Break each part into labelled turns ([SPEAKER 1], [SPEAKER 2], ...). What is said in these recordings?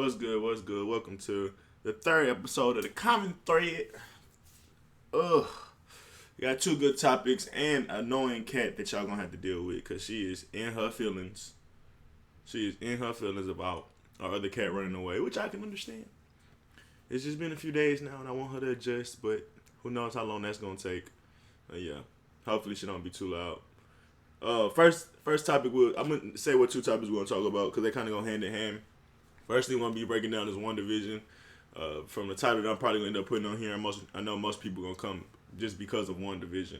[SPEAKER 1] What's good? What's good? Welcome to the third episode of the Common Thread. Ugh. We got two good topics and an annoying cat that y'all gonna have to deal with because she is in her feelings. She is in her feelings about our other cat running away, which I can understand. It's just been a few days now and I want her to adjust, but who knows how long that's gonna take. Yeah. Hopefully she don't be too loud. First topic, I'm gonna say what two topics we're gonna talk about because they kind of go hand in hand. Firstly, we're gonna be breaking down this WandaVision. From the title that I'm probably gonna end up putting on here, I know most people gonna come just because of WandaVision.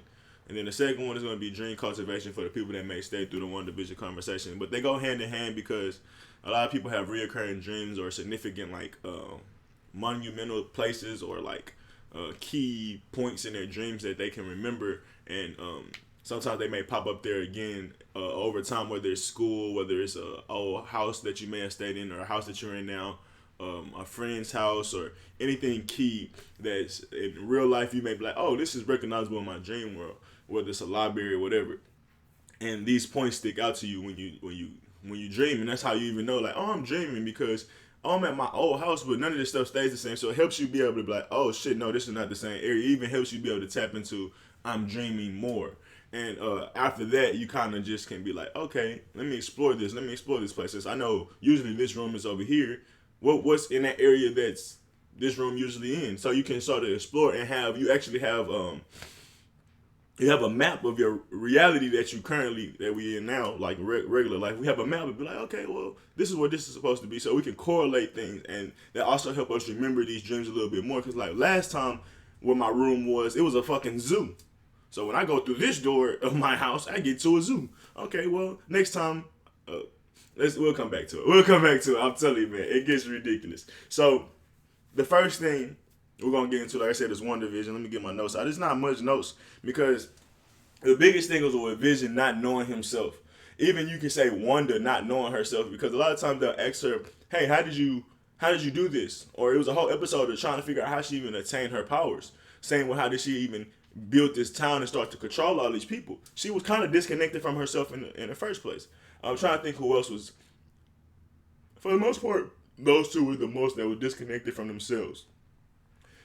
[SPEAKER 1] And then the second one is gonna be dream cultivation for the people that may stay through the WandaVision conversation. But they go hand in hand because a lot of people have reoccurring dreams or significant monumental places or key points in their dreams that they can remember, and sometimes they may pop up there again over time, whether it's school, whether it's a old house that you may have stayed in or a house that you're in now, a friend's house, or anything key that's in real life you may be like, oh, this is recognizable in my dream world, whether it's a library or whatever. And these points stick out to you when you dream, and that's how you even know, like, oh, I'm dreaming because I'm at my old house, but none of this stuff stays the same. So it helps you be able to be like, oh shit, no, this is not the same area. It even helps you be able to tap into I'm dreaming more. And after that, you kind of just can be like, okay, let me explore this. Let me explore this place. Since I know usually this room is over here. What's in that area that's this room usually in? So you can start to explore and you have a map of your reality that we in now, like regular life. We have a map and be like, okay, well, this is where this is supposed to be. So we can correlate things, and that also help us remember these dreams a little bit more. Because like last time, where my room was, it was a fucking zoo. So when I go through this door of my house, I get to a zoo. Okay, well, next time, we'll come back to it. We'll come back to it. I'm telling you, man, it gets ridiculous. So the first thing we're going to get into, like I said, is WandaVision. Let me get my notes out. It's not much notes because the biggest thing was with Vision not knowing himself. Even you can say Wanda not knowing herself, because a lot of times they'll ask her, hey, how did you do this? Or it was a whole episode of trying to figure out how she even attained her powers. Same with how did she even build this town and start to control all these people. She was kind of disconnected from herself in the first place. I'm trying to think who else was. For the most part, those two were the most that were disconnected from themselves.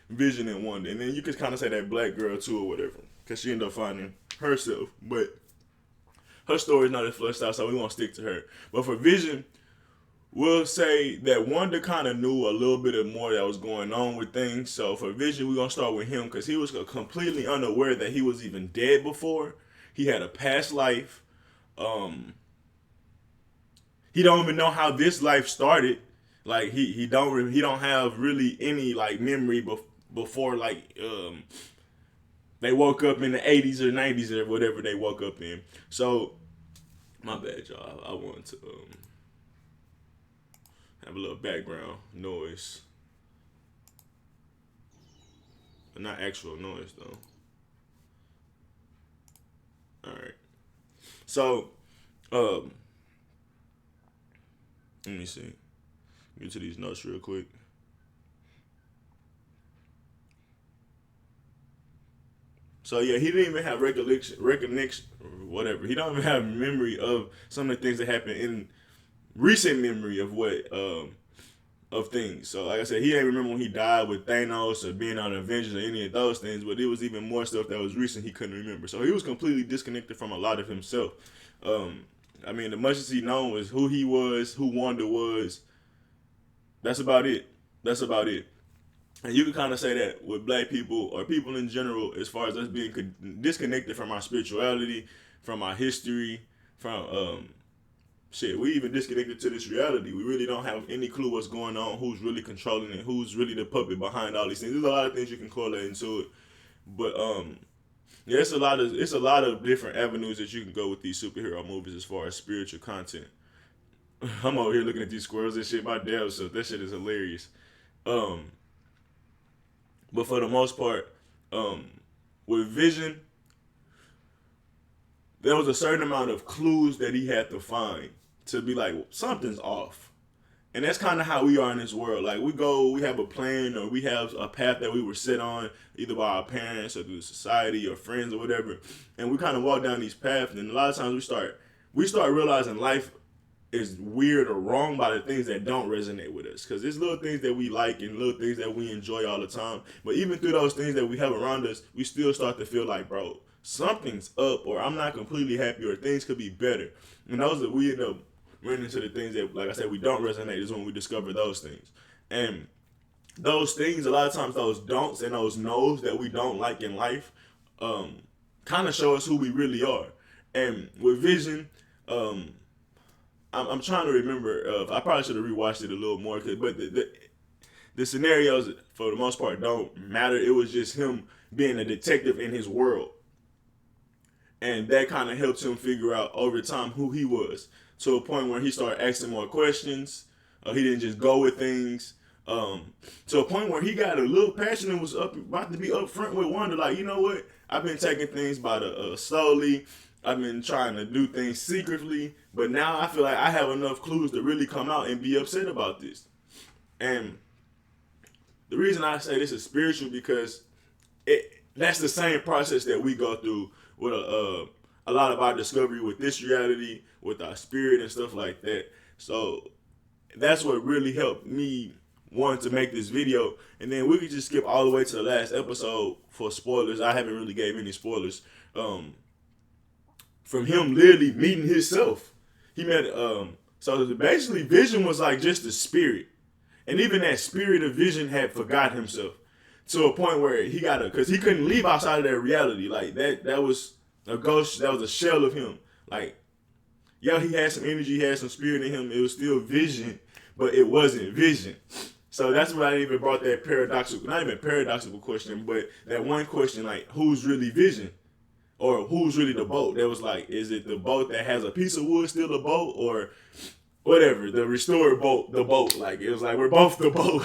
[SPEAKER 1] Vision and Wanda. And then you could kind of say that black girl too or whatever, because she ended up finding herself. But her story is not as fleshed out, so we won't stick to her. But for Vision, we'll say that Wanda kind of knew a little bit of more that was going on with things. So for Vision, we're going to start with him because he was completely unaware that he was even dead before. He had a past life. He don't even know how this life started. Like he don't have really any like memory before they woke up in the 80s or 90s or whatever they woke up in. So my bad, y'all. I wanted to have a little background noise. But not actual noise, though. Alright. So, let me see. Get to these notes real quick. So, yeah, he didn't even have recognition, whatever. He don't even have memory of some of the things that happened in recent memory of of things. So like I said, he didn't remember when he died with Thanos or being on Avengers or any of those things, but it was even more stuff that was recent he couldn't remember. So he was completely disconnected from a lot of himself. The much as he known was who he was, who Wanda was. That's about it. And you can kind of say that with black people or people in general, as far as us being disconnected from our spirituality, from our history, from we even disconnected to this reality. We really don't have any clue what's going on, who's really controlling it, who's really the puppet behind all these things. There's a lot of things you can correlate into it. But it's a lot of different avenues that you can go with these superhero movies as far as spiritual content. I'm over here looking at these squirrels and shit, my damn self. That shit is hilarious. But for the most part, with Vision, there was a certain amount of clues that he had to find to be like, something's off. And that's kind of how we are in this world. Like we have a plan or we have a path that we were set on either by our parents or through society or friends or whatever. And we kind of walk down these paths, and a lot of times we start realizing life is weird or wrong by the things that don't resonate with us. Because there's little things that we like and little things that we enjoy all the time. But even through those things that we have around us, we still start to feel like, bro, something's up, or I'm not completely happy, or things could be better. And those that we end up running into the things that, like I said, we don't resonate is when we discover those things. And those things, a lot of times, those don'ts and those no's that we don't like in life, kind of show us who we really are. And with vision, I'm trying to remember. I probably should have rewatched it a little more, but the scenarios for the most part don't matter. It was just him being a detective in his world, and that kind of helped him figure out over time who he was, to a point where he started asking more questions. He didn't just go with things. To a point where he got a little passionate and was about to be upfront with Wanda, like, you know what? I've been taking things by the slowly. I've been trying to do things secretly, but now I feel like I have enough clues to really come out and be upset about this. And the reason I say this is spiritual, because that's the same process that we go through with a lot of our discovery with this reality, with our spirit and stuff like that. So that's what really helped me want to make this video. And then we could just skip all the way to the last episode for spoilers. I haven't really gave any spoilers. From him literally meeting himself. He met, so basically Vision was like just a spirit. And even that spirit of Vision had forgot himself, to a point where he because he couldn't leave outside of that reality. Like that was a ghost, that was a shell of him. Like, yeah, he had some energy, he had some spirit in him. It was still Vision, but it wasn't Vision. So that's why I even brought that not even paradoxical question, but that one question, like, who's really Vision? Or who's really the boat? That was like, is it the boat that has a piece of wood still a boat, or whatever, the restored boat, the boat? Like, it was like, we're both the boat.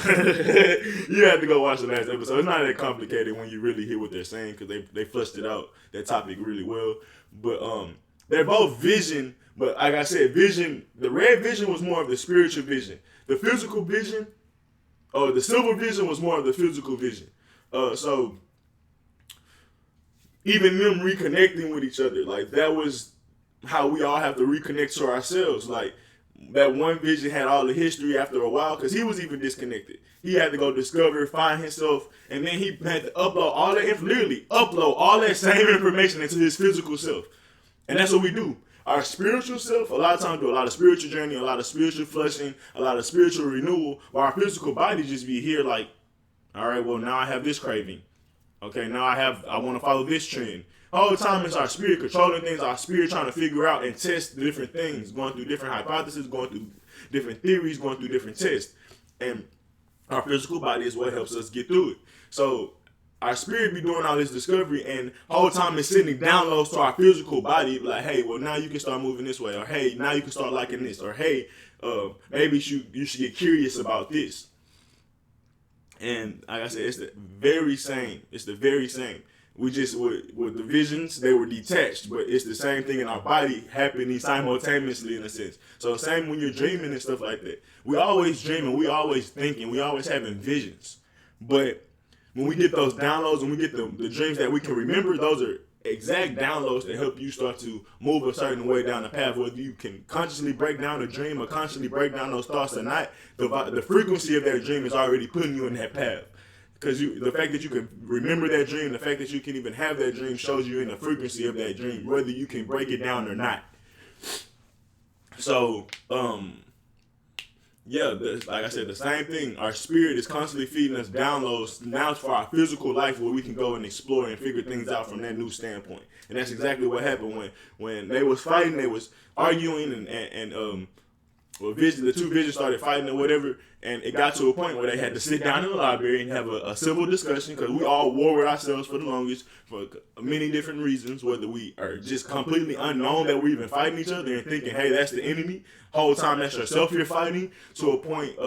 [SPEAKER 1] You have to go watch the last episode. It's not that complicated when you really hear what they're saying, because they fleshed it out, that topic, really well. But they're both Vision, but like I said, Vision, the red Vision was more of the spiritual vision. The physical vision, the silver vision was more of the physical vision. So even them reconnecting with each other, like, that was how we all have to reconnect to ourselves. Like, that one Vision had all the history after a while, because he was even disconnected. He had to go discover, find himself, and then he had to upload all that, literally upload all that same information into his physical self. And that's what we do. Our spiritual self, a lot of times, do a lot of spiritual journey, a lot of spiritual flushing, a lot of spiritual renewal, while our physical body just be here like, all right, well, now I have this craving. Okay, now I want to follow this trend. All the time it's our spirit controlling things, our spirit trying to figure out and test different things, going through different hypotheses, going through different theories, going through different tests. And our physical body is what helps us get through it. So our spirit be doing all this discovery, and the whole time it's sending downloads to our physical body, like, hey, well, now you can start moving this way, or hey, now you can start liking this, or hey, maybe you should get curious about this. And like I said, it's the very same. It's the very same. We just, with the visions, they were detached, but it's the same thing in our body happening simultaneously, in a sense. So same when you're dreaming and stuff like that. We always dreaming, we always thinking, we always having visions. But when we get those downloads and we get the dreams that we can remember, those are exact downloads that help you start to move a certain way down the path. Whether you can consciously break down a dream or consciously break down those thoughts or not, the frequency of that dream is already putting you in that path. Because the fact that you can remember that dream, the fact that you can even have that dream, shows you in the frequency of that dream, whether you can break it down or not. So, yeah, like I said, the same thing. Our spirit is constantly feeding us downloads now for our physical life, where we can go and explore and figure things out from that new standpoint. And that's exactly what happened when they was fighting. They was arguing, and the two visions started fighting or whatever, and it got to a point where they had to sit down in the library and have a civil discussion, because we all war with ourselves for the longest, for many different reasons, whether we are just completely unknown that we're even fighting each other and thinking, hey, that's the enemy. Whole time that's yourself you're fighting, to a point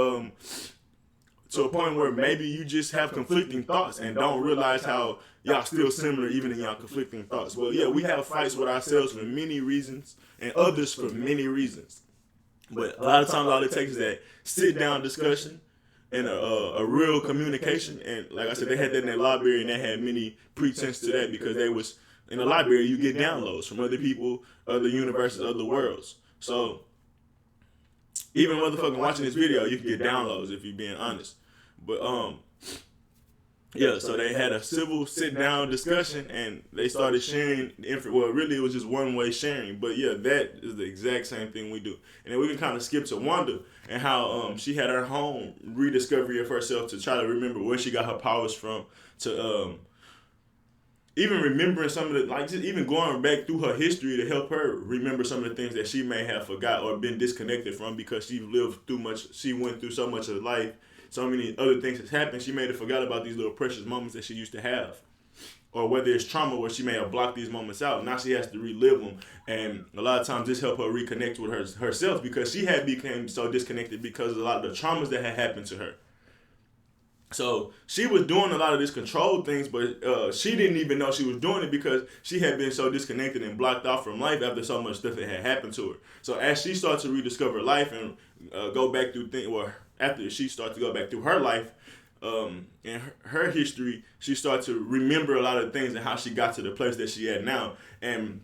[SPEAKER 1] where maybe you just have conflicting thoughts and don't realize how y'all still similar even in y'all conflicting thoughts. Well, yeah, we have fights with ourselves for many reasons, and others for many reasons. But a lot of times all it takes is that sit down discussion and a real communication. And like I said, they had that in their library, and they had many pretense to that, because they was in the library, you get downloads from other people, other universes, other worlds. So even motherfucking watching this video, you can get downloads if you're being honest. But yeah, so they had a civil sit-down discussion, and they started sharing well, really, it was just one-way sharing. But yeah, that is the exact same thing we do. And then we can kind of skip to Wanda and how she had her home rediscovery of herself to try to remember where she got her powers from, to even remembering some of the, like, just even going back through her history to help her remember some of the things that she may have forgot or been disconnected from because she lived through much, she went through so much of life. So many other things has happened, she may have forgot about these little precious moments that she used to have. Or whether it's trauma where she may have blocked these moments out. Now she has to relive them. And a lot of times this helped her reconnect with herself because she had become so disconnected because of a lot of the traumas that had happened to her. So she was doing a lot of this control things, but she didn't even know she was doing it because she had been so disconnected and blocked out from life after so much stuff that had happened to her. So as she started to rediscover life and go back through things, or after she started to go back through her life and her history, she started to remember a lot of things and how she got to the place that she at now, and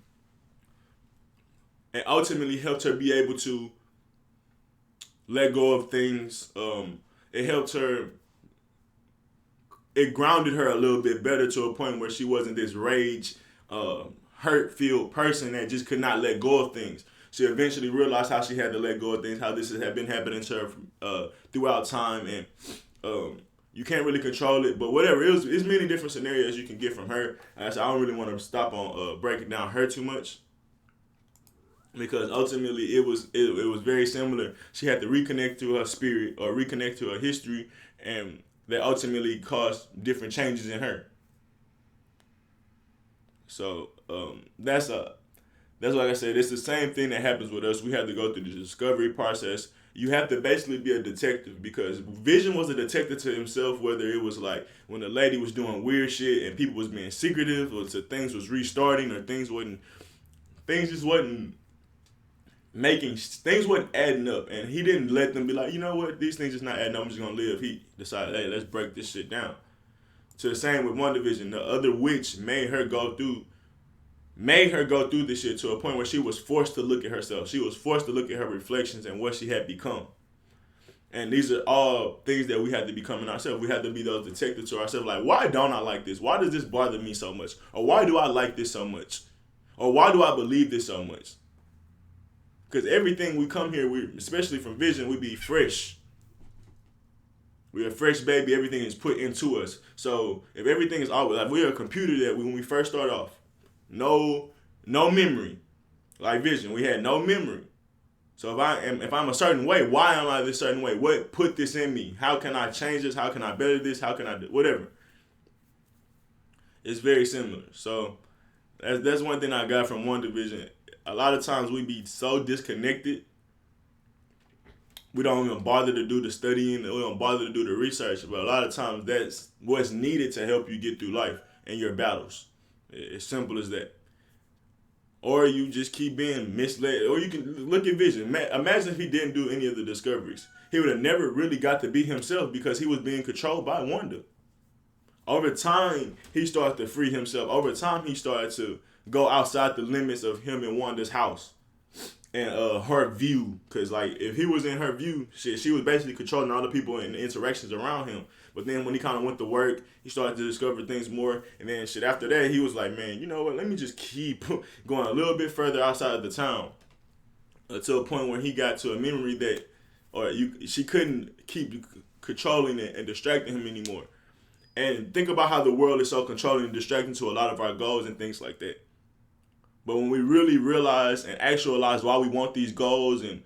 [SPEAKER 1] ultimately helped her be able to let go of things. It helped her. It grounded her a little bit better to a point where she wasn't this rage, hurt-filled person that just could not let go of things. She eventually realized how she had to let go of things, how this had been happening to her throughout time, and you can't really control it. But whatever, it's many different scenarios you can get from her. So I don't really want to stop on breaking down her too much, because ultimately it was very similar. She had to reconnect to her spirit or reconnect to her history, and that ultimately caused different changes in her. So that's like I said, it's the same thing that happens with us. We have to go through the discovery process. You have to basically be a detective, because Vision was a detective to himself, whether it was like when the lady was doing weird shit and people was being secretive, or to things was restarting, or things just wasn't adding up, and he didn't let them be like, you know what, these things just not adding up, I'm just gonna live. He decided, hey, let's break this shit down. So the same with WandaVision. The other witch made her go through this shit to a point where she was forced to look at herself. She was forced to look at her reflections and what she had become. And these are all things that we have to become in ourselves. We have to be those detectives to ourselves. Like, why don't I like this? Why does this bother me so much? Or why do I like this so much? Or why do I believe this so much? Because everything we come here, especially from Vision, we be fresh. We're a fresh baby. Everything is put into us. So if everything is always, like, we're a computer that when we first start off, no memory. Like Vision, we had no memory. So if I'm a certain way, why am I this certain way? What put this in me? How can I change this? How can I better this? How can I do whatever? It's very similar. So that's one thing I got from WandaVision. A lot of times we be so disconnected, we don't even bother to do the studying, we don't bother to do the research, but a lot of times that's what's needed to help you get through life and your battles. It's simple as that. Or you just keep being misled, or you can look at Vision. Imagine if he didn't do any of the discoveries. He would have never really got to be himself because he was being controlled by Wanda. Over time, he started to free himself. Over time, he started to go outside the limits of him and Wanda's house and her view. Because, like, if he was in her view, she was basically controlling all the people and the interactions around him. But then when he kind of went to work, he started to discover things more. And then after that, he was like, man, you know what? Let me just keep going a little bit further outside of the town. To a point where he got to a memory that, she couldn't keep controlling it and distracting him anymore. And think about how the world is so controlling and distracting to a lot of our goals and things like that. But when we really realize and actualize why we want these goals and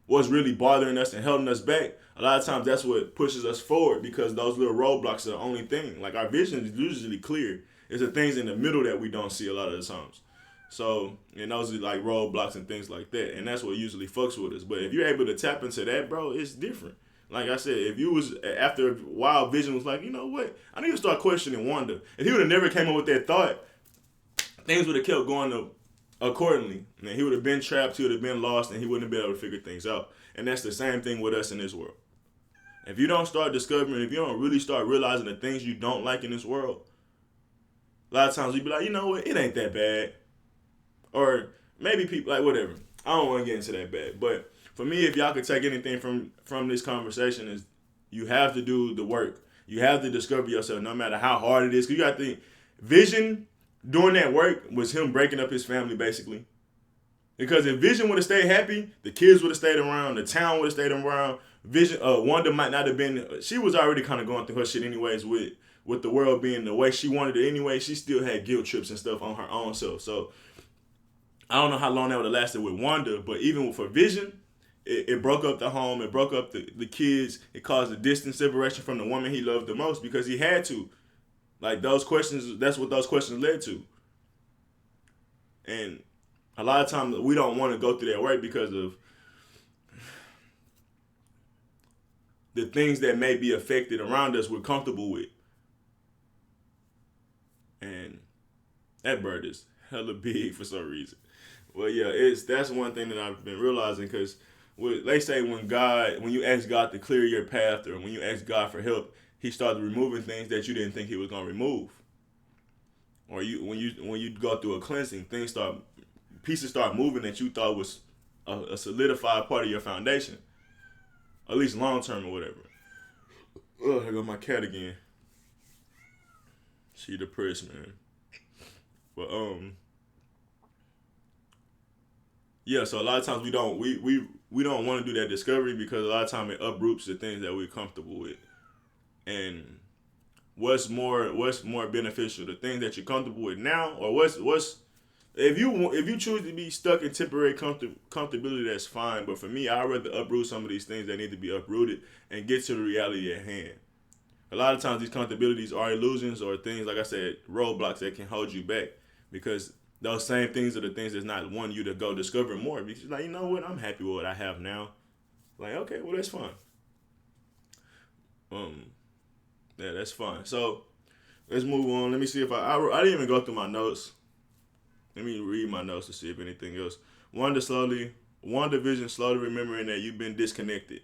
[SPEAKER 1] what's really bothering us and holding us back, a lot of times that's what pushes us forward, because those little roadblocks are the only thing. Like, our vision is usually clear. It's the things in the middle that we don't see a lot of the times. So, and those are like roadblocks and things like that. And that's what usually fucks with us. But if you're able to tap into that, bro, it's different. Like I said, if you was, after a while, Vision was like, you know what? I need to start questioning Wanda. If he would have never came up with that thought, things would have kept going accordingly. And he would have been trapped, he would have been lost, and he wouldn't have been able to figure things out. And that's the same thing with us in this world. If you don't start discovering, if you don't really start realizing the things you don't like in this world, a lot of times you be like, you know what? It ain't that bad. Or maybe people, like, whatever. I don't want to get into that bad. But for me, if y'all could take anything from this conversation, is you have to do the work. You have to discover yourself, no matter how hard it is. 'Cause you got to think, Vision doing that work was him breaking up his family, basically. Because if Vision would have stayed happy, the kids would have stayed around, the town would have stayed around. Vision, Wanda might not have been. She was already kind of going through her shit anyways with the world being the way she wanted it anyway. She still had guilt trips and stuff on her own self. So I don't know how long that would have lasted with Wanda, but even for Vision, it broke up the home, it broke up the kids, it caused a distant separation from the woman he loved the most because he had to. Like those questions, that's what those questions led to. And a lot of times we don't want to go through that work because of the things that may be affected around us we're comfortable with. And that bird is hella big for some reason. Well, yeah, that's one thing that I've been realizing because they say when you ask God to clear your path or when you ask God for help, he started removing things that you didn't think he was going to remove. Or when you go through a cleansing, pieces start moving that you thought was a solidified part of your foundation. At least long term or whatever. Oh, here go my cat again. She depressed, man. But yeah. So a lot of times we don't want to do that discovery because a lot of times it uproots the things that we're comfortable with. And what's more beneficial, the things that you're comfortable with now, or what's if you choose to be stuck in temporary comfortability, that's fine. But for me, I'd rather uproot some of these things that need to be uprooted and get to the reality at hand. A lot of times these comfortabilities are illusions or things, like I said, roadblocks that can hold you back because those same things are the things that's not wanting you to go discover more because you're like, you know what, I'm happy with what I have now. Like, okay, well, that's fine. Yeah, that's fine. So let's move on. Let me see if I didn't even go through my notes. Let me read my notes to see if anything else. WandaVision slowly remembering that you've been disconnected.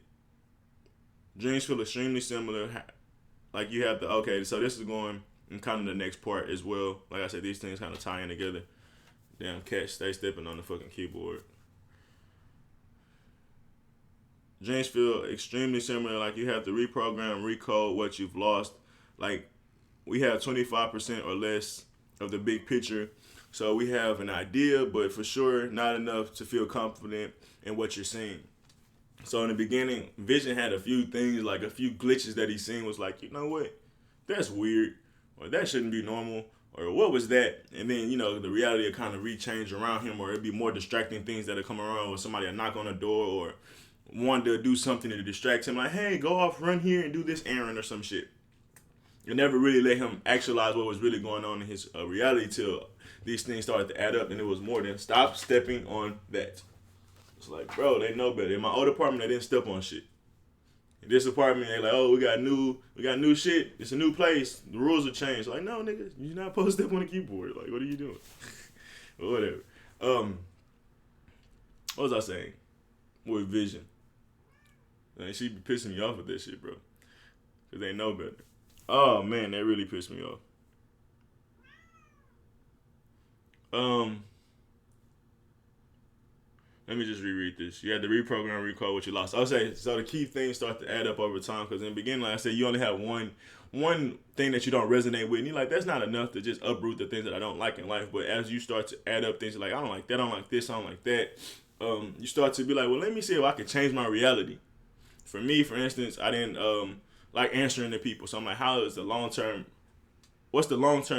[SPEAKER 1] Dreams feel extremely similar. Like you have to, okay, so this is going in kind of the next part as well. Like I said, these things kind of tie in together. Damn cat, stay stepping on the fucking keyboard. Dreams feel extremely similar. Like you have to reprogram, recode what you've lost. Like we have 25% or less of the big picture. So we have an idea, but for sure not enough to feel confident in what you're seeing. So in the beginning, Vision had a few things, like a few glitches that he seen was like, you know what? That's weird. Or that shouldn't be normal. Or what was that? And then, the reality will kind of re-change around him, or it'd be more distracting things that'll come around, or somebody will knock on the door, or want to do something to distract him, like, hey, go off, run here and do this errand or some shit. It never really let him actualize what was really going on in his reality till these things started to add up, and it was more than stop stepping on that. It's like, bro, they know better. In my old apartment, they didn't step on shit. In this apartment, they like, oh, we got new shit. It's a new place. The rules have changed. Like, no, nigga, you're not supposed to step on the keyboard. Like, what are you doing? But whatever. What was I saying? With Vision. Man, she be pissing me off with that shit, bro. Because they know better. Oh, man, that really pissed me off. Let me just reread this. You had to reprogram, recall what you lost. I would say, so the key things start to add up over time because in the beginning, like I said, you only have one thing that you don't resonate with. And you're like, that's not enough to just uproot the things that I don't like in life. But as you start to add up things, you're like, I don't like that, I don't like this, I don't like that. You start to be like, well, let me see if I can change my reality. For me, for instance, I didn't like answering to people. So I'm like, what's the long-term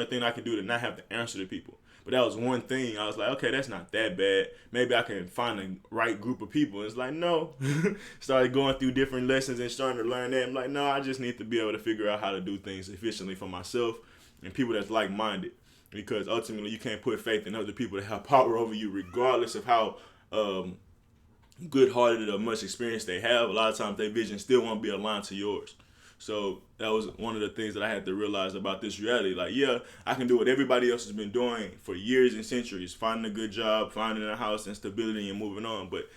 [SPEAKER 1] thing I can do to not have to answer to people? But that was one thing. I was like, okay, that's not that bad. Maybe I can find the right group of people. It's like, no. Started going through different lessons and starting to learn that. I'm like, no, I just need to be able to figure out how to do things efficiently for myself and people that's like-minded. Because ultimately, you can't put faith in other people that have power over you regardless of how good-hearted or much experience they have. A lot of times, their vision still won't be aligned to yours. So that was one of the things that I had to realize about this reality. Like, yeah, I can do what everybody else has been doing for years and centuries, finding a good job, finding a house and stability and moving on. But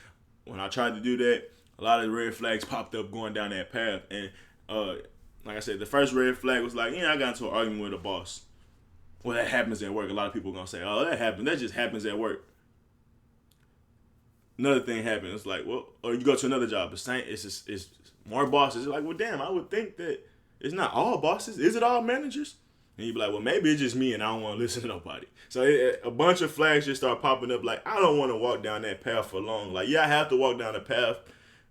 [SPEAKER 1] when I tried to do that, a lot of red flags popped up going down that path. And like I said, the first red flag was like, I got into an argument with a boss. Well, that happens at work. A lot of people are going to say, oh, that happens. That just happens at work. another thing happens. It's like, well, or you go to another job. The same. It's more bosses. It's like, well, damn. I would think that it's not all bosses. Is it all managers? And you be like, well, maybe it's just me and I don't want to listen to nobody. So a bunch of flags just start popping up. Like, I don't want to walk down that path for long. Like, yeah, I have to walk down the path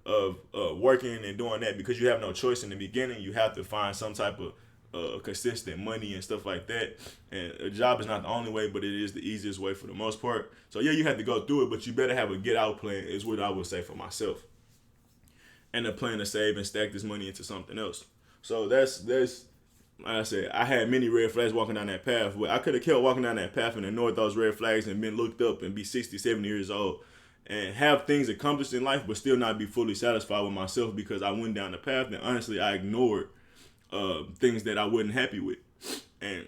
[SPEAKER 1] of working and doing that because you have no choice in the beginning. You have to find some type of consistent money and stuff like that. And a job is not the only way, but it is the easiest way for the most part. So yeah, you have to go through it, but you better have a get out plan is what I would say for myself. And a plan to save and stack this money into something else. So that's like I said, I had many red flags walking down that path. But I could have kept walking down that path and ignored those red flags and been looked up and be 60, 70 years old and have things accomplished in life, but still not be fully satisfied with myself because I went down the path and honestly I ignored things that I wasn't happy with. And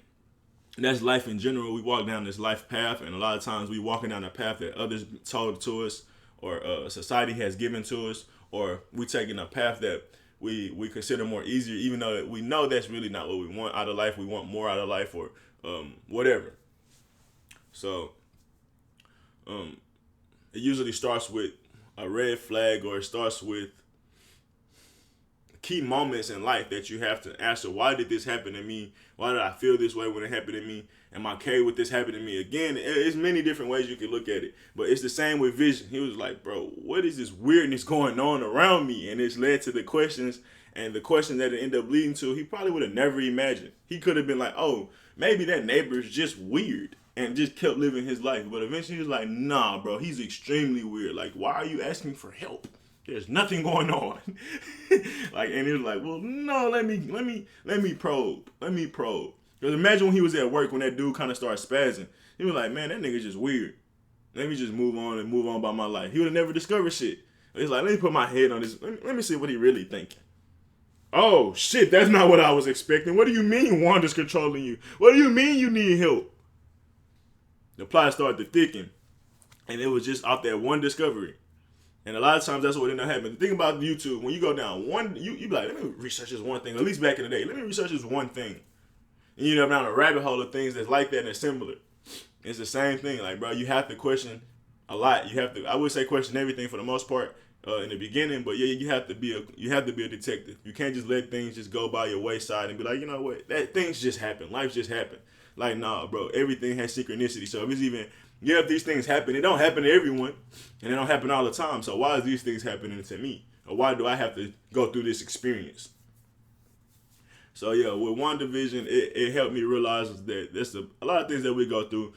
[SPEAKER 1] that's life in general. We walk down this life path, and a lot of times we walking down a path that others told to us or society has given to us, or we taking a path that we consider more easier, even though that we know that's really not what we want out of life. We want more out of life or whatever. So it usually starts with a red flag, or it starts with key moments in life that you have to answer. Why did this happen to me? Why did I feel this way when it happened to me? Am I okay with this happening to me again? It's many different ways you can look at it, but it's the same with Vision. He was like, bro, what is this weirdness going on around me? And it's led to the questions, and the question that it ended up leading to, he probably would have never imagined. He could have been like, oh, maybe that neighbor is just weird, and just kept living his life. But eventually he was like, nah, bro, he's extremely weird. Like, why are you asking for help? There's nothing going on. Like, and he was like, well, no, let me probe. Because imagine when he was at work, when that dude kind of started spazzing. He was like, man, that nigga's just weird. Let me just move on by my life. He would have never discovered shit. He's like, let me put my head on this. Let me see what he really thinking. Oh, shit, that's not what I was expecting. What do you mean Wanda's controlling you? What do you mean you need help? The plot started to thicken. And it was just off that one discovery. And a lot of times that's what ended up happening. The thing about YouTube, when you go down one, you be like, let me research this one thing. At least back in the day, let me research this one thing. And you end up down a rabbit hole of things that's like that and similar. It's the same thing. Like, bro, you have to question a lot. You have to, I would say, question everything for the most part in the beginning. But yeah, you have to be a detective. You can't just let things just go by your wayside and be like, you know what, that things just happen. Life just happened. Like, nah, bro, everything has synchronicity. So if it's even, yeah, if these things happen, it don't happen to everyone, and it don't happen all the time. So why is these things happening to me? Or why do I have to go through this experience? So yeah, with WandaVision, it helped me realize that there's a lot of things that we go through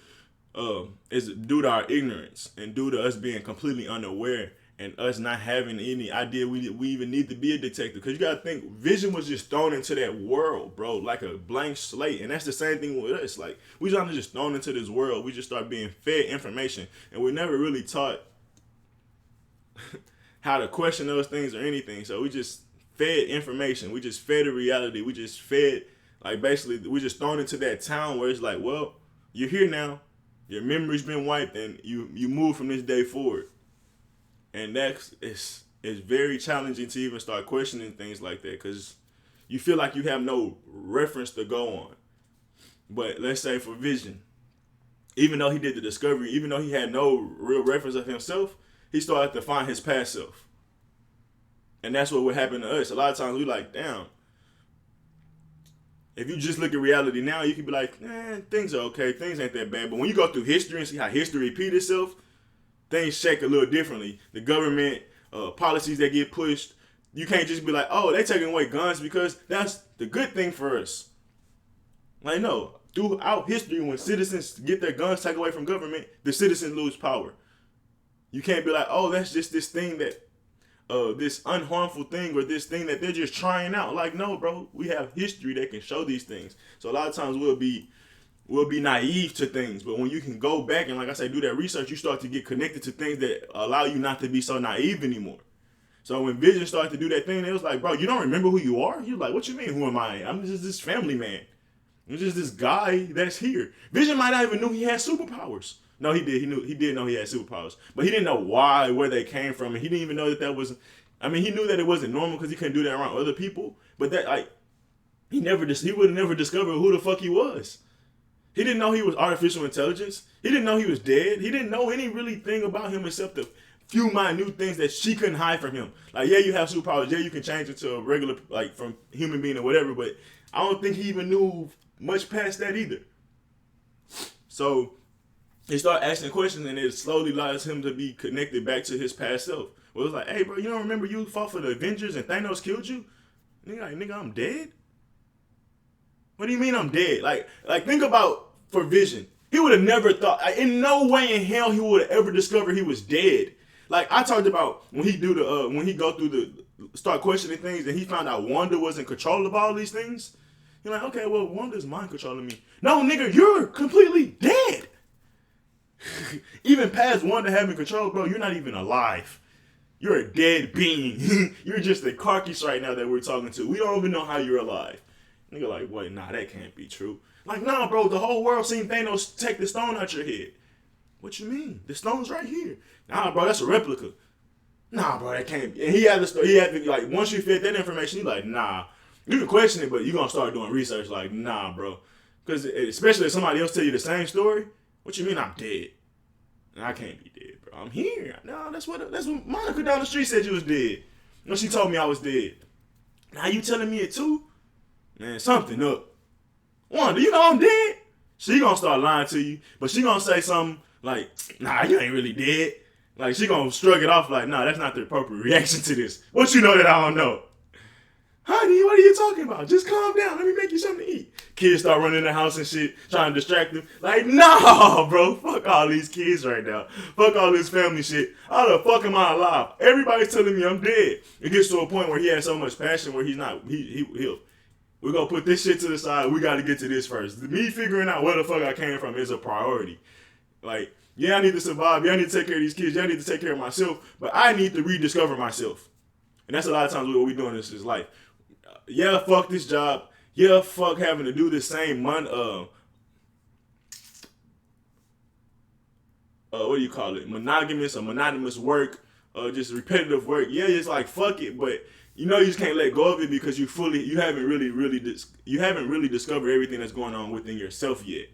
[SPEAKER 1] is due to our ignorance and due to us being completely unaware and us not having any idea we even need to be a detective. Because you gotta think, Vision was just thrown into that world, bro, like a blank slate. And that's the same thing with us. Like, we just thrown into this world. We just start being fed information, and we're never really taught how to question those things or anything. So we just fed information. We just fed a reality. We just fed, like, basically, we just thrown into that town where it's like, well, you're here now. Your memory's been wiped, and you move from this day forward. And it's very challenging to even start questioning things like that, because you feel like you have no reference to go on. But let's say for Vision, even though he did the discovery, even though he had no real reference of himself, he started to find his past self. And that's what would happen to us. A lot of times we like, damn, if you just look at reality now, you can be like, things are okay, things ain't that bad. But when you go through history and see how history repeats itself, things shake a little differently. The government, policies that get pushed, you can't just be like, oh, they taking away guns because that's the good thing for us. Like, no, throughout history, when citizens get their guns taken away from government, the citizens lose power. You can't be like, oh, that's just this thing that, this unharmful thing or this thing that they're just trying out. Like, no, bro, we have history that can show these things. So a lot of times we'll be naive to things, but when you can go back and, like I say, do that research, you start to get connected to things that allow you not to be so naive anymore. So when Vision started to do that thing, it was like, bro, you don't remember who you are? You're like, what you mean, who am I? I'm just this family man. I'm just this guy that's here. Vision might not even knew he had superpowers. No, he did. He did know he had superpowers, but he didn't know where they came from, and he didn't even know that was. I mean, he knew that it wasn't normal because he couldn't do that around other people. But that, like, he would have never discovered who the fuck he was. He didn't know he was artificial intelligence. He didn't know he was dead. He didn't know any really thing about him except the few minute things that she couldn't hide from him. Like, yeah, you have superpowers. Yeah, you can change into a regular, like, from human being or whatever. But I don't think he even knew much past that either. So he started asking questions, and it slowly allows him to be connected back to his past self. Well, it was like, hey, bro, you don't remember you fought for the Avengers and Thanos killed you? Nigga, I'm dead? What do you mean I'm dead? Like think about for Vision. He would have never thought, in no way in hell he would have ever discovered he was dead. Like I talked about when he go through start questioning things and he found out Wanda was in control of all these things. You're like, okay, well, Wanda's mind controlling me. No, nigga, you're completely dead. Even past Wanda having control, bro, you're not even alive. You're a dead being. You're just a carcass right now that we're talking to. We don't even know how you're alive. Nigga like, wait, nah, that can't be true. Like, nah, bro, the whole world seen Thanos take the stone out your head. What you mean? The stone's right here. Nah, bro, that's a replica. Nah, bro, that can't be. And he had to, like, once you fit that information, you like, nah. You can question it, but you're going to start doing research like, nah, bro. Because especially if somebody else tell you the same story, what you mean I'm dead? I can't be dead, bro. I'm here. No, that's what Monica down the street said you was dead. No, she told me I was dead. Now you telling me it too? Man, something up. Wanda, you know I'm dead? She gonna start lying to you, but she gonna say something like, nah, you ain't really dead. Like, she gonna shrug it off like, nah, that's not the appropriate reaction to this. What you know that I don't know? Honey, what are you talking about? Just calm down. Let me make you something to eat. Kids start running in the house and shit, trying to distract them. Like, nah, bro. Fuck all these kids right now. Fuck all this family shit. How the fuck am I alive? Everybody's telling me I'm dead. It gets to a point where he has so much passion where he's not, he'll, we're going to put this shit to the side. We got to get to this first. Me figuring out where the fuck I came from is a priority. Like, yeah, I need to survive. Yeah, I need to take care of these kids. Yeah, I need to take care of myself. But I need to rediscover myself. And that's a lot of times what we're doing in this life. Yeah, fuck this job. Yeah, fuck having to do the same what do you call it? Monogamous or monotonous work, just repetitive work. Yeah, it's like fuck it, but you know you just can't let go of it because you haven't really discovered everything that's going on within yourself yet.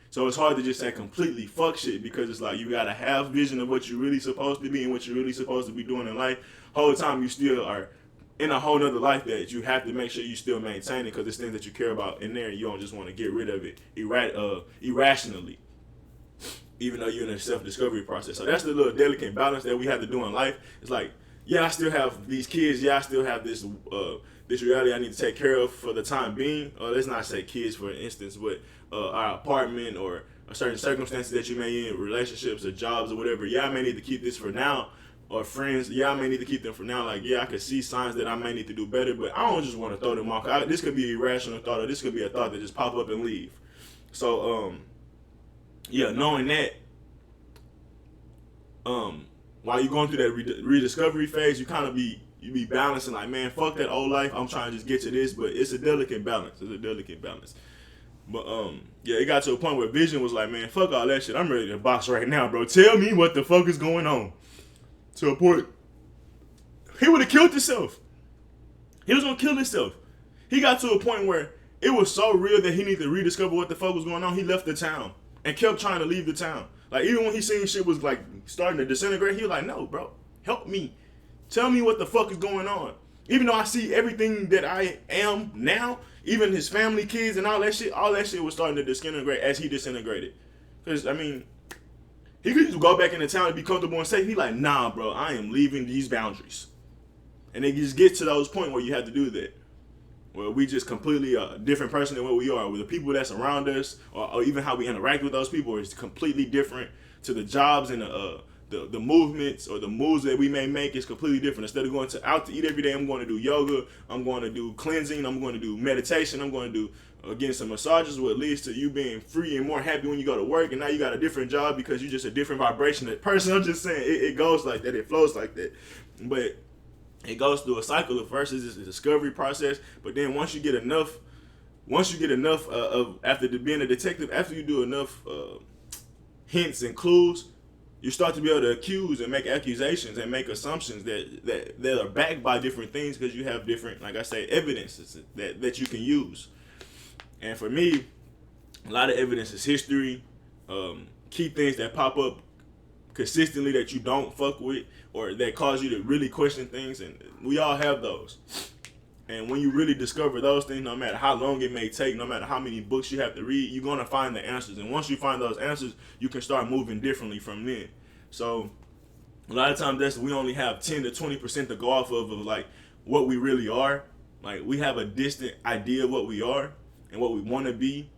[SPEAKER 1] So it's hard to just say completely fuck shit because it's like you gotta have vision of what you're really supposed to be and what you're really supposed to be doing in life. Whole time you still are in a whole nother life that you have to make sure you still maintain it because there's things that you care about in there and you don't just want to get rid of it irrationally, even though you're in a self-discovery process. So that's the little delicate balance that we have to do in life. It's like, yeah, I still have these kids. Yeah, I still have this reality I need to take care of for the time being. Let's not say kids, for instance, but our apartment or certain circumstances that you may in, relationships or jobs or whatever. Yeah, I may need to keep this for now. Or friends, yeah, I may need to keep them for now. Like, yeah, I can see signs that I may need to do better, but I don't just want to throw them off. This could be an irrational thought, or this could be a thought that just pop up and leave. So, yeah, knowing that, while you're going through that rediscovery phase, you kind of be balancing. Like, man, fuck that old life. I'm trying to just get to this, but it's a delicate balance. But yeah, it got to a point where Vision was like, man, fuck all that shit. I'm ready to box right now, bro. Tell me what the fuck is going on. To a point, he would have killed himself. He was gonna kill himself. He got to a point where it was so real that he needed to rediscover what the fuck was going on. He left the town and kept trying to leave the town. Like, even when he seen shit was like starting to disintegrate, he was like, no, bro, help me. Tell me what the fuck is going on. Even though I see everything that I am now, even his family, kids, and all that shit was starting to disintegrate as he disintegrated. Because, I mean, he could just go back into town and be comfortable and safe. He like, nah, bro, I am leaving these boundaries. And it just gets to those points where you have to do that. Where we just completely a different person than what we are. With the people that's around us, or even how we interact with those people is completely different. To the jobs and the movements or the moves that we may make is completely different. Instead of going out to eat every day, I'm going to do yoga, I'm going to do cleansing, I'm going to do meditation, I'm going to do getting some massages, what leads to you being free and more happy when you go to work, and now you got a different job because you're just a different vibration. That person, I'm just saying, it goes like that, it flows like that. But it goes through a cycle of first it's a discovery process, but then once you get enough of after being a detective, after you do enough hints and clues, you start to be able to accuse and make accusations and make assumptions that are backed by different things because you have different, like I say, evidences that you can use. And for me, a lot of evidence is history, key things that pop up consistently that you don't fuck with or that cause you to really question things, and we all have those. And when you really discover those things, no matter how long it may take, no matter how many books you have to read, you're going to find the answers. And once you find those answers, you can start moving differently from then. So a lot of times we only have 10 to 20% to go off of like what we really are. Like we have a distant idea of what we are and what we want to be.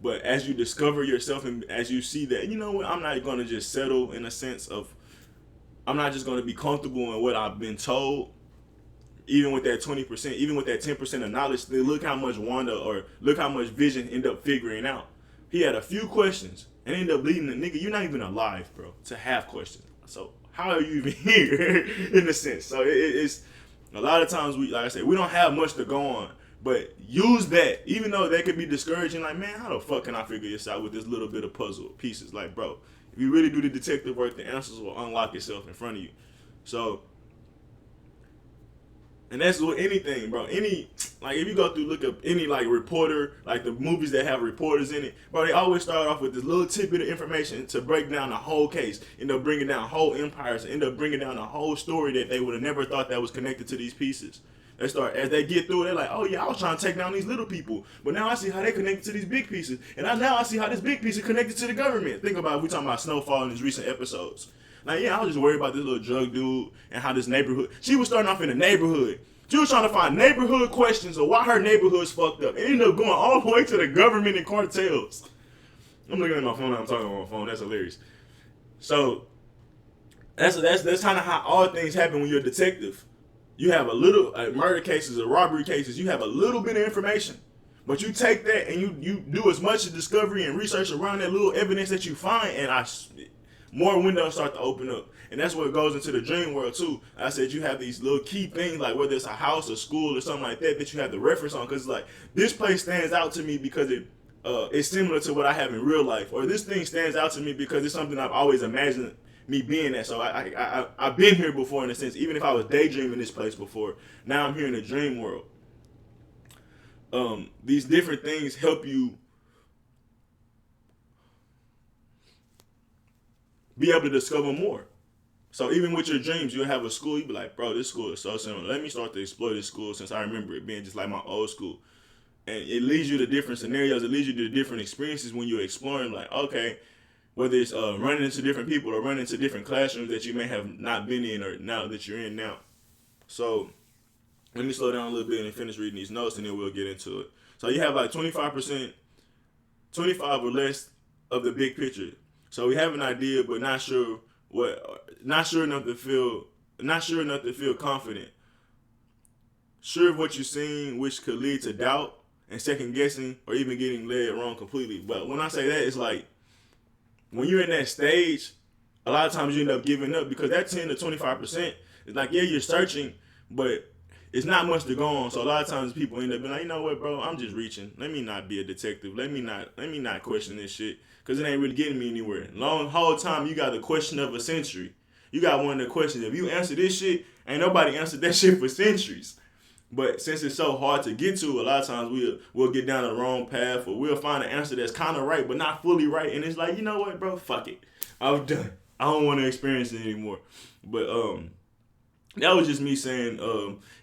[SPEAKER 1] But as you discover yourself and as you see that, you know what, I'm not going to just settle in a sense of, I'm not just going to be comfortable in what I've been told. Even with that 20%, even with that 10% of knowledge, look how much Wanda or look how much Vision ended up figuring out. He had a few questions and ended up leading the nigga, you're not even alive, bro, to have questions. So how are you even here in a sense? So it's a lot of times like I said, we don't have much to go on, but use that, even though that could be discouraging. Like, man, how the fuck can I figure this out with this little bit of puzzle pieces? Like, bro, if you really do the detective work, the answers will unlock itself in front of you. So, and that's with anything, bro. Like, if you go through, look up any, like, reporter, like, the movies that have reporters in it, bro, they always start off with this little tidbit of information to break down the whole case, end up bringing down whole empires, end up bringing down a whole story that they would have never thought that was connected to these pieces. As they get through it, they're like, oh, yeah, I was trying to take down these little people, but now I see how they connected to these big pieces, and now I see how this big piece is connected to the government. Think about it, we talking about Snowfall in these recent episodes. Like, yeah, I was just worried about this little drug dude and how this neighborhood. She was starting off in the neighborhood. She was trying to find neighborhood questions of why her neighborhood's fucked up. It ended up going all the way to the government and cartels. I'm looking at my phone. I'm talking on my phone. That's hilarious. So that's kind of how all things happen when you're a detective. You have a little murder cases or robbery cases. You have a little bit of information, but you take that and you do as much discovery and research around that little evidence that you find, and more windows start to open up. And that's what goes into the dream world too. I said you have these little key things, like whether it's a house or school or something like that you have to reference on, because like this place stands out to me because it's similar to what I have in real life, or this thing stands out to me because it's something I've always imagined me being at. So I've been here before in a sense, even if I was daydreaming this place before. Now I'm here in the dream world. These different things help you be able to discover more. So even with your dreams, you'll have a school, you'll be like, bro, this school is so similar. Let me start to explore this school since I remember it being just like my old school. And it leads you to different scenarios. It leads you to different experiences when you're exploring, like, okay, whether it's running into different people or running into different classrooms that you may have not been in or now that you're in now. So let me slow down a little bit and finish reading these notes, and then we'll get into it. So you have like 25%, 25 or less of the big picture. So we have an idea, but not sure enough to feel confident. Sure of what you're seeing, which could lead to doubt and second guessing or even getting led wrong completely. But when I say that, it's like when you're in that stage, a lot of times you end up giving up because that 10 to 25% is like, yeah, you're searching, but it's not much to go on. So a lot of times people end up being like, you know what, bro, I'm just reaching. Let me not be a detective. Let me not question this shit, because it ain't really getting me anywhere. Whole time you got the question of a century. You got one of the questions. If you answer this shit, ain't nobody answered that shit for centuries. But since it's so hard to get to, a lot of times we'll get down the wrong path, or we'll find an answer that's kind of right but not fully right, and it's like, you know what, bro, fuck it, I'm done. I don't want to experience it anymore. But that was just me saying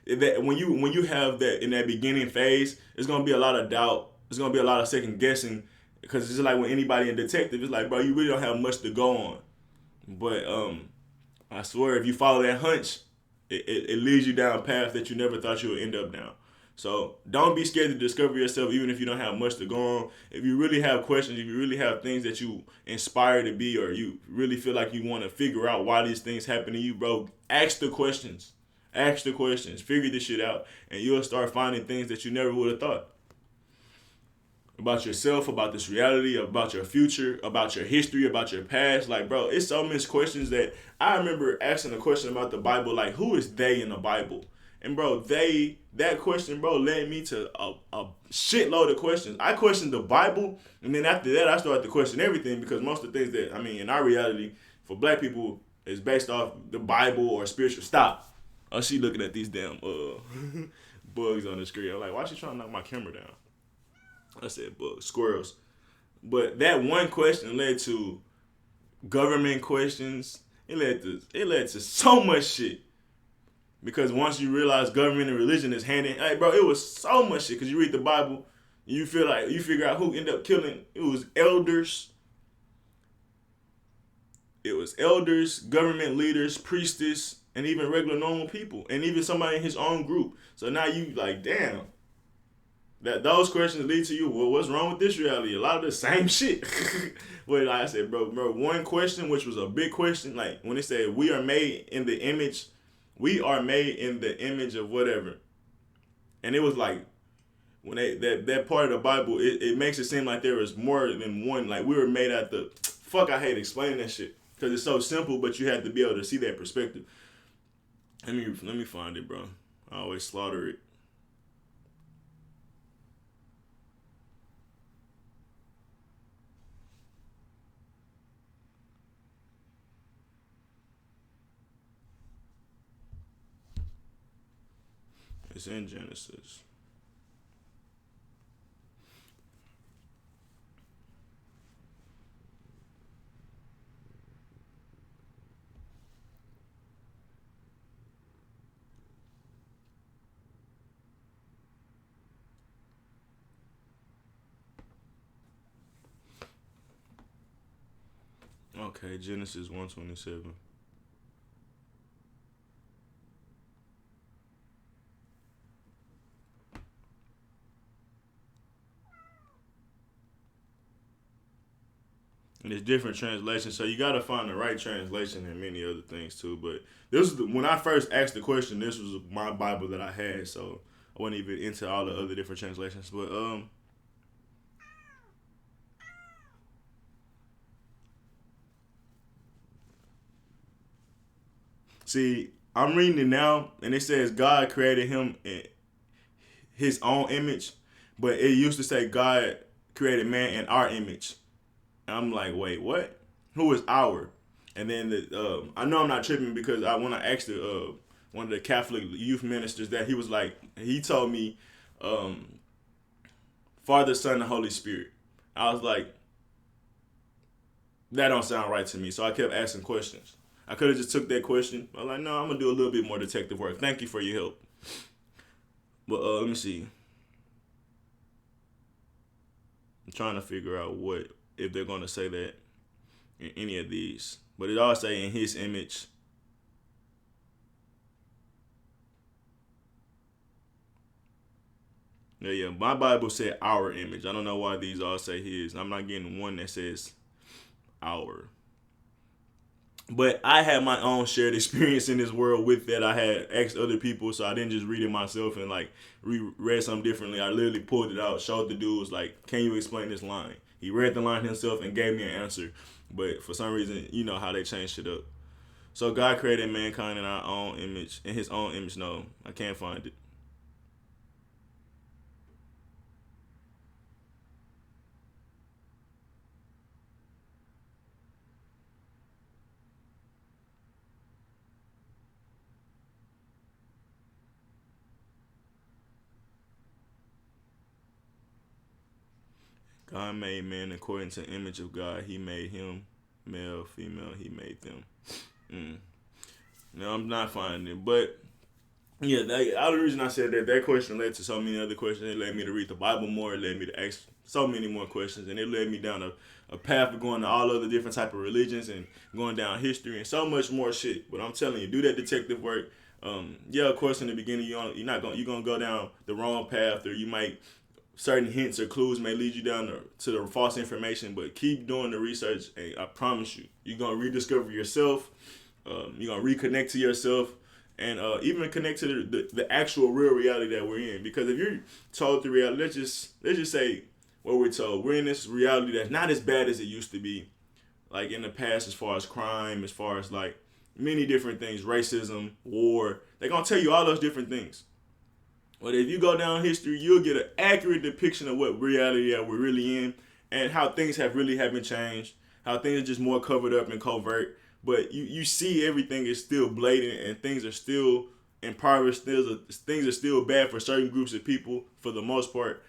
[SPEAKER 1] that when you have that in that beginning phase, it's gonna be a lot of doubt. It's gonna be a lot of second guessing, because it's like when anybody in detective, it's like, bro, you really don't have much to go on. But I swear, if you follow that hunch, it leads you down a path that you never thought you would end up down. So don't be scared to discover yourself, even if you don't have much to go on. If you really have questions, if you really have things that you inspire to be, or you really feel like you want to figure out why these things happen to you, bro, ask the questions. Ask the questions. Figure this shit out, and you'll start finding things that you never would have thought. About yourself, about this reality, about your future, about your history, about your past. Like, bro, it's so many questions that I remember asking a question about the Bible, like, who is they in the Bible? And, bro, that question, bro, led me to a shitload of questions. I questioned the Bible, and then after that, I started to question everything, because most of the things that, in our reality, for black people, is based off the Bible or spiritual. Stop. Oh, she looking at these damn bugs on the screen. I'm like, why is she trying to knock my camera down? I said bugs, squirrels. But that one question led to government questions, It led to so much shit. Because once you realize government and religion is hand in, hey, bro, it was so much shit. Because you read the Bible, you feel like you figure out who ended up killing. It was elders, government leaders, priestess, and even regular normal people, and even somebody in his own group. So now you like, damn. That those questions lead to you. Well, what's wrong with this reality? A lot of the same shit. But like I said, bro, one question, which was a big question, like when it said we are made in the image, we are made in the image of whatever, and it was like when that part of the Bible, it makes it seem like there was more than one. Like we were made at the fuck. I hate explaining that shit because it's so simple, but you have to be able to see that perspective. Let me find it, bro. I always slaughter it. It's in Genesis. Okay, Genesis 1:27. And there's different translations, so you gotta find the right translation and many other things too. But this was when I first asked the question. This was my Bible that I had, so I wasn't even into all the other different translations. But see, I'm reading it now, and it says God created him in His own image, but it used to say God created man in our image. And I'm like, wait, what? Who is our? And then I know I'm not tripping because when I asked one of the Catholic youth ministers that he told me, Father, Son, and Holy Spirit. I was like, that don't sound right to me. So I kept asking questions. I could have just took that question. I was like, no, I'm gonna do a little bit more detective work. Thank you for your help. But let me see. I'm trying to figure out what if they're gonna say that in any of these. But it all say in His image. Yeah. My Bible said our image. I don't know why these all say His. I'm not getting one that says our. But I had my own shared experience in this world with that. I had asked other people, so I didn't just read it myself and like read something differently. I literally pulled it out, showed the dude, was like, "Can you explain this line?" He read the line himself and gave me an answer. But for some reason, you know how they change shit up. So God created mankind in our own image, in His own image. No, I can't find it. God made man according to the image of God. He made him male, female. He made them. Mm. No, I'm not finding it, but yeah, the other reason I said that question led to so many other questions. It led me to read the Bible more. It led me to ask so many more questions, and it led me down a path of going to all other different type of religions and going down history and so much more shit. But I'm telling you, do that detective work. Yeah, of course, in the beginning, you're gonna go down the wrong path, or you might certain hints or clues may lead you down to the false information. But keep doing the research, and I promise you, you're gonna rediscover yourself. You're gonna reconnect to yourself, and even connect to the actual real reality that we're in. Because if you're told the reality, let's just say what we're told, we're in this reality that's not as bad as it used to be, like in the past, as far as crime, as far as like many different things, racism, war. They're gonna tell you all those different things. But if you go down history, you'll get an accurate depiction of what reality that we're really in, and how things haven't changed, how things are just more covered up and covert. But you see everything is still blatant, and things are still impoverished. Things are still bad for certain groups of people for the most part.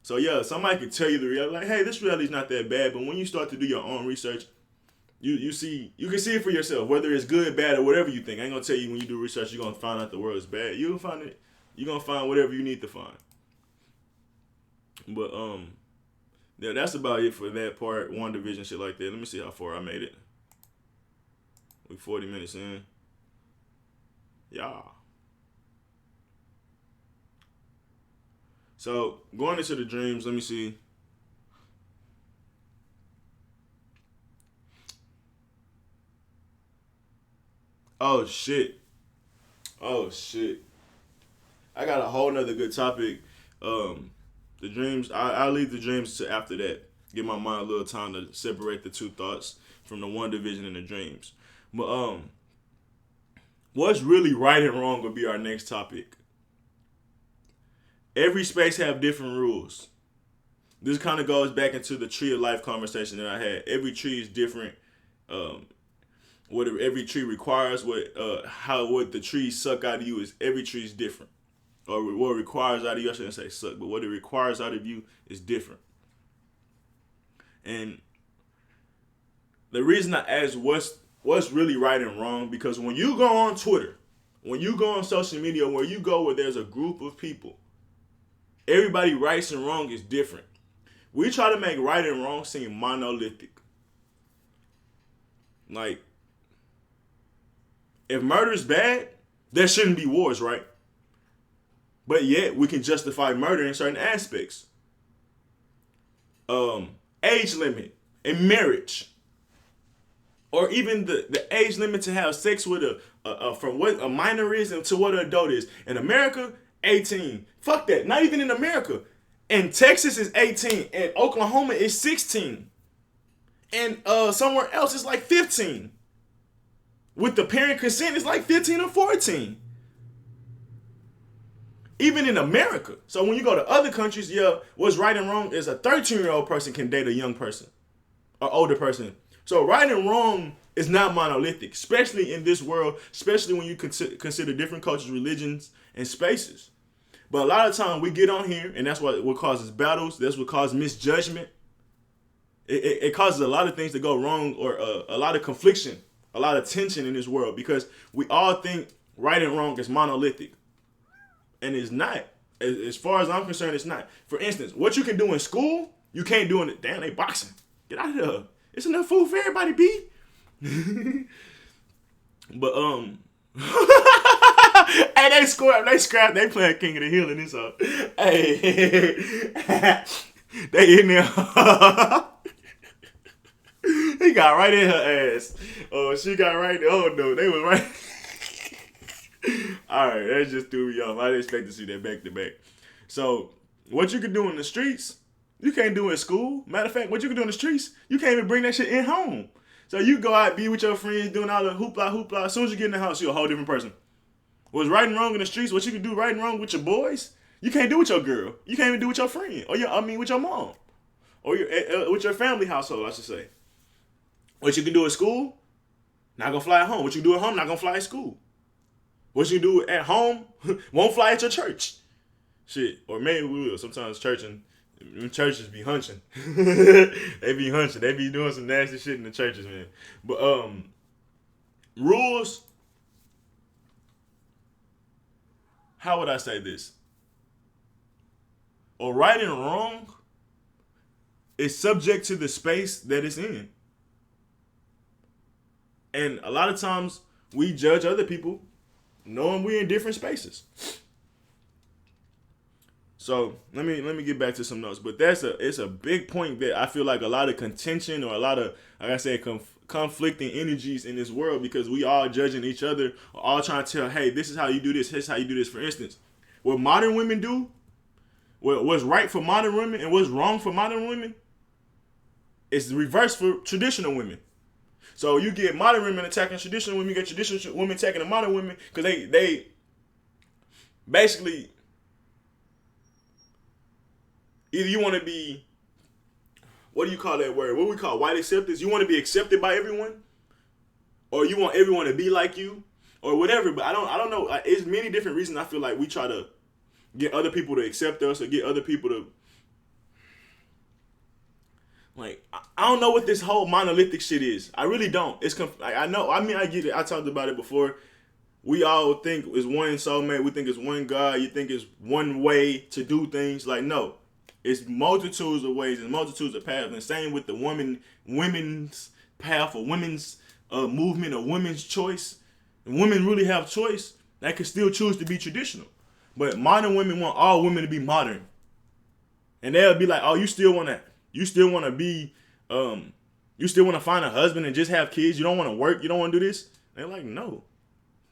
[SPEAKER 1] So yeah, somebody could tell you the reality, like, hey, this reality is not that bad. But when you start to do your own research, you can see it for yourself, whether it's good, bad, or whatever you think. I ain't gonna tell you when you do research you're gonna find out the world is bad. You'll find it. You're gonna find whatever you need to find. But yeah, that's about it for that part. WandaVision, shit like that. Let me see how far I made it. We 40 minutes in. Yeah. So going into the dreams, let me see. Oh shit. I got a whole nother good topic. The dreams, I'll leave the dreams to after that. Give my mind a little time to separate the two thoughts from the WandaVision and the dreams. But what's really right and wrong would be our next topic. Every space have different rules. This kind of goes back into the tree of life conversation that I had. Every tree is different. What every tree requires, what the trees suck out of you is every tree is different. Or what it requires out of you, I shouldn't say suck, but what it requires out of you is different. And the reason I ask what's really right and wrong, because when you go on Twitter, when you go on social media, where you go where there's a group of people, everybody rights and wrong is different. We try to make right and wrong seem monolithic. Like, if murder is bad, there shouldn't be wars, right? But yet, we can justify murder in certain aspects. Age limit in marriage. Or even the age limit to have sex with from what a minor is and to what an adult is. In America, 18. Fuck that. Not even in America. In Texas, it's 18. In Oklahoma, it's 16. And somewhere else, it's like 15. With the parent consent, it's like 15 or 14. Even in America. So when you go to other countries, yeah, what's right and wrong is a 13-year-old person can date a young person. Or older person. So right and wrong is not monolithic. Especially in this world. Especially when you consider different cultures, religions, and spaces. But a lot of time we get on here, and that's what causes battles. That's what causes misjudgment. It causes a lot of things to go wrong, or a lot of confliction. A lot of tension in this world, because we all think right and wrong is monolithic. And it's not. As far as I'm concerned, it's not. For instance, what you can do in school, you can't do in it. Damn, they boxing. Get out of here. It's enough food for everybody, B. But, hey, they scrap, they playing King of the Hill in this up. Hey, they in there. He got right in her ass. Oh, she got right there. Oh, no, they was right. All right, that just threw me off. I didn't expect to see that back to back. So, what you can do in the streets, you can't do in school. Matter of fact, what you can do in the streets, you can't even bring that shit in home. So, you go out, be with your friends, doing all the hoopla. As soon as you get in the house, you're a whole different person. What's right and wrong in the streets, what you can do right and wrong with your boys, you can't do with your girl. You can't even do with your friend. Or with your mom. Or with your family household, I should say. What you can do at school, not gonna fly at home. What you do at home, not gonna fly at school. What you do at home, won't fly at your church. Shit, or maybe we will. Sometimes churches be hunching. They be hunching. They be doing some nasty shit in the churches, man. But rules. How would I say this? Or right and wrong is subject to the space that it's in. And a lot of times we judge other people knowing we're in different spaces. So let me get back to some notes. But it's a big point that I feel like a lot of contention, or a lot of, like I said, conflicting energies in this world, because we all judging each other, all trying to tell, hey, this is how you do this, how you do this. For instance, what modern women do, what's right for modern women and what's wrong for modern women, is the reverse for traditional women. So you get modern women attacking traditional women, you get traditional women attacking the modern women, because they basically, either you want to be, what do you call that word? What we call white acceptance? You want to be accepted by everyone, or you want everyone to be like you, or whatever. But I don't know. It's many different reasons I feel like we try to get other people to accept us, or get other people to, Like, I don't know what this whole monolithic shit is. I really don't. I know. I mean, I get it. I talked about it before. We all think it's one soulmate. We think it's one God. You think it's one way to do things. Like, no. It's multitudes of ways and multitudes of paths. And same with the women's path or women's movement or women's choice. And women really have choice. They can still choose to be traditional. But modern women want all women to be modern. And they'll be like, oh, you still want to be, you still want to find a husband and just have kids? You don't want to work? You don't want to do this? They're like, no.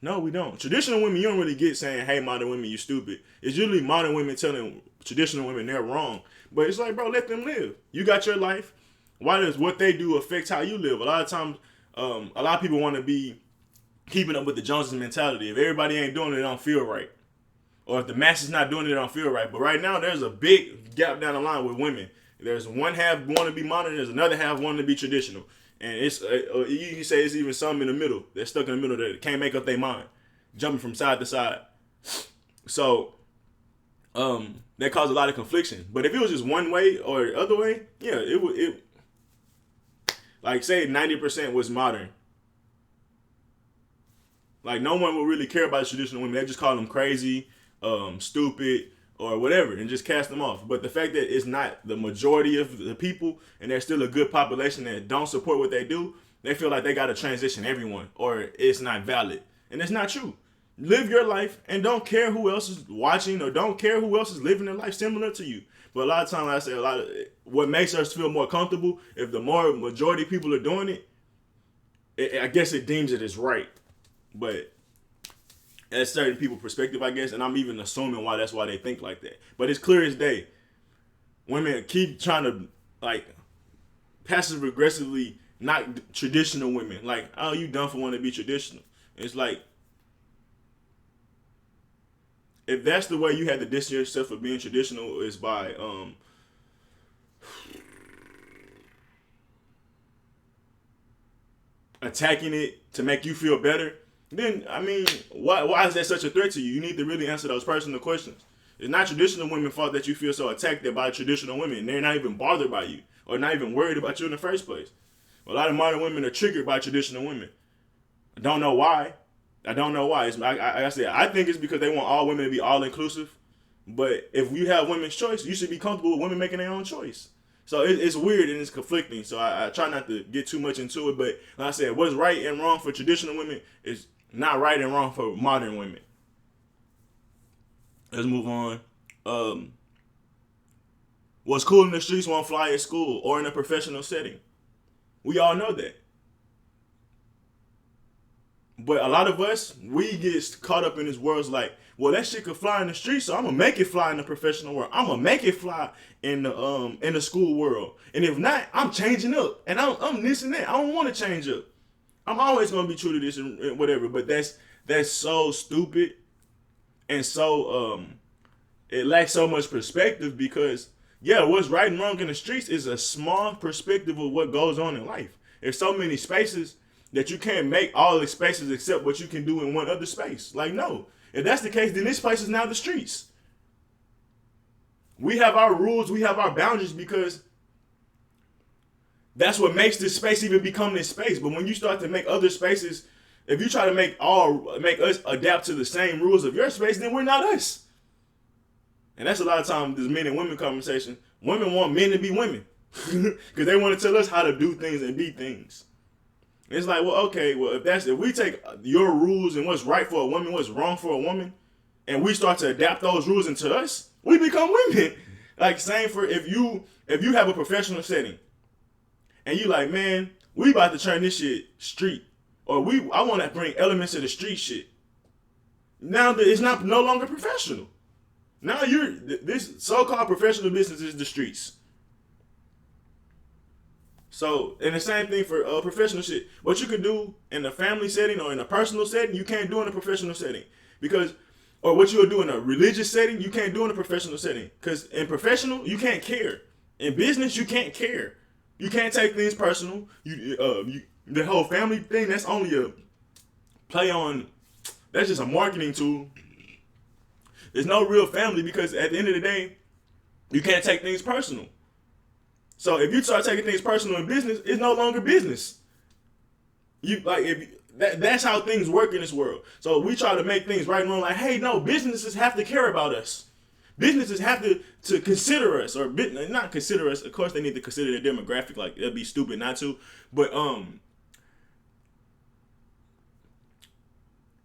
[SPEAKER 1] No, we don't. Traditional women, you don't really get saying, hey, modern women, you stupid. It's usually modern women telling traditional women they're wrong. But it's like, bro, let them live. You got your life. Why does what they do affect how you live? A lot of times, a lot of people want to be keeping up with the Joneses mentality. If everybody ain't doing it, it don't feel right. Or if the masses not doing it, it don't feel right. But right now, there's a big gap down the line with women. There's one half want to be modern, there's another half want to be traditional. And it's you can say it's even some in the middle. They're stuck in the middle that can't make up their mind, jumping from side to side. So that caused a lot of confliction. But if it was just one way or the other way, yeah, it would. Like, say 90% was modern. Like, no one would really care about traditional women. They just call them crazy, stupid, or whatever, and just cast them off. But the fact that it's not the majority of the people, and there's still a good population that don't support what they do, they feel like they got to transition everyone, or it's not valid. And it's not true. Live your life, and don't care who else is watching, or don't care who else is living their life similar to you. But a lot of times, like I say, what makes us feel more comfortable, if the more majority people are doing it, I guess it deems it as right. But that's certain people's perspective, I guess, and I'm even assuming that's why they think like that. But it's clear as day. Women keep trying to, like, passive aggressively knock traditional women. Like, oh, you done for wanting to be traditional. It's like, if that's the way you had to distance yourself from being traditional, is by attacking it to make you feel better, then, I mean, why is that such a threat to you? You need to really answer those personal questions. It's not traditional women's fault that you feel so attacked by traditional women. They're not even bothered by you or not even worried about you in the first place. A lot of modern women are triggered by traditional women. I don't know why. It's, I said, I think it's because they want all women to be all-inclusive. But if you have women's choice, you should be comfortable with women making their own choice. So it's weird and it's conflicting. So I try not to get too much into it. But like I said, what's right and wrong for traditional women is not right and wrong for modern women. Let's move on. What's cool in the streets won't fly at school or in a professional setting. We all know that. But a lot of us, we get caught up in this world like, well, that shit could fly in the street, so I'm gonna make it fly in the professional world. I'm gonna make it fly in the school world. And if not, I'm changing up. And I'm this and that. I don't want to change up. I'm always gonna be true to this and whatever. But that's so stupid, and so it lacks so much perspective, because yeah, what's right and wrong in the streets is a small perspective of what goes on in life. There's so many spaces that you can't make all the spaces except what you can do in one other space. Like, no. If that's the case, then this place is now the streets. We have our rules, we have our boundaries, because that's what makes this space even become this space. But when you start to make other spaces, if you try to make us adapt to the same rules of your space, then we're not us. And that's a lot of times this men and women conversation. Women want men to be women because they want to tell us how to do things and be things. It's like, well, okay, well, if we take your rules and what's right for a woman, what's wrong for a woman, and we start to adapt those rules into us, we become women. Like, same for if you have a professional setting and you like, man, we about to turn this shit street, or I want to bring elements of the street shit. Now it's no longer professional. Now this so-called professional business is the streets. So, and the same thing for professional shit. What you can do in a family setting or in a personal setting, you can't do in a professional setting. Or what you'll do in a religious setting, you can't do in a professional setting. Because in professional, you can't care. In business, you can't care. You can't take things personal. The whole family thing, that's only a play on, that's just a marketing tool. There's no real family, because at the end of the day, you can't take things personal. So if you start taking things personal in business, it's no longer business. You like if that's how things work in this world. So we try to make things right and wrong. Like, hey, no, businesses have to care about us. Businesses have to consider us, or not consider us. Of course, they need to consider their demographic. Like, it'd be stupid not to. But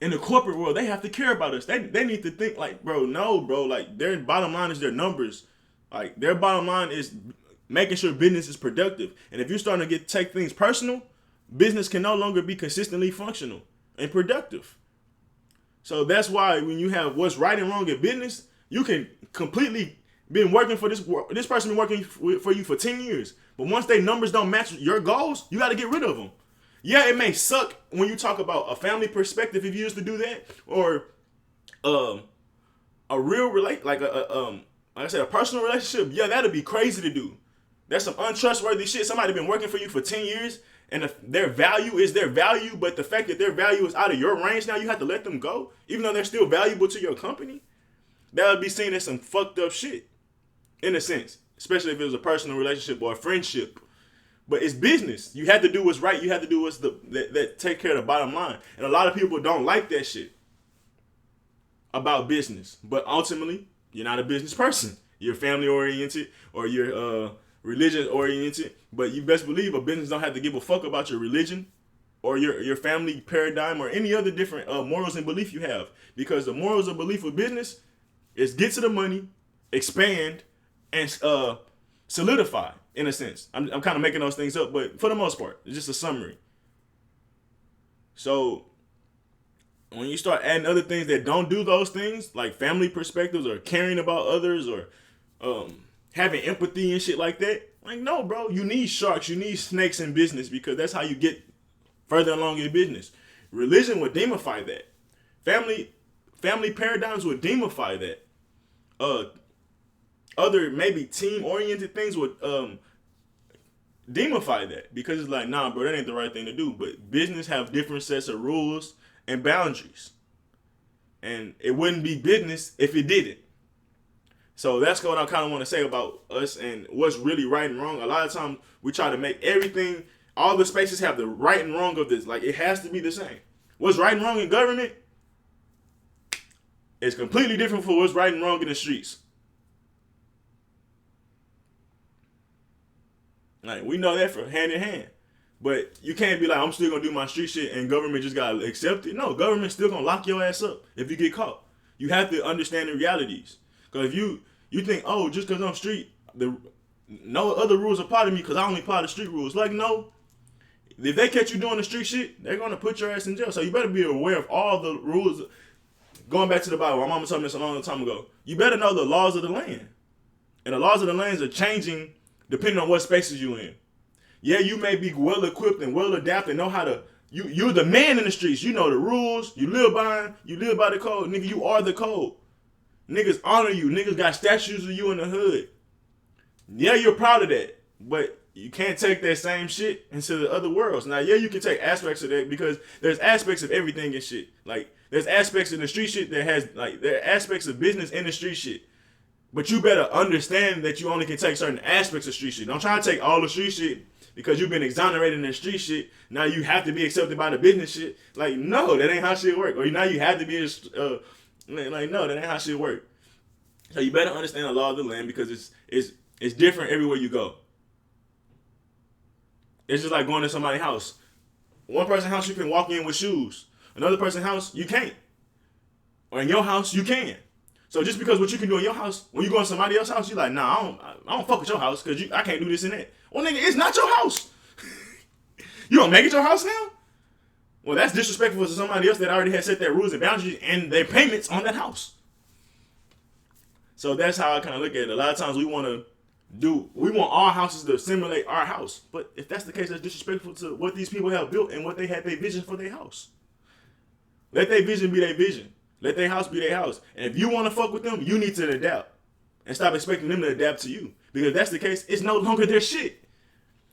[SPEAKER 1] in the corporate world, they have to care about us. They need to think like, bro, no, bro. Like, their bottom line is their numbers. Like, their bottom line is making sure business is productive. And if you're starting to take things personal, business can no longer be consistently functional and productive. So that's why when you have what's right and wrong in business, you can completely been working for this person been working for you for 10 years. But once their numbers don't match your goals, you got to get rid of them. Yeah, it may suck when you talk about a family perspective if you used to do that, or a real like I said, a personal relationship. Yeah, that'd be crazy to do. That's some untrustworthy shit. Somebody been working for you for 10 years and their value is their value, but the fact that their value is out of your range now, you have to let them go, even though they're still valuable to your company. That would be seen as some fucked up shit, in a sense, especially if it was a personal relationship or a friendship. But it's business. You have to do what's right. You have to do what's that take care of the bottom line. And a lot of people don't like that shit about business. But ultimately, you're not a business person. You're family oriented or you're religion oriented. But you best believe a business don't have to give a fuck about your religion or your family paradigm or any other different morals and belief you have. Because the morals and belief of business is get to the money, expand, and solidify, in a sense. I'm kind of making those things up, but for the most part, it's just a summary. So when you start adding other things that don't do those things, like family perspectives or caring about others or having empathy and shit like that, like, no, bro, you need sharks, you need snakes in business because that's how you get further along in business. Religion would demify that. Family paradigms would demify that. Other maybe team-oriented things would demify that because it's like, nah, bro, that ain't the right thing to do. But business have different sets of rules and boundaries. And it wouldn't be business if it didn't. So that's what I kind of want to say about us and what's really right and wrong. A lot of times we try to make everything, all the spaces have the right and wrong of this. Like, it has to be the same. What's right and wrong in government is completely different from what's right and wrong in the streets. Like, we know that for hand in hand. But you can't be like, I'm still going to do my street shit and government just got to accept it. No, government's still going to lock your ass up if you get caught. You have to understand the realities. Because if you think, oh, just because I'm street, no other rules apply to me because I only apply the street rules. Like, no. If they catch you doing the street shit, they're going to put your ass in jail. So you better be aware of all the rules. Going back to the Bible, my mama told me this a long time ago. You better know the laws of the land. And the laws of the lands are changing depending on what spaces you're in. Yeah, you may be well equipped and well adapted and know how to. You're the man in the streets. You know the rules. You live by the code. Nigga, you are the code. Niggas honor you. Niggas got statues of you in the hood. Yeah, you're proud of that. But you can't take that same shit into the other worlds. Now, yeah, you can take aspects of that because there's aspects of everything in shit. Like, there's aspects in the street shit that has, like, there are aspects of business in the street shit. But you better understand that you only can take certain aspects of street shit. Don't try to take all the street shit because you've been exonerated in the street shit. Now you have to be accepted by the business shit. Like, no, that ain't how shit work. Or now you have to be, like, no, that ain't how shit work. So you better understand the law of the land because it's different everywhere you go. It's just like going to somebody's house. One person's house you can walk in with shoes. Another person's house you can't. Or in your house you can. So just because what you can do in your house, when you go in somebody else's house, you're like, nah, I don't fuck with your house because I can't do this and that. Well, nigga, it's not your house. You don't make it your house now? Well, that's disrespectful to somebody else that already had set their rules and boundaries and their payments on that house. So that's how I kind of look at it. A lot of times we want our houses to simulate our house. But if that's the case, that's disrespectful to what these people have built and what they had their vision for their house. Let their vision be their vision. Let their house be their house. And if you want to fuck with them, you need to adapt. And stop expecting them to adapt to you. Because if that's the case, it's no longer their shit.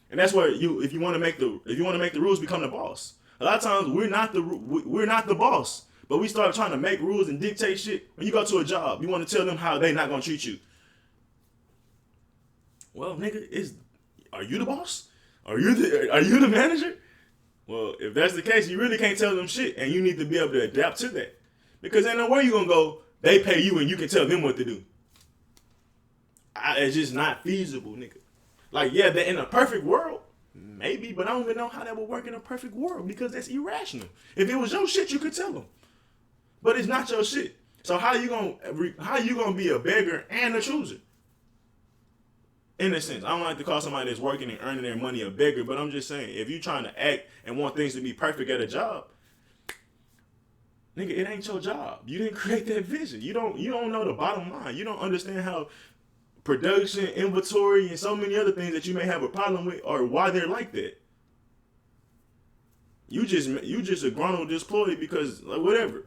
[SPEAKER 1] And that's where if you want to make the rules, become the boss. A lot of times we're not the boss. But we start trying to make rules and dictate shit. When you go to a job, you want to tell them how they not gonna treat you. Well, nigga, are you the boss? Are you the manager? Well, if that's the case, you really can't tell them shit, and you need to be able to adapt to that. Because ain't no way you gonna go, they pay you and you can tell them what to do. It's just not feasible, nigga. Like, yeah, that in a perfect world, maybe, but I don't even know how that would work in a perfect world because that's irrational. If it was your shit, you could tell them. But it's not your shit. So how you gonna be a beggar and a chooser? In a sense, I don't like to call somebody that's working and earning their money a beggar, but I'm just saying, if you're trying to act and want things to be perfect at a job, nigga, it ain't your job. You didn't create that vision. You don't know the bottom line. You don't understand how production, inventory, and so many other things that you may have a problem with or why they're like that. You just a grown employee because like, whatever.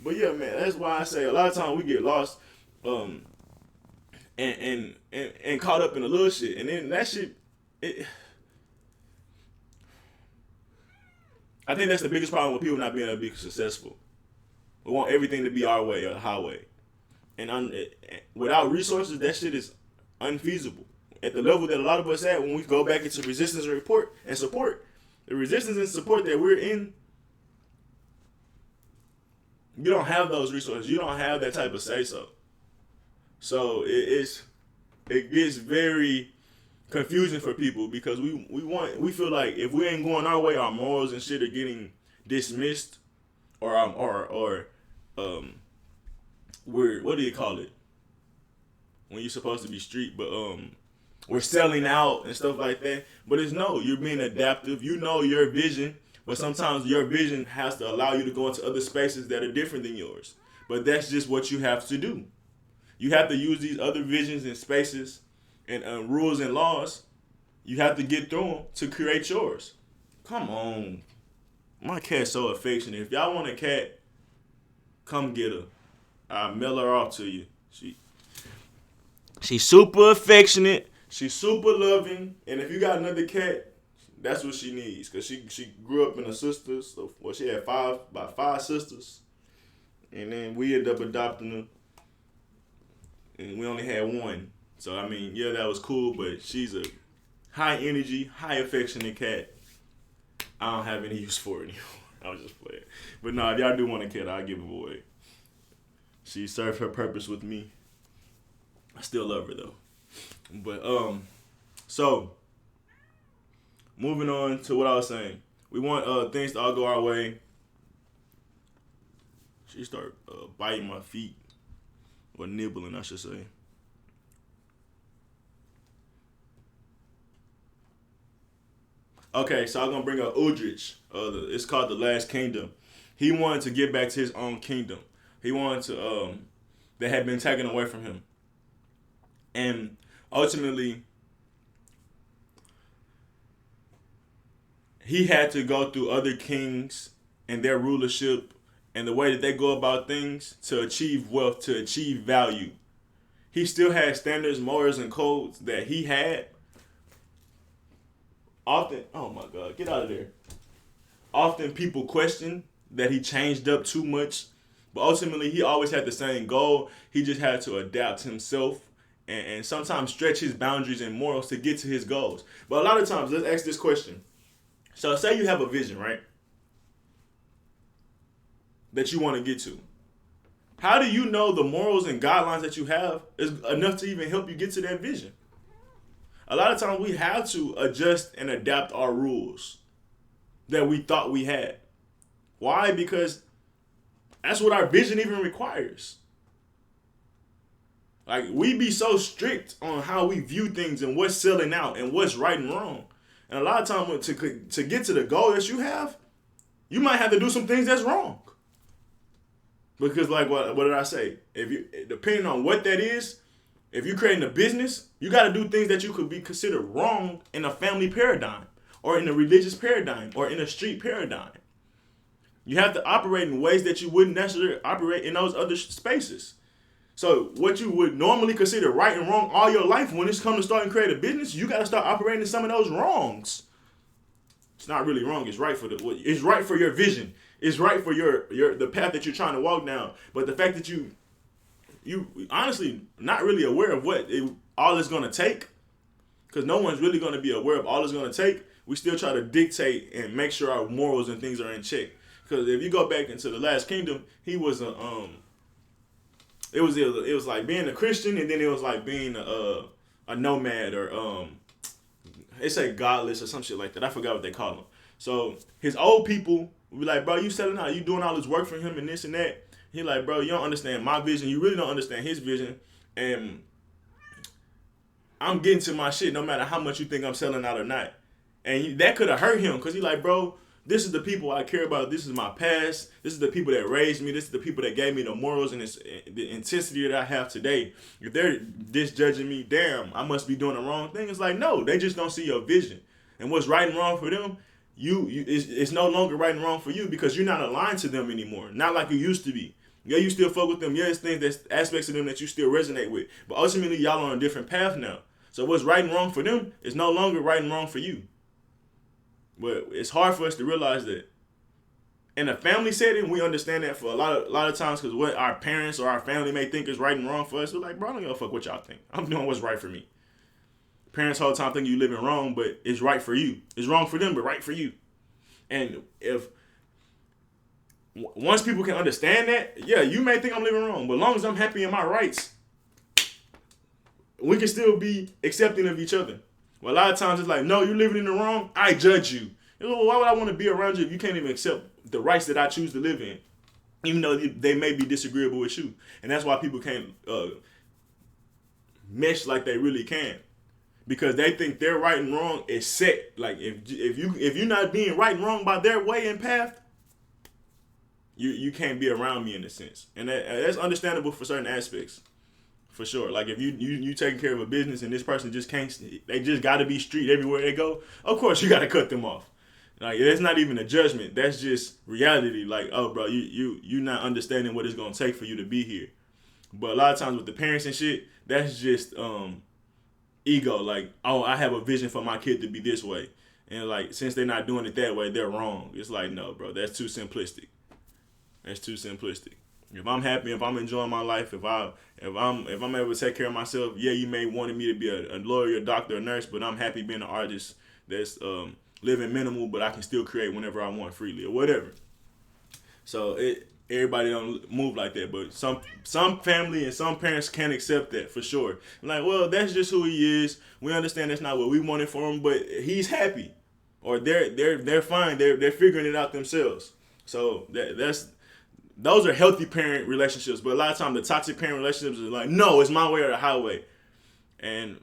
[SPEAKER 1] But yeah, man, that's why I say a lot of times we get lost and caught up in the little shit. And then that shit, I think that's the biggest problem with people not being able to be successful. We want everything to be our way or the highway. And without resources, that shit is unfeasible. At the level that a lot of us at when we go back into resistance and support, the resistance and support that we're in, you don't have those resources. You don't have that type of say-so. So it gets very confusing for people because we feel like if we ain't going our way, our morals and shit are getting dismissed, or we're, what do you call it when you're supposed to be street, but we're selling out and stuff like that. But you're being adaptive. You know your vision, but sometimes your vision has to allow you to go into other spaces that are different than yours. But that's just what you have to do. You have to use these other visions and spaces and rules and laws. You have to get through them to create yours. Come on. My cat's so affectionate. If y'all want a cat, come get her. I'll mail her off to you. She's super affectionate. She's super loving. And if you got another cat, that's what she needs. Because she grew up in a sister. So, she had about five sisters. And then we ended up adopting her. And we only had one. So, I mean, yeah, that was cool. But she's a high energy, high affectionate cat. I don't have any use for it anymore. I was just playing. But no, if y'all do want a cat, I'll give it away. She served her purpose with me. I still love her though. But so moving on to what I was saying. We want things to all go our way. She started biting my feet. Or nibbling, I should say. Okay, so I'm gonna bring up Udrich. It's called The Last Kingdom. He wanted to get back to his own kingdom. He wanted to that had been taken away from him. And ultimately he had to go through other kings and their rulership and the way that they go about things to achieve wealth, to achieve value. He still had standards, morals, and codes that he had. Often, oh my God, get out of there. Often people question that he changed up too much, but ultimately he always had the same goal. He just had to adapt himself and sometimes stretch his boundaries and morals to get to his goals. But a lot of times, let's ask this question. So say you have a vision, right? That you want to get to. How do you know the morals and guidelines that you have is enough to even help you get to that vision? A lot of times we have to adjust and adapt our rules that we thought we had. Why? Because that's what our vision even requires. Like, we be so strict on how we view things and what's selling out and what's right and wrong. And a lot of times to get to the goal that you have, you might have to do some things that's wrong. Because like what did I say? If you depending on what that is, if you're creating a business, you got to do things that you could be considered wrong in a family paradigm or in a religious paradigm or in a street paradigm. You have to operate in ways that you wouldn't necessarily operate in those other spaces. So what you would normally consider right and wrong all your life, when it's come to starting to create a business, you got to start operating in some of those wrongs. It's not really wrong. It's right for it's right for your vision. It's right for the path that you're trying to walk down. But the fact that you honestly not really aware of what all it's going to take, because no one's really going to be aware of all it's going to take. We still try to dictate and make sure our morals and things are in check. Because if you go back into the Last Kingdom, he was it was like being a Christian, and then it was like being a nomad, or they say godless or some shit like that. I forgot what they call them. So his old people would be like, bro, you selling out, you doing all this work for him and this and that. He like, bro, you don't understand my vision. You really don't understand his vision, and I'm getting to my shit no matter how much you think I'm selling out or not. And that could have hurt him, because he like, bro, this is the people I care about. This is my past. This is the people that raised me. This is the people that gave me the morals and the intensity that I have today. If they're disjudging me, damn, I must be doing the wrong thing. It's like, no, they just don't see your vision. And what's right and wrong for them, it's no longer right and wrong for you, because you're not aligned to them anymore. Not like you used to be. Yeah, you still fuck with them. Yeah, it's things, that's aspects of them that you still resonate with. But ultimately, y'all on a different path now. So what's right and wrong for them is no longer right and wrong for you. But it's hard for us to realize that. In a family setting, we understand that for a lot of times, because what our parents or our family may think is right and wrong for us, we're like, bro, I don't give a fuck what y'all think. I'm doing what's right for me. Parents all the time think you living wrong, but it's right for you. It's wrong for them, but right for you. And if once people can understand that, yeah, you may think I'm living wrong, but as long as I'm happy in my rights, we can still be accepting of each other. Well, a lot of times it's like, no, you're living in the wrong, I judge you. Well, why would I want to be around you if you can't even accept the rights that I choose to live in, even though they may be disagreeable with you? And that's why people can't mesh like they really can, because they think their right and wrong is set. Like if you're not being right and wrong by their way and path, you can't be around me in a sense, and that's understandable for certain aspects. For sure. Like if you taking care of a business and this person just can't, they just got to be street everywhere they go, of course you got to cut them off. Like that's not even a judgment. That's just reality. Like, oh bro, you not understanding what it's going to take for you to be here. But a lot of times with the parents and shit, that's just ego. Like, oh, I have a vision for my kid to be this way. And like, since they're not doing it that way, they're wrong. It's like, no, bro, that's too simplistic. That's too simplistic. If I'm happy, if I'm enjoying my life, if I'm able to take care of myself, yeah, you may want me to be a lawyer, a doctor, a nurse, but I'm happy being an artist that's living minimal, but I can still create whenever I want freely or whatever. So everybody don't move like that, but some family and some parents can't accept that for sure. I'm like, well, that's just who he is. We understand that's not what we wanted for him, but he's happy, or they're fine. They're figuring it out themselves. So those are healthy parent relationships, but a lot of times the toxic parent relationships are like, no, it's my way or the highway. And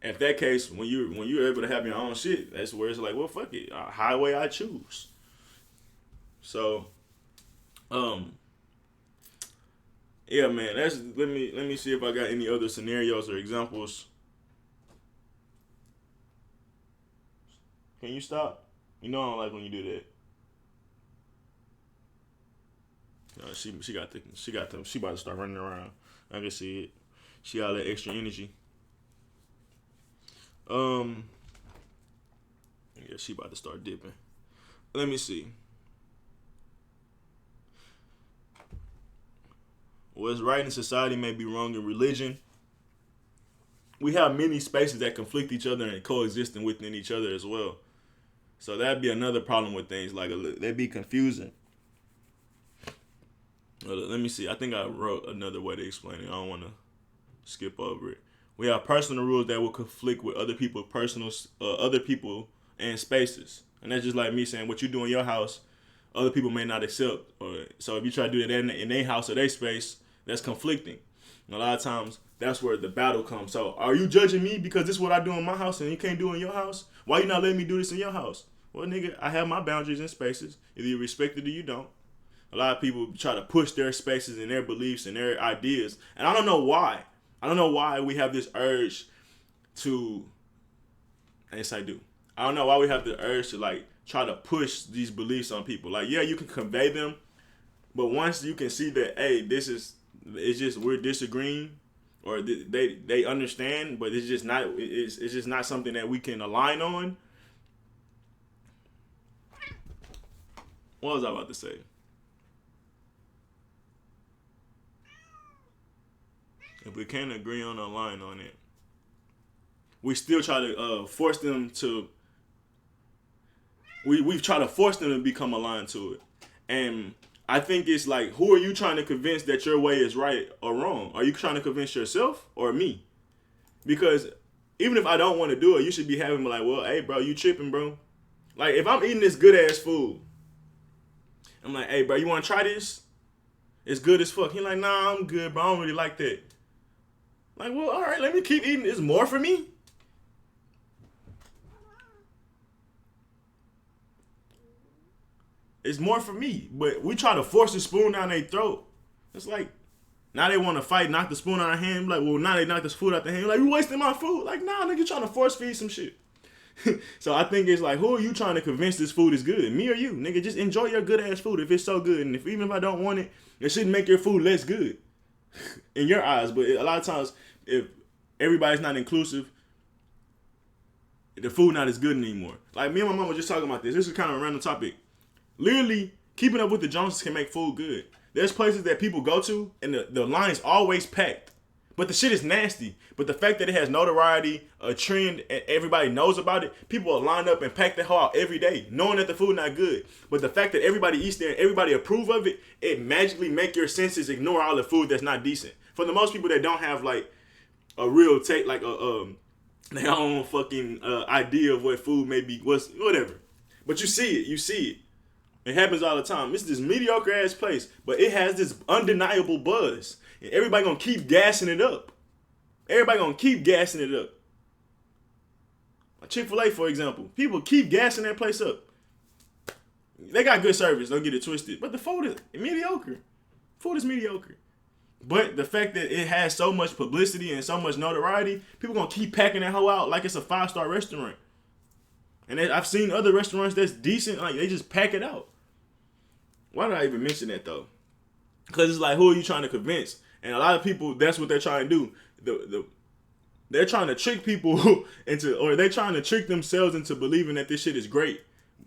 [SPEAKER 1] if that case, when you're able to have your own shit, that's where it's like, well, fuck it, highway I choose. So, yeah, man, let me see if I got any other scenarios or examples. Can you stop? You know I don't like when you do that. She about to start running around. I can see it. She got that extra energy. Yeah, she about to start dipping. Let me see. What's right in society may be wrong in religion. We have many spaces that conflict each other and coexisting within each other as well. So that'd be another problem with things. Like, they'd be confusing. Let me see. I think I wrote another way to explain it. I don't want to skip over it. We have personal rules that will conflict with other people, other people and spaces. And that's just like me saying what you do in your house, other people may not accept. So if you try to do that in their house or their space, that's conflicting. And a lot of times, that's where the battle comes. So are you judging me because this is what I do in my house and you can't do in your house? Why you not letting me do this in your house? Well, nigga, I have my boundaries and spaces. Either you respect it or you don't. A lot of people try to push their spaces and their beliefs and their ideas. And I don't know why. I don't know why we have this urge to, yes I do. I don't know why we have the urge to like try to push these beliefs on people. Like, yeah, you can convey them, but once you can see that, hey, it's just we're disagreeing, or they understand, but it's just not something that we can align on. What was I about to say? If we can't agree on a line on it, we still try to force them to. We've tried to force them to become aligned to it, and I think it's like, who are you trying to convince that your way is right or wrong? Are you trying to convince yourself or me? Because even if I don't want to do it, you should be having me like, well, hey, bro, you tripping, bro. Like, if I'm eating this good-ass food, I'm like, hey, bro, you want to try this? It's good as fuck. He like, nah, I'm good, bro. I don't really like that. Like, well, all right, let me keep eating. It's more for me. It's more for me. But we try to force the spoon down their throat. It's like, now they want to fight, knock the spoon out of their hand. Like, well, now they knock this food out their hand. Like, you wasting my food. Like, nah, nigga, trying to force feed some shit. So I think it's like, who are you trying to convince this food is good? Me or you? Nigga, just enjoy your good ass food if it's so good. And even if I don't want it, it shouldn't make your food less good in your eyes. But a lot of times, if everybody's not inclusive, the food not as good anymore. Like, me and my mom were just talking about this. This is kind of a random topic. Literally, keeping up with the Joneses can make food good. There's places that people go to, and the line's always packed. But the shit is nasty. But the fact that it has notoriety, a trend, and everybody knows about it, people will line up and pack the hell out every day, knowing that the food not good. But the fact that everybody eats there and everybody approve of it, it magically make your senses ignore all the food that's not decent. For the most people that don't have like a real take, like their own fucking idea of what food may be, whatever. But you see it. It happens all the time. It's this mediocre ass place, but it has this undeniable buzz. And everybody gonna keep gassing it up. Like Chick-fil-A, for example. People keep gassing that place up. They got good service, don't get it twisted. But the food is mediocre. But the fact that it has so much publicity and so much notoriety, people gonna keep packing that hoe out like it's a 5-star restaurant. And I've seen other restaurants that's decent, like they just pack it out. Why did I even mention that though? Because it's like, who are you trying to convince? And a lot of people, that's what they're trying to do. They're trying to trick people into, or they're trying to trick themselves into believing that this shit is great.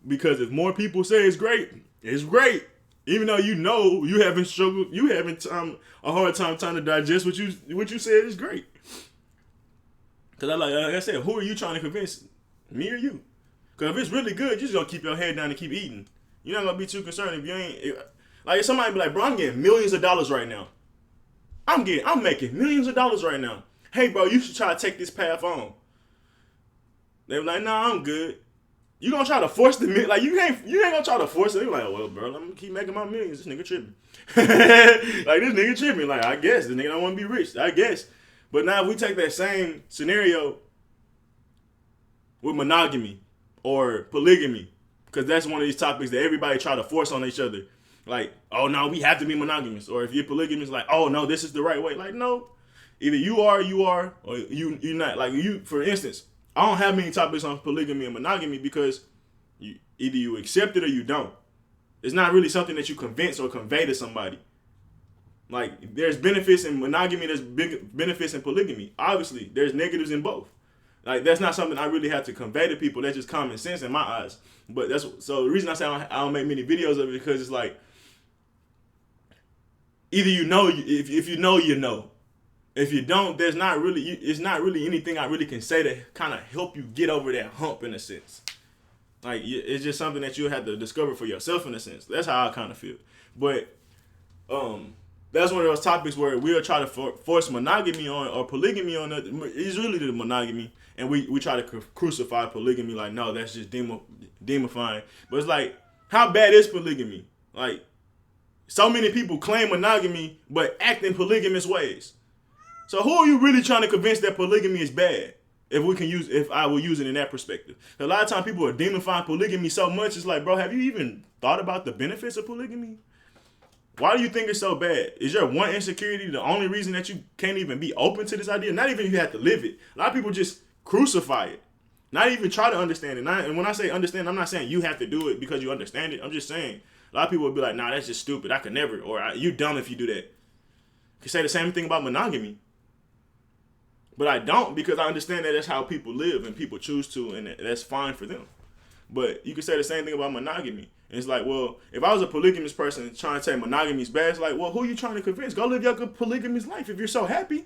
[SPEAKER 1] Because if more people say it's great, it's great. Even though you know you haven't struggled, you haven't a hard time trying to digest what you said is great. Because like I said, who are you trying to convince? Me or you? Because if it's really good, you're just going to keep your head down and keep eating. You're not going to be too concerned if you ain't. Like, if somebody be like, bro, I'm getting millions of dollars right now. I'm making millions of dollars right now. Hey, bro, you should try to take this path on. They be like, nah, I'm good. You going to try to force the million. Like, you ain't going to try to force it. They be like, oh, well, bro, let me keep making my millions. This nigga tripping. Like, this nigga tripping. Like, I guess. This nigga don't want to be rich. I guess. But now if we take that same scenario with monogamy or polygamy, because that's one of these topics that everybody try to force on each other. Like, oh, no, we have to be monogamous. Or if you're polygamous, like, oh, no, this is the right way. Like, no. Either you are, or you're not. Like, for instance, I don't have many topics on polygamy and monogamy because either you accept it or you don't. It's not really something that you convince or convey to somebody. Like, there's benefits in monogamy, there's big benefits in polygamy. Obviously, there's negatives in both. Like, that's not something I really have to convey to people. That's just common sense in my eyes. But so the reason I say I don't make many videos of it, because it's like, either you know, if you know, you know. If you don't, it's not really anything I really can say to kind of help you get over that hump in a sense. Like, it's just something that you have to discover for yourself in a sense. That's how I kind of feel. But that's one of those topics where we'll try to force monogamy on or polygamy on. It's really the monogamy, and we try to crucify polygamy. Like, no, that's just demifying. But it's like, how bad is polygamy? Like, so many people claim monogamy but act in polygamous ways. So who are you really trying to convince that polygamy is bad? If I will use it in that perspective. A lot of times people are demifying polygamy so much, it's like, bro, have you even thought about the benefits of polygamy? Why do you think it's so bad? Is your one insecurity the only reason that you can't even be open to this idea? Not even if you have to live it. A lot of people just crucify it. Not even try to understand it. And when I say understand, I'm not saying you have to do it because you understand it. I'm just saying a lot of people will be like, nah, that's just stupid. I could never. Or you dumb if you do that. You can say the same thing about monogamy. But I don't, because I understand that that's how people live and people choose to, and that's fine for them. But you can say the same thing about monogamy. And it's like, well, if I was a polygamous person trying to say monogamy is bad, it's like, well, who are you trying to convince? Go live your good polygamous life if you're so happy.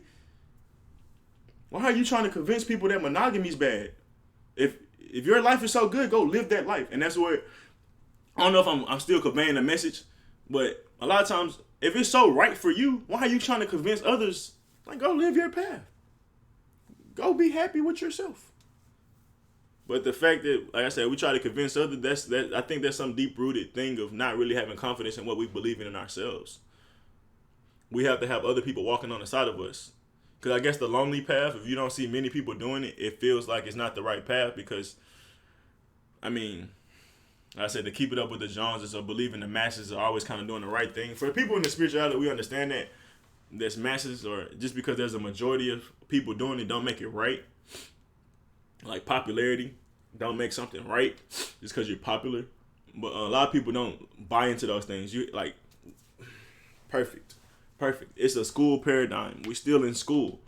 [SPEAKER 1] Why are you trying to convince people that monogamy is bad? If your life is so good, go live that life. And that's where I don't know if I'm still conveying the message, but a lot of times if it's so right for you, why are you trying to convince others? Like, go live your path. Go be happy with yourself. But the fact that, like I said, we try to convince others, I think that's some deep rooted thing of not really having confidence in what we believe in ourselves. We have to have other people walking on the side of us. Because I guess the lonely path, if you don't see many people doing it, it feels like it's not the right path. Because, I mean, like I said, to keep it up with the Joneses or believing the masses are always kind of doing the right thing. For people in the spirituality, we understand that there's masses, or just because there's a majority of people doing it, don't make it right. Like popularity don't make something right just because you're popular. But a lot of people don't buy into those things. You like perfect. It's a school paradigm. We still in school.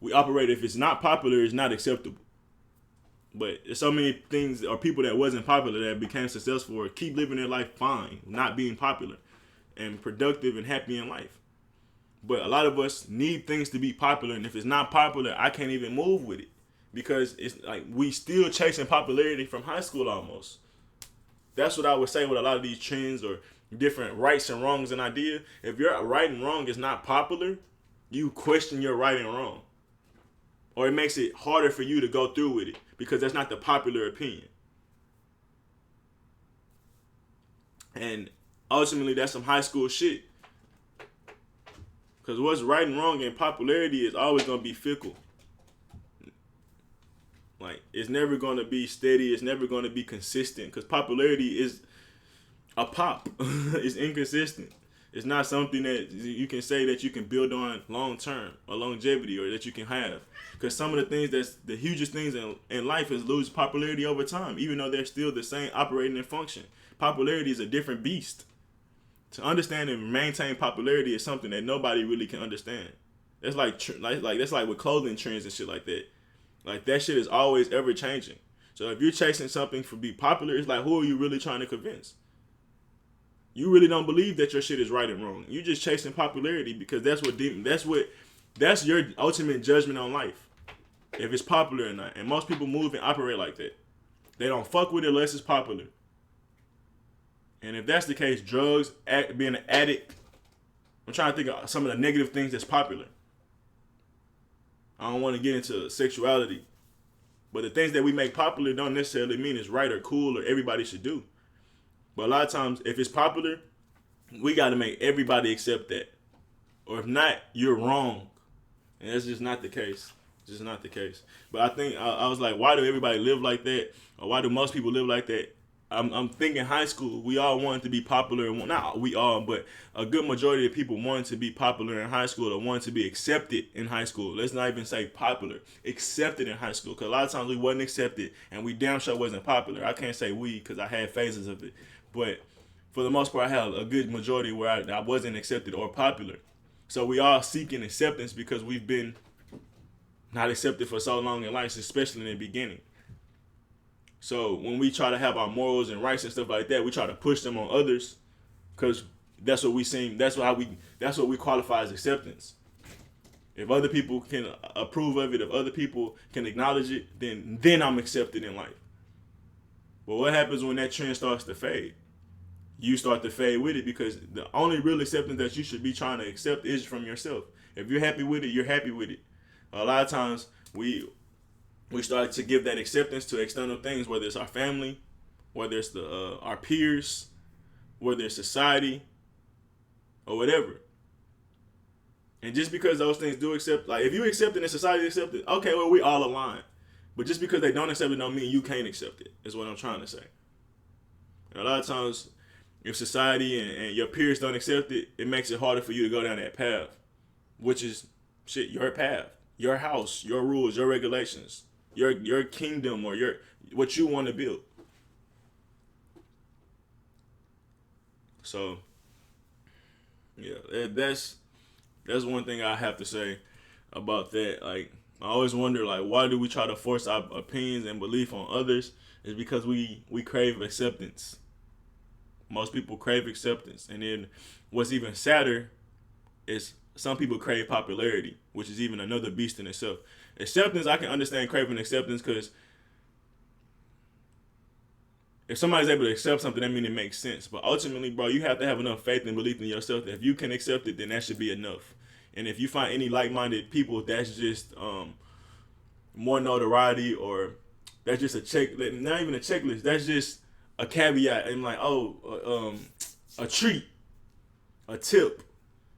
[SPEAKER 1] We operate, if it's not popular, it's not acceptable. But there's so many things or people that wasn't popular that became successful or keep living their life fine, not being popular and productive and happy in life. But a lot of us need things to be popular, and if it's not popular, I can't even move with it. Because it's like we still chasing popularity from high school almost. That's what I would say with a lot of these trends or different rights and wrongs and idea. If your right and wrong is not popular, you question your right and wrong. Or it makes it harder for you to go through with it because that's not the popular opinion. And ultimately, that's some high school shit. Because what's right and wrong and popularity is always going to be fickle. Like, it's never going to be steady. It's never going to be consistent. Because popularity is a pop. It's inconsistent. It's not something that you can say that you can build on long term or longevity or that you can have. Because some of the things that's the hugest things in life is lose popularity over time, even though they're still the same operating and function. Popularity is a different beast. To understand and maintain popularity is something that nobody really can understand. That's like that's like with clothing trends and shit like that. Like, that shit is always ever changing. So if you're chasing something for be popular, it's like, who are you really trying to convince? You really don't believe that your shit is right and wrong. You're just chasing popularity because that's your ultimate judgment on life. If it's popular or not. And most people move and operate like that. They don't fuck with it unless it's popular. And if that's the case, drugs, being an addict, I'm trying to think of some of the negative things that's popular. I don't want to get into sexuality. But the things that we make popular don't necessarily mean it's right or cool or everybody should do. But a lot of times, if it's popular, we got to make everybody accept that. Or if not, you're wrong. And that's just not the case. It's just not the case. But I think, I was like, why do everybody live like that? Or why do most people live like that? I'm thinking high school, we all wanted to be popular. Not we all, but a good majority of people wanted to be popular in high school or wanted to be accepted in high school. Let's not even say popular. Accepted in high school. Because a lot of times we wasn't accepted and we damn sure wasn't popular. I can't say we because I had phases of it. But for the most part, I had a good majority where I wasn't accepted or popular. So we all seeking acceptance because we've been not accepted for so long in life, especially in the beginning. So when we try to have our morals and rights and stuff like that, we try to push them on others because that's what we qualify as acceptance. If other people can approve of it, if other people can acknowledge it, then I'm accepted in life. But what happens when that trend starts to fade? You start to fade with it because the only real acceptance that you should be trying to accept is from yourself. If you're happy with it, you're happy with it. A lot of times we start to give that acceptance to external things, whether it's our family, whether it's our peers, whether it's society, or whatever. And just because those things do accept, like if you accept it and society accept it, okay, well, we all align. But just because they don't accept it don't mean you can't accept it, is what I'm trying to say. And a lot of times, if society and your peers don't accept it, it makes it harder for you to go down that path, which is, your path, your house, your rules, your regulations, your kingdom, or what you want to build. So, yeah, that's one thing I have to say about that. Like, I always wonder, like, why do we try to force our opinions and belief on others? It's because we crave acceptance. Most people crave acceptance. And then what's even sadder is some people crave popularity, which is even another beast in itself. Acceptance, I can understand craving acceptance because if somebody's able to accept something, that means it makes sense. But ultimately, bro, you have to have enough faith and belief in yourself that if you can accept it, then that should be enough. And if you find any like-minded people, that's just more notoriety, or that's just a check, not even a checklist. That's just a caveat, and like, a treat, a tip.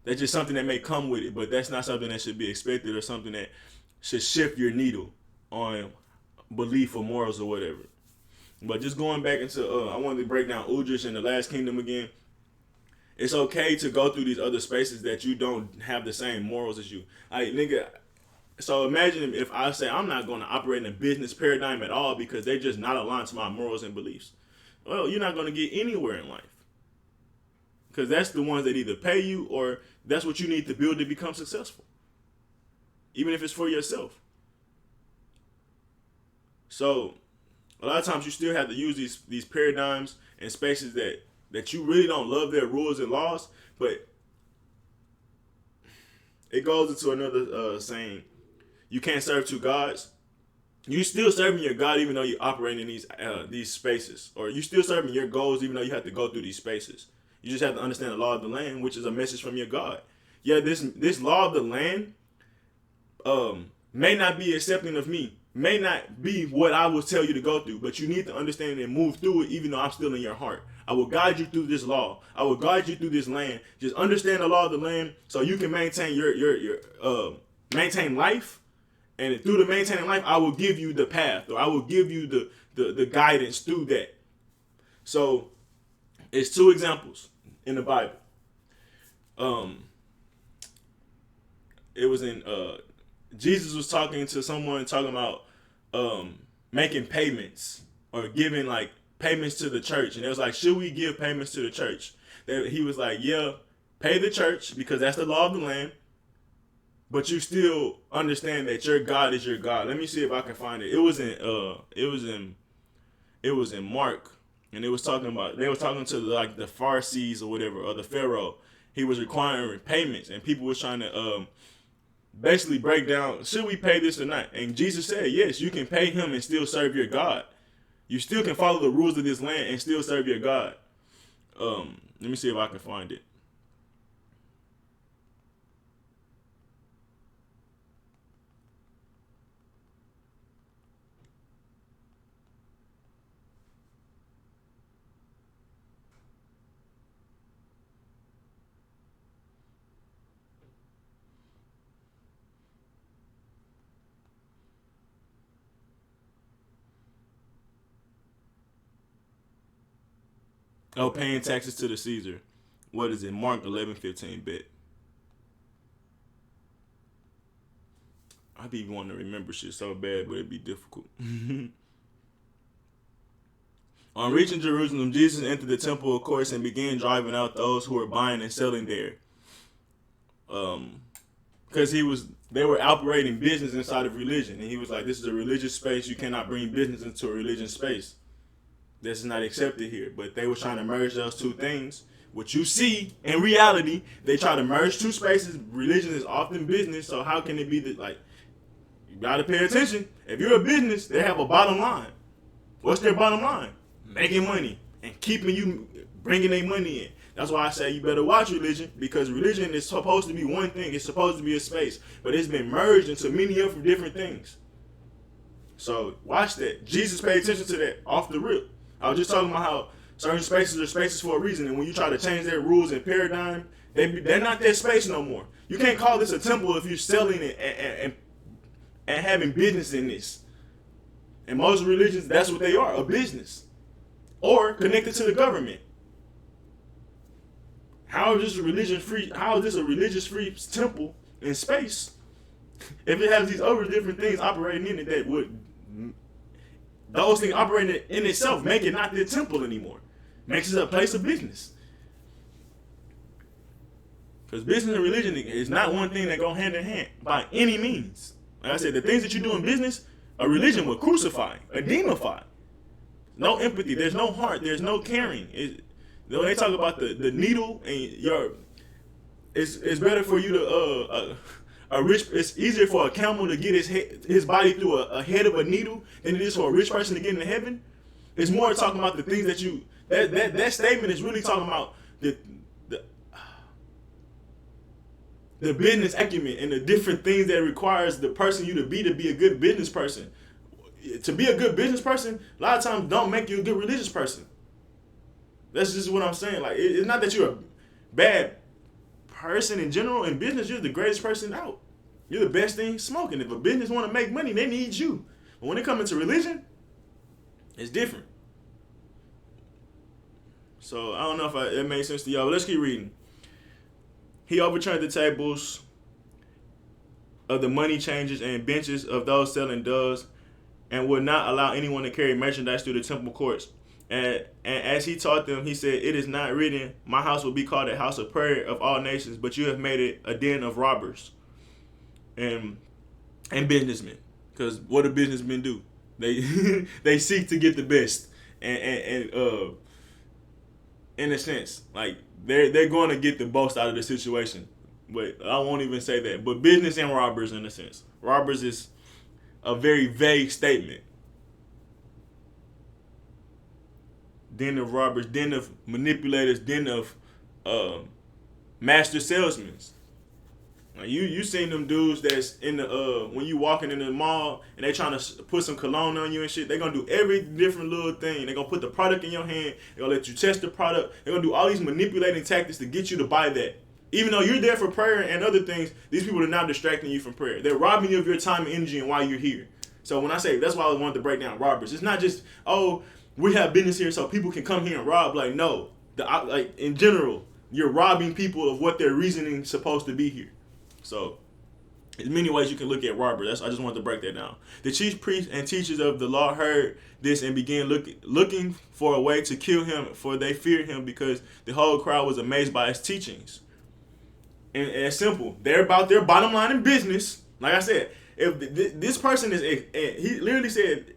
[SPEAKER 1] That's just something that may come with it, but that's not something that should be expected or something that should shift your needle on belief or morals or whatever. But just going back into, I wanted to break down Udrich and the Last Kingdom again. It's okay to go through these other spaces that you don't have the same morals as you. Nigga. So imagine if I say I'm not going to operate in a business paradigm at all because they're just not aligned to my morals and beliefs. Well, you're not going to get anywhere in life. Because that's the ones that either pay you or that's what you need to build to become successful. Even if it's for yourself. So a lot of times you still have to use these paradigms and spaces that you really don't love their rules and laws, but it goes into another saying, you can't serve two gods. You still serving your God even though you're operating in these spaces, or you still serving your goals even though you have to go through these spaces. You just have to understand the law of the land, which is a message from your God. Yeah, this law of the land may not be accepting of me, may not be what I will tell you to go through, but you need to understand and move through it even though I'm still in your heart. I will guide you through this law. I will guide you through this land. Just understand the law of the land so you can maintain your maintain life. And through the maintaining life, I will give you the path, or I will give you the guidance through that. So it's two examples in the Bible. It was in Jesus was talking to someone talking about making payments or giving like payments to the church, and it was like, should we give payments to the church? He was like, yeah, pay the church because that's the law of the land. But you still understand that your God is your God. Let me see if I can find it. It was in Mark, and they were talking to like the Pharisees or whatever, or the Pharaoh. He was requiring payments, and people was trying to basically break down, should we pay this or not? And Jesus said, yes, you can pay him and still serve your God. You still can follow the rules of this land and still serve your God. Let me see if I can find it. Oh, paying taxes to the Caesar. What is it? Mark 11:15. Bet. I be wanting to remember shit so bad, but it'd be difficult. On reaching Jerusalem, Jesus entered the temple, of course, and began driving out those who were buying and selling there. Because they were operating business inside of religion, and he was like, "This is a religious space. You cannot bring business into a religious space. This is not accepted here." But they were trying to merge those two things. What you see in reality, they try to merge two spaces. Religion is often business, so how can it be that, like, you gotta pay attention. If you're a business, they have a bottom line. What's their bottom line? Making money and keeping you, bringing their money in. That's why I say you better watch religion, because religion is supposed to be one thing. It's supposed to be a space, but it's been merged into many of different things. So watch that. Jesus paid attention to that off the rip. I was just talking about how certain spaces are spaces for a reason, and when you try to change their rules and paradigm, they're not that space no more. You can't call this a temple if you're selling it and having business in this. And most religions, that's what they are, a business. Or connected to the government. How is this a religious-free temple in space if it has these other different things operating in it that would, those things operating in itself make it not the temple anymore. Makes it a place of business. Because business and religion is not one thing that go hand in hand by any means. Like I said, the things that you do in business, a religion will crucify, or demify. No empathy, there's no heart, there's no caring. When they talk about the needle and it's better for you to It's easier for a camel to get his body through a head of a needle than it is for a rich person to get into heaven. It's more talking about the things that statement is really talking about the business acumen and the different things that it requires the person you to be a good business person. To be a good business person, a lot of times don't make you a good religious person. That's just what I'm saying. Like, it's not that you're a bad person in general. In business, you're the greatest person out. You're the best thing smoking. If a business want to make money, they need you. But when it comes into religion, it's different. So I don't know if it makes sense to y'all, but let's keep reading. He overturned the tables of the money changers and benches of those selling doves, and would not allow anyone to carry merchandise through the temple courts. And as he taught them, he said, "It is not written, my house will be called a house of prayer of all nations, but you have made it a den of robbers and businessmen." Because what do businessmen do? They seek to get the best, and in a sense, like they're going to get the most out of the situation. But I won't even say that. But business and robbers, in a sense, robbers is a very vague statement. Den of robbers, den of manipulators, den of master salesmen. Like you seen them dudes that's in the when you walking in the mall and they trying to put some cologne on you and shit. They gonna do every different little thing. They gonna put the product in your hand. They gonna let you test the product. They gonna do all these manipulating tactics to get you to buy that. Even though you're there for prayer and other things, these people are not distracting you from prayer. They're robbing you of your time and energy and why you're here. So when I say, that's why I wanted to break down robbers. It's not just, oh, we have business here so people can come here and rob. Like, no. Like in general, you're robbing people of what their reasoning is supposed to be here. So there's many ways you can look at robbers. I just wanted to break that down. The chief priests and teachers of the law heard this and began looking for a way to kill him, for they feared him because the whole crowd was amazed by his teachings. And it's simple. They're about their bottom line in business. Like I said, if this person is, he literally said,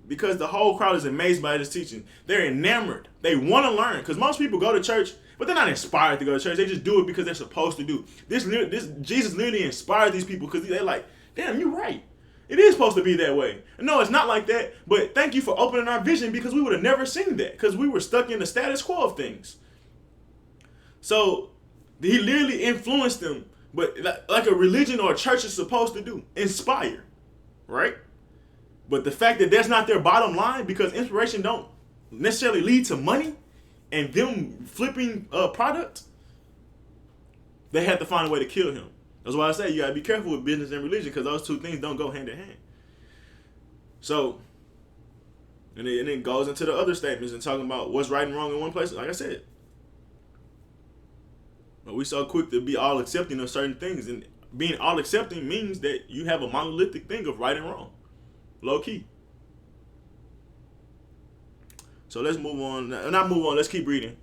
[SPEAKER 1] because the whole crowd is amazed by his teaching. They're enamored. They want to learn. Because most people go to church, but they're not inspired to go to church. They just do it because they're supposed to do. This Jesus literally inspired these people because they're like, damn, you're right. It is supposed to be that way. No, it's not like that. But thank you for opening our vision, because we would have never seen that, because we were stuck in the status quo of things. So he literally influenced them, but like a religion or a church is supposed to do, inspire, right? But the fact that that's not their bottom line, because inspiration don't necessarily lead to money and them flipping product, they had to find a way to kill him. That's why I say you gotta be careful with business and religion, because those two things don't go hand in hand. So, and it goes into the other statements and talking about what's right and wrong in one place. Like I said, but we so quick to be all accepting of certain things, and being all accepting means that you have a monolithic thing of right and wrong, low key. So let's move on. Not move on. Let's keep reading.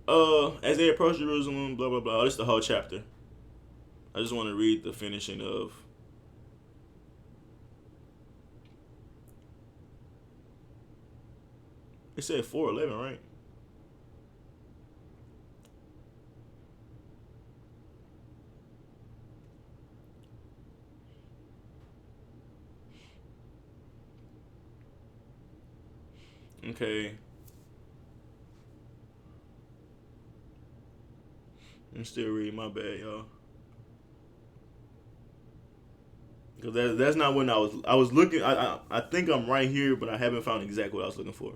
[SPEAKER 1] As they approached Jerusalem, blah blah blah. This is the whole chapter. I just want to read the finishing of. It said 4:11, right? Okay. I'm still reading, my bad, y'all. Because that's not when I was looking. I think I'm right here, but I haven't found exactly what I was looking for.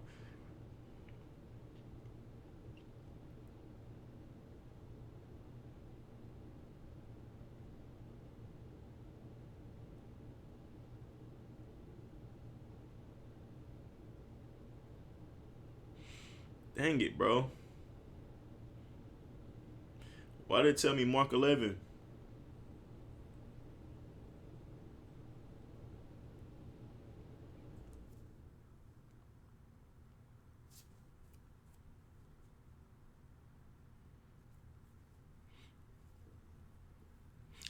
[SPEAKER 1] Dang it, bro. Why did it tell me Mark 11?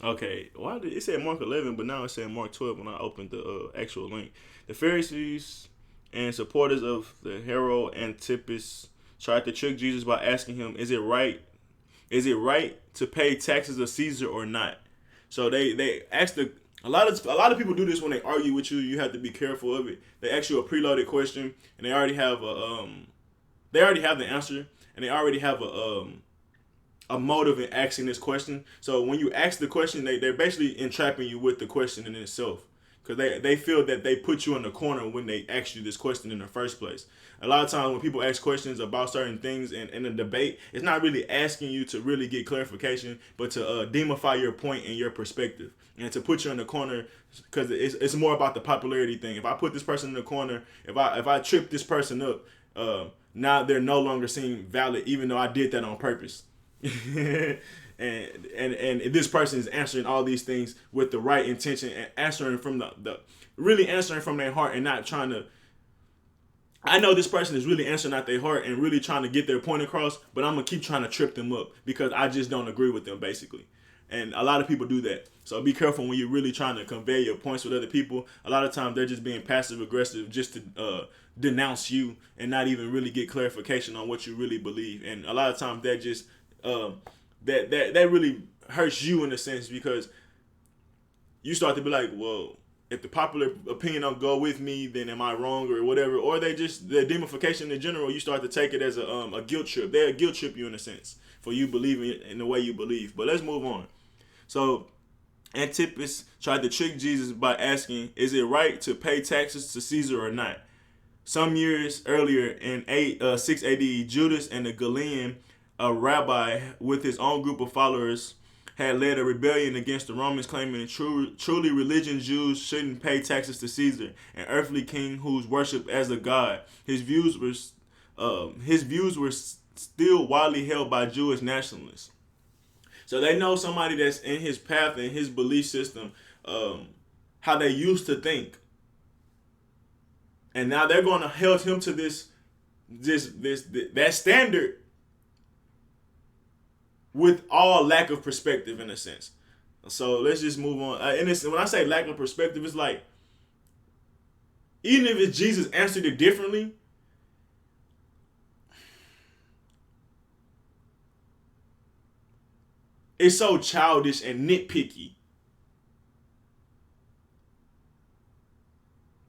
[SPEAKER 1] Okay, why did it say Mark 11, but now it's saying Mark 12 when I opened the actual link? The Pharisees and supporters of the Herod Antipas tried to trick Jesus by asking him, "Is it right to pay taxes of Caesar or not?" So they ask a lot of people do this when they argue with you. You have to be careful of it. They ask you a preloaded question, and they already have the answer, and they already have a motive in asking this question. So when you ask the question, they're basically entrapping you with the question in itself. Because they feel that they put you in the corner when they ask you this question in the first place. A lot of times when people ask questions about certain things in a debate, it's not really asking you to really get clarification, but to demify your point and your perspective. And to put you in the corner, because it's more about the popularity thing. If I put this person in the corner, if I trip this person up, now they're no longer seen valid, even though I did that on purpose. and this person is answering all these things with the right intention and answering from the really answering from their heart and not trying to. I know this person is really answering out their heart and really trying to get their point across, but I'm gonna keep trying to trip them up because I just don't agree with them, basically. And a lot of people do that. So be careful when you're really trying to convey your points with other people. A lot of times they're just being passive aggressive just to denounce you and not even really get clarification on what you really believe. And a lot of times that just that really hurts you in a sense, because you start to be like, well, if the popular opinion don't go with me, then am I wrong or whatever? Or the demonification in general, you start to take it as a guilt trip. They'll guilt trip you in a sense for you believing in the way you believe. But let's move on. So Antipas tried to trick Jesus by asking, is it right to pay taxes to Caesar or not? Some years earlier in 6 AD, Judas and the Galilean, a rabbi with his own group of followers, had led a rebellion against the Romans, claiming truly religious Jews shouldn't pay taxes to Caesar, an earthly king who's worshipped as a god. His views were still widely held by Jewish nationalists. So they know somebody that's in his path and his belief system, how they used to think, and now they're going to hold him to that standard with all lack of perspective, in a sense. So let's just move on. When I say lack of perspective, it's like, even if Jesus answered it differently, it's so childish and nitpicky.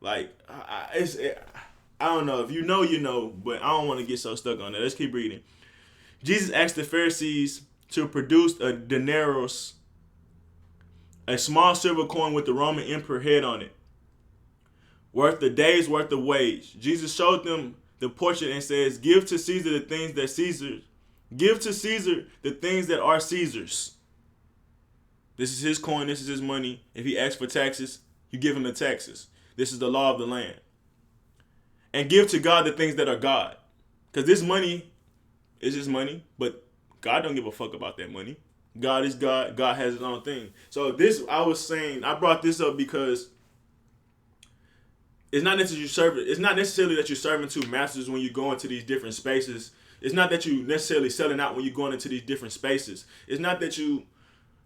[SPEAKER 1] Like, I don't know. If you know, you know, but I don't want to get so stuck on that. Let's keep reading. Jesus asked the Pharisees to produce a denarius, a small silver coin with the Roman emperor head on it, worth a day's worth of wage. Jesus showed them the portrait and says, give to Caesar the things that are Caesar's. This is his coin, this is his money. If he asks for taxes, you give him the taxes. This is the law of the land. And give to God the things that are God. Because this money is his money, but God don't give a fuck about that money. God is God. God has his own thing. So I brought this up because it's not necessarily that you're serving two masters when you go into these different spaces. It's not that you necessarily selling out when you're going into these different spaces. It's not that you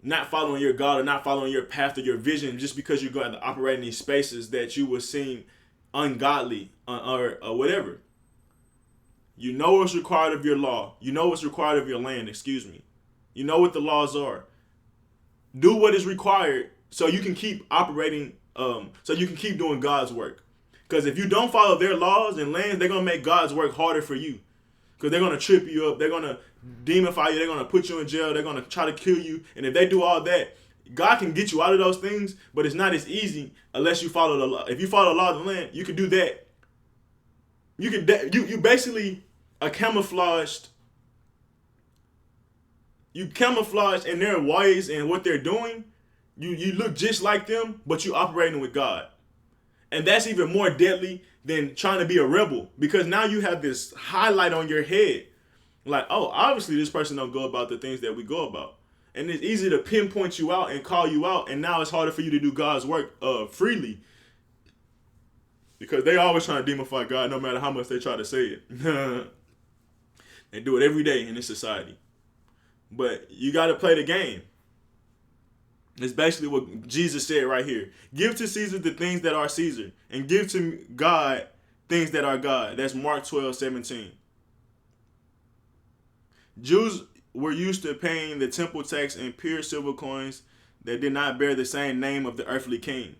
[SPEAKER 1] not following your God or not following your path or your vision just because you're going to operate in these spaces that you were seen ungodly or whatever. You know what's required of your law. You know what's required of your land, You know what the laws are. Do what is required so you can keep operating, so you can keep doing God's work. Because if you don't follow their laws and lands, they're going to make God's work harder for you. Because they're going to trip you up. They're going to demify you. They're going to put you in jail. They're going to try to kill you. And if they do all that, God can get you out of those things, but it's not as easy unless you follow the law. If you follow the law of the land, you can do that. You basically are camouflaged. You camouflage in their ways and what they're doing. You look just like them, but you operating with God. And that's even more deadly than trying to be a rebel, because now you have this highlight on your head. Like, oh, obviously this person don't go about the things that we go about. And it's easy to pinpoint you out and call you out, and now it's harder for you to do God's work freely. Because they always trying to demify God no matter how much they try to say it. They do it every day in this society. But you got to play the game. It's basically what Jesus said right here. Give to Caesar the things that are Caesar, and give to God things that are God. That's Mark 12:17. Jews were used to paying the temple tax in pure silver coins that did not bear the same name of the earthly king.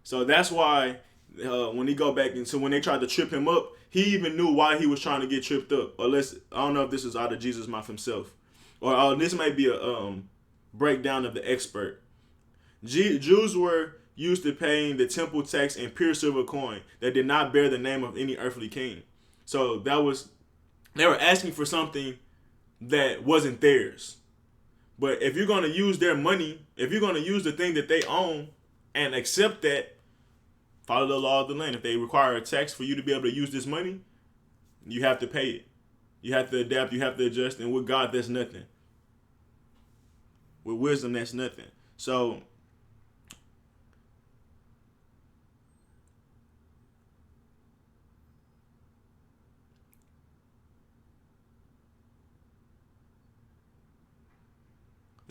[SPEAKER 1] So that's why when he go back into when they tried to trip him up, he even knew why he was trying to get tripped up. Unless I don't know if this is out of Jesus' mouth himself, or this may be a breakdown of the expert. Jews were used to paying the temple tax in pure silver coin that did not bear the name of any earthly king. So they were asking for something that wasn't theirs. But if you're going to use their money, if you're going to use the thing that they own and accept that, follow the law of the land. If they require a tax for you to be able to use this money, you have to pay it. You have to adapt. You have to adjust. And with God, that's nothing. With wisdom, that's nothing. So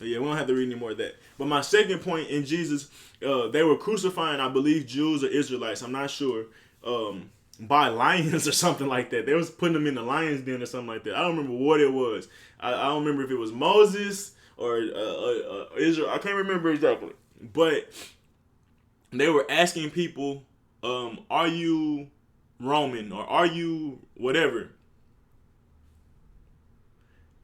[SPEAKER 1] yeah, we don't have to read any more of that. But my second point in Jesus, they were crucifying, I believe, Jews or Israelites. I'm not sure. By lions or something like that. They was putting them in the lion's den or something like that. I don't remember what it was. I don't remember if it was Moses or Israel. I can't remember exactly. But they were asking people, are you Roman or are you whatever?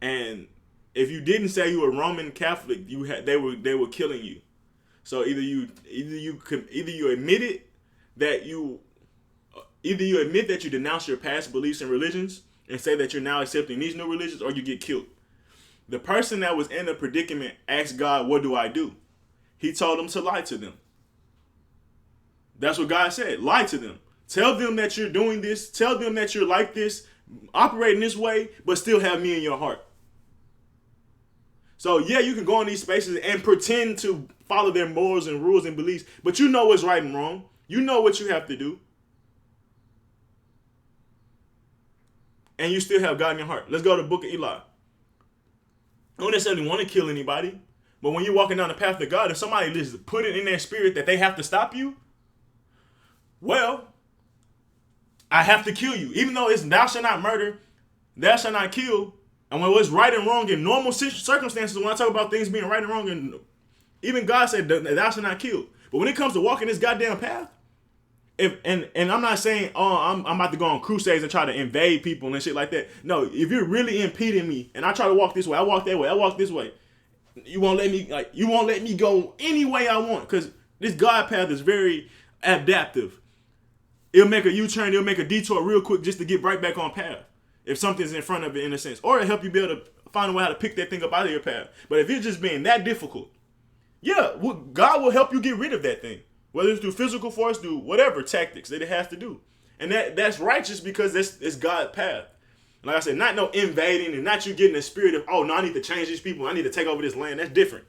[SPEAKER 1] And if you didn't say you were Roman Catholic, they were killing you. So either you admit that you denounce your past beliefs and religions and say that you're now accepting these new religions, or you get killed. The person that was in a predicament asked God, "What do I do?" He told them to lie to them. That's what God said. Lie to them. Tell them that you're doing this. Tell them that you're like this, operating this way, but still have me in your heart. So yeah, you can go in these spaces and pretend to follow their morals and rules and beliefs, but you know what's right and wrong. You know what you have to do. And you still have God in your heart. Let's go to the book of Eli. I don't necessarily want to kill anybody, but when you're walking down the path of God, if somebody just put it in their spirit that they have to stop you, well, I have to kill you. Even though it's thou shalt not murder, thou shalt not kill. And when it's right and wrong in normal circumstances, when I talk about things being right and wrong, and even God said thou shalt not kill. But when it comes to walking this goddamn path, and I'm not saying, I'm about to go on crusades and try to invade people and shit like that. No, if you're really impeding me and I try to walk this way, I walk that way, I walk this way, you won't let me go any way I want, because this God path is very adaptive. It'll make a U-turn, it'll make a detour real quick just to get right back on path if something's in front of it, in a sense, or it'll help you be able to find a way how to pick that thing up out of your path. But if it's just being that difficult, yeah, God will help you get rid of that thing. Whether it's through physical force, through whatever tactics that it has to do. And that's righteous because it's God's path. Like I said, not no invading and not you getting the spirit of, oh, no, I need to change these people. I need to take over this land. That's different.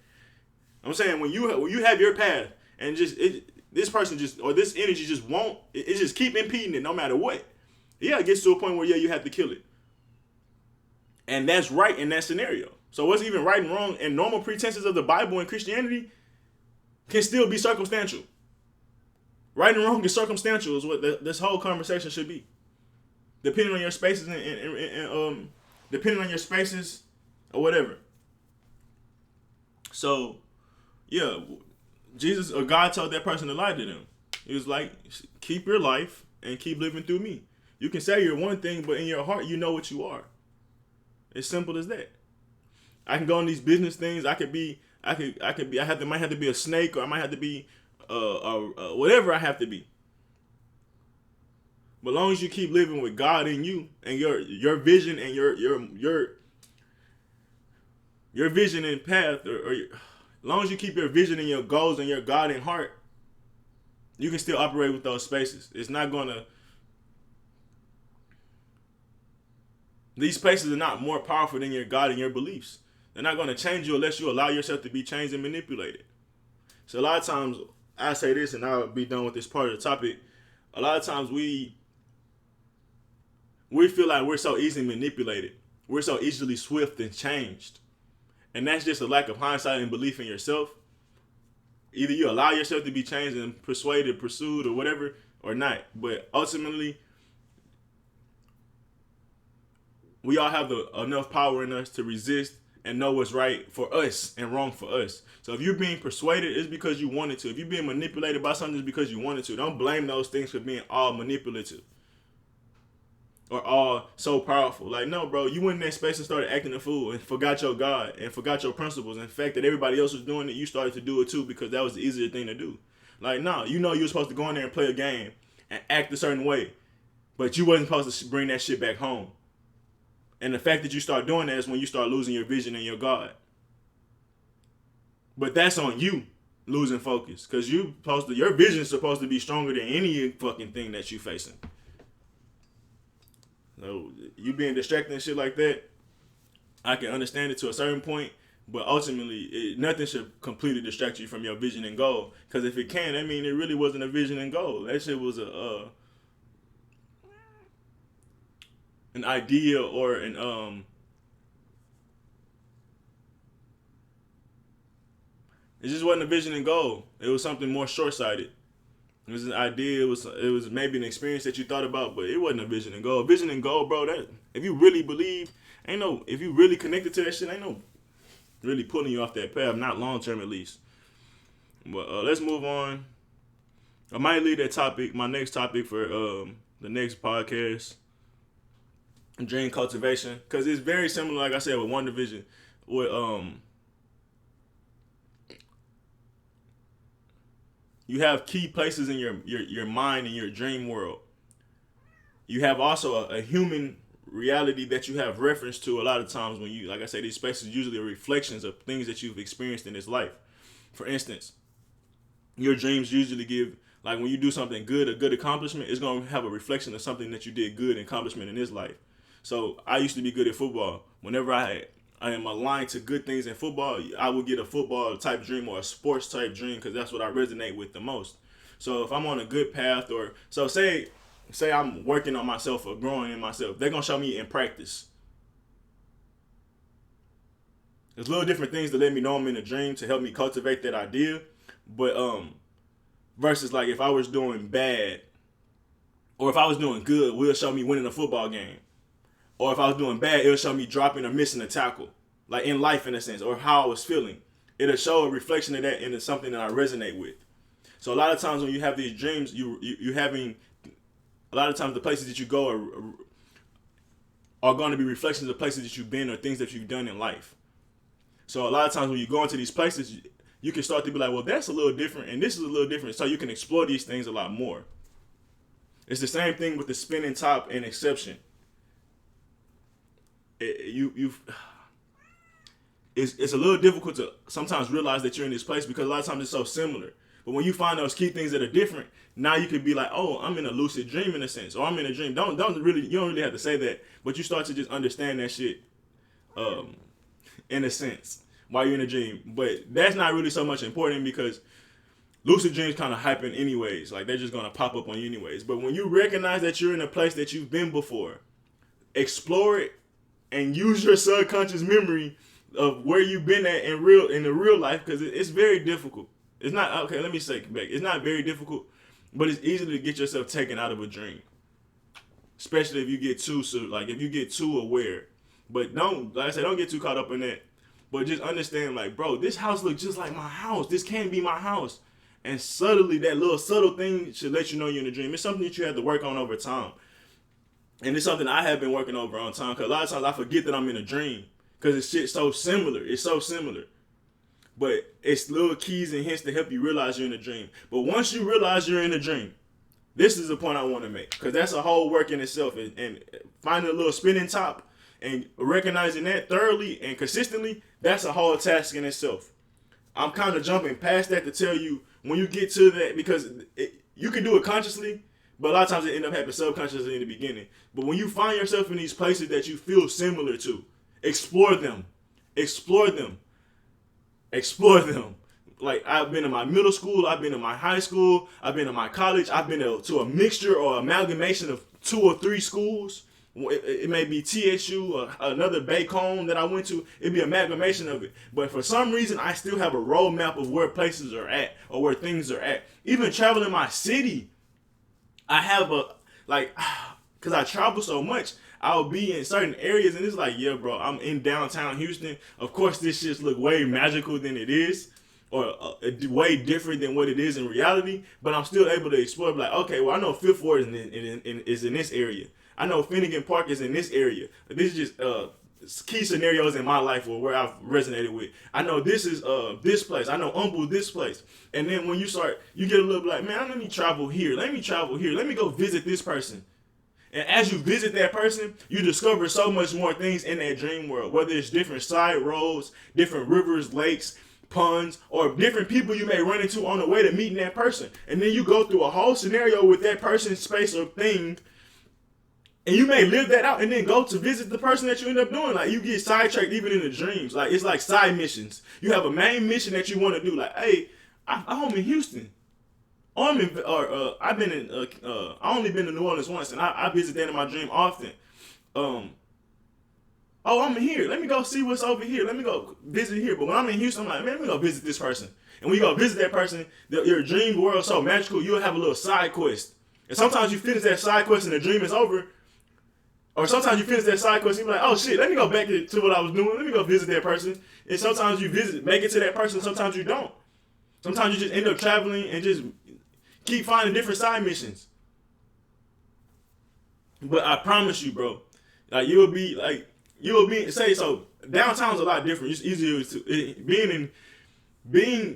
[SPEAKER 1] I'm saying when you have your path and this person or this energy just won't, it just keep impeding it no matter what. Yeah, it gets to a point where, yeah, you have to kill it. And that's right in that scenario. So what's even right and wrong and normal pretenses of the Bible and Christianity can still be circumstantial. Right and wrong is circumstantial is what this whole conversation should be. Depending on your spaces and depending on your spaces or whatever. So, yeah, Jesus or God told that person to lie to them. He was like, keep your life and keep living through me. You can say you're one thing, but in your heart, you know what you are. It's simple as that. I can go on these business things. I might have to be a snake, or I might have to be whatever I have to be. But as long as you keep living with God in you and your vision and your vision and path, as long as you keep your vision and your goals and your God in heart, you can still operate with those spaces. It's not gonna. These spaces are not more powerful than your God and your beliefs. They're not going to change you unless you allow yourself to be changed and manipulated. So a lot of times, I say this and I'll be done with this part of the topic. A lot of times we feel like we're so easily manipulated. We're so easily swift and changed. And that's just a lack of hindsight and belief in yourself. Either you allow yourself to be changed and persuaded, pursued, or whatever, or not. But ultimately, we all have enough power in us to resist and know what's right for us and wrong for us. So if you're being persuaded, it's because you wanted to. If you're being manipulated by something, it's because you wanted to. Don't blame those things for being all manipulative or all so powerful. Like, no, bro, you went in that space and started acting a fool and forgot your God and forgot your principles. And the fact that everybody else was doing it, you started to do it too because that was the easier thing to do. Like, no, you know you're supposed to go in there and play a game and act a certain way, but you wasn't supposed to bring that shit back home. And the fact that you start doing that is when you start losing your vision and your God. But that's on you losing focus, because your vision is supposed to be stronger than any fucking thing that you facing. So you being distracted and shit like that, I can understand it to a certain point, but ultimately nothing should completely distract you from your vision and goal. Because if it can, I mean, it really wasn't a vision and goal. That shit was an idea or an it just wasn't a vision and goal. It was something more short-sighted. It was an idea. It was maybe an experience that you thought about, but it wasn't a vision and goal. Vision and goal, bro. That if you really believe, if you really connected to that shit, ain't no really pulling you off that path. Not long term, at least. But let's move on. I might leave that topic, my next topic, for the next podcast. Dream cultivation, because it's very similar, like I said, with One Division, with you have key places in your mind and your dream world. You have also a human reality that you have reference to a lot of times when you, like I say, these spaces usually are reflections of things that you've experienced in this life. For instance, your dreams usually give, like when you do something good, a good accomplishment, it's going to have a reflection of something that you did good accomplishment in this life. So I used to be good at football. Whenever I am aligned to good things in football, I will get a football type dream or a sports type dream, because that's what I resonate with the most. So if I'm on a good path, or so say I'm working on myself or growing in myself, they're gonna show me in practice. There's little different things to let me know I'm in a dream to help me cultivate that idea. But versus like if I was doing bad or if I was doing good, will show me winning a football game. Or if I was doing bad, it'll show me dropping or missing a tackle. Like in life, in a sense, or how I was feeling. It'll show a reflection of that into something that I resonate with. So a lot of times when you have these dreams, you having, a lot of times the places that you go are going to be reflections of places that you've been or things that you've done in life. So a lot of times when you go into these places, you can start to be like, well, that's a little different and this is a little different. So you can explore these things a lot more. It's the same thing with the spinning top and exception. It's a little difficult to sometimes realize that you're in this place because a lot of times it's so similar. But when you find those key things that are different, now you can be like, oh, I'm in a lucid dream in a sense, or I'm in a dream. You don't really have to say that, but you start to just understand that shit, in a sense, while you're in a dream. But that's not really so much important because lucid dreams kind of happen anyways. Like they're just gonna pop up on you anyways. But when you recognize that you're in a place that you've been before, explore it. And use your subconscious memory of where you've been at in the real life, because it's very difficult. It's not, okay, let me say it back. It's not very difficult, but it's easy to get yourself taken out of a dream. Especially if you get too aware. But don't get too caught up in that. But just understand, like, bro, this house looks just like my house. This can't be my house. And subtly, that little subtle thing should let you know you're in a dream. It's something that you have to work on over time. And it's something I have been working over on time, because a lot of times I forget that I'm in a dream because it's shit so similar. It's so similar. But it's little keys and hints to help you realize you're in a dream. But once you realize you're in a dream, this is the point I want to make, because that's a whole work in itself. And finding a little spinning top and recognizing that thoroughly and consistently, that's a whole task in itself. I'm kind of jumping past that to tell you when you get to that, because you can do it consciously, but a lot of times it ends up happening subconsciously in the beginning. But when you find yourself in these places that you feel similar to, explore them. Explore them. Explore them. Like, I've been in my middle school, I've been in my high school, I've been in my college, I've been to a mixture or amalgamation of 2 or 3 schools. It may be TSU or another Bacone that I went to. It'd be an amalgamation of it. But for some reason, I still have a roadmap of where places are at or where things are at. Even traveling my city, I have because I travel so much, I'll be in certain areas and it's like, yeah, bro, I'm in downtown Houston. Of course, this shit look way magical than it is, or way different than what it is in reality. But I'm still able to explore. Like, okay, well, I know Fifth Ward is in this area. I know Finnegan Park is in this area. This is just key scenarios in my life where I've resonated with. I know this is this place. I know Humble this place. And then when you start, you get a little bit like, man, let me travel here. Let me travel here. Let me go visit this person. And as you visit that person, you discover so much more things in that dream world. Whether it's different side roads, different rivers, lakes, ponds, or different people you may run into on the way to meeting that person. And then you go through a whole scenario with that person, space, or thing. And you may live that out and then go to visit the person that you end up doing. Like, you get sidetracked even in the dreams. Like, it's like side missions. You have a main mission that you want to do. Like, hey, I'm in Houston. I've been in. I only been to New Orleans once, and I visit that in my dream often. Oh, I'm in here. Let me go see what's over here. Let me go visit here. But when I'm in Houston, I'm like, man, let me go visit this person. And when you go visit that person, your dream world is so magical. You'll have a little side quest. And sometimes you finish that side quest and the dream is over. Or sometimes you finish that side quest and you're like, oh shit, let me go back to what I was doing. Let me go visit that person. And sometimes you make it to that person. Sometimes you don't. Sometimes you just end up traveling and just keep finding different side missions. But I promise you, bro, like you'll be say so. Downtown's a lot different. It's easier to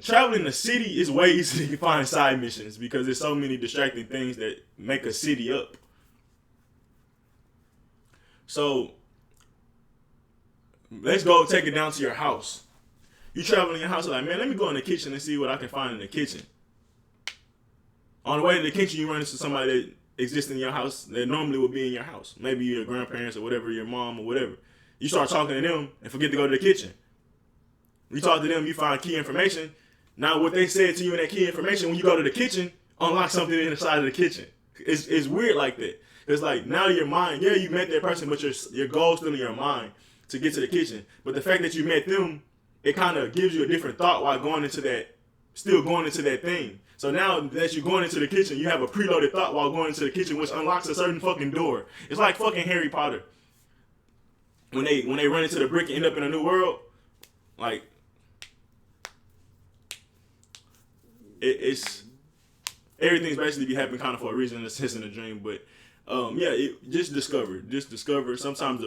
[SPEAKER 1] traveling the city is way easier to find side missions because there's so many distracting things that make a city up. So let's go take it down to your house. You travel in your house, like, man, let me go in the kitchen and see what I can find in the kitchen. On the way to the kitchen, you run into somebody that exists in your house that normally would be in your house. Maybe your grandparents or whatever, your mom or whatever. You start talking to them and forget to go to the kitchen. You talk to them, you find key information. Now what they said to you in that key information, when you go to the kitchen, unlock something inside of the kitchen. It's weird like that. It's like now your mind, yeah, you met that person, but your goal's still in your mind to get to the kitchen. But the fact that you met them, it kind of gives you a different thought while going into that thing. So now that you're going into the kitchen, you have a preloaded thought while going into the kitchen, which unlocks a certain fucking door. It's like fucking Harry Potter. When they run into the brick and end up in a new world, like it's everything's basically be happening kind of for a reason in a sense in a dream. But just discover. Sometimes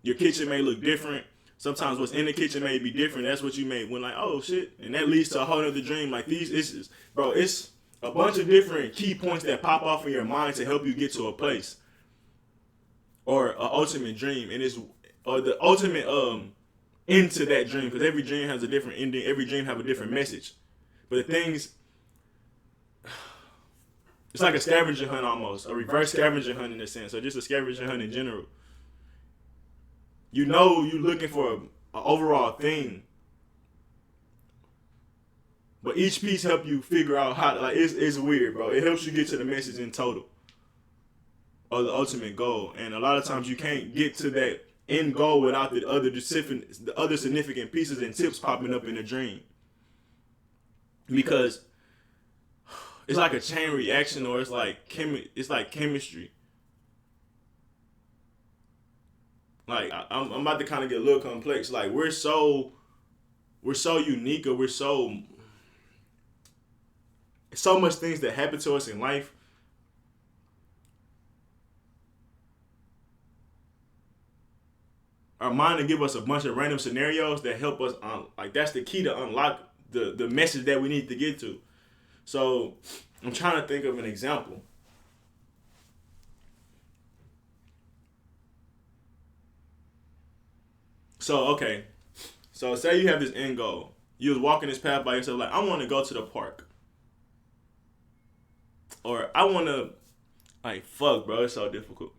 [SPEAKER 1] your kitchen may look different. Sometimes what's in the kitchen may be different. That's what you may when like, oh shit, and that leads to a whole other dream. Like these issues, bro. It's a bunch of different key points that pop off in your mind to help you get to a place or an ultimate dream, and it's the ultimate into that dream because every dream has a different ending. Every dream have a different message. But the things, it's like a scavenger hunt almost, a reverse scavenger hunt in a sense, or just a scavenger hunt in general. You know you're looking for an overall thing, but each piece help you figure out how to, like, it's weird, bro. It helps you get to the message in total, or the ultimate goal. And a lot of times you can't get to that end goal without the other significant pieces and tips popping up in the dream. Because it's like a chain reaction, or it's like chemistry. Like I'm about to kind of get a little complex. Like we're so unique, or we're so much things that happen to us in life. Our mind will give us a bunch of random scenarios that help us. Like that's the key to unlock the message that we need to get to. So I'm trying to think of an example. So, okay. So say you have this end goal. You was walking this path by yourself, like, I want to go to the park. Or I want to, like, fuck, bro, it's so difficult.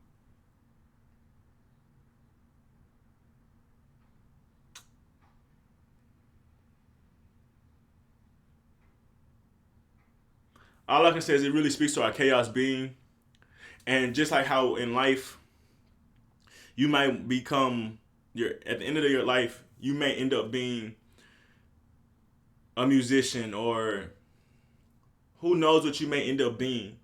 [SPEAKER 1] All I can say is it really speaks to our chaos being. And just like how in life, you might become, at the end of your life, you may end up being a musician, or who knows what you may end up being.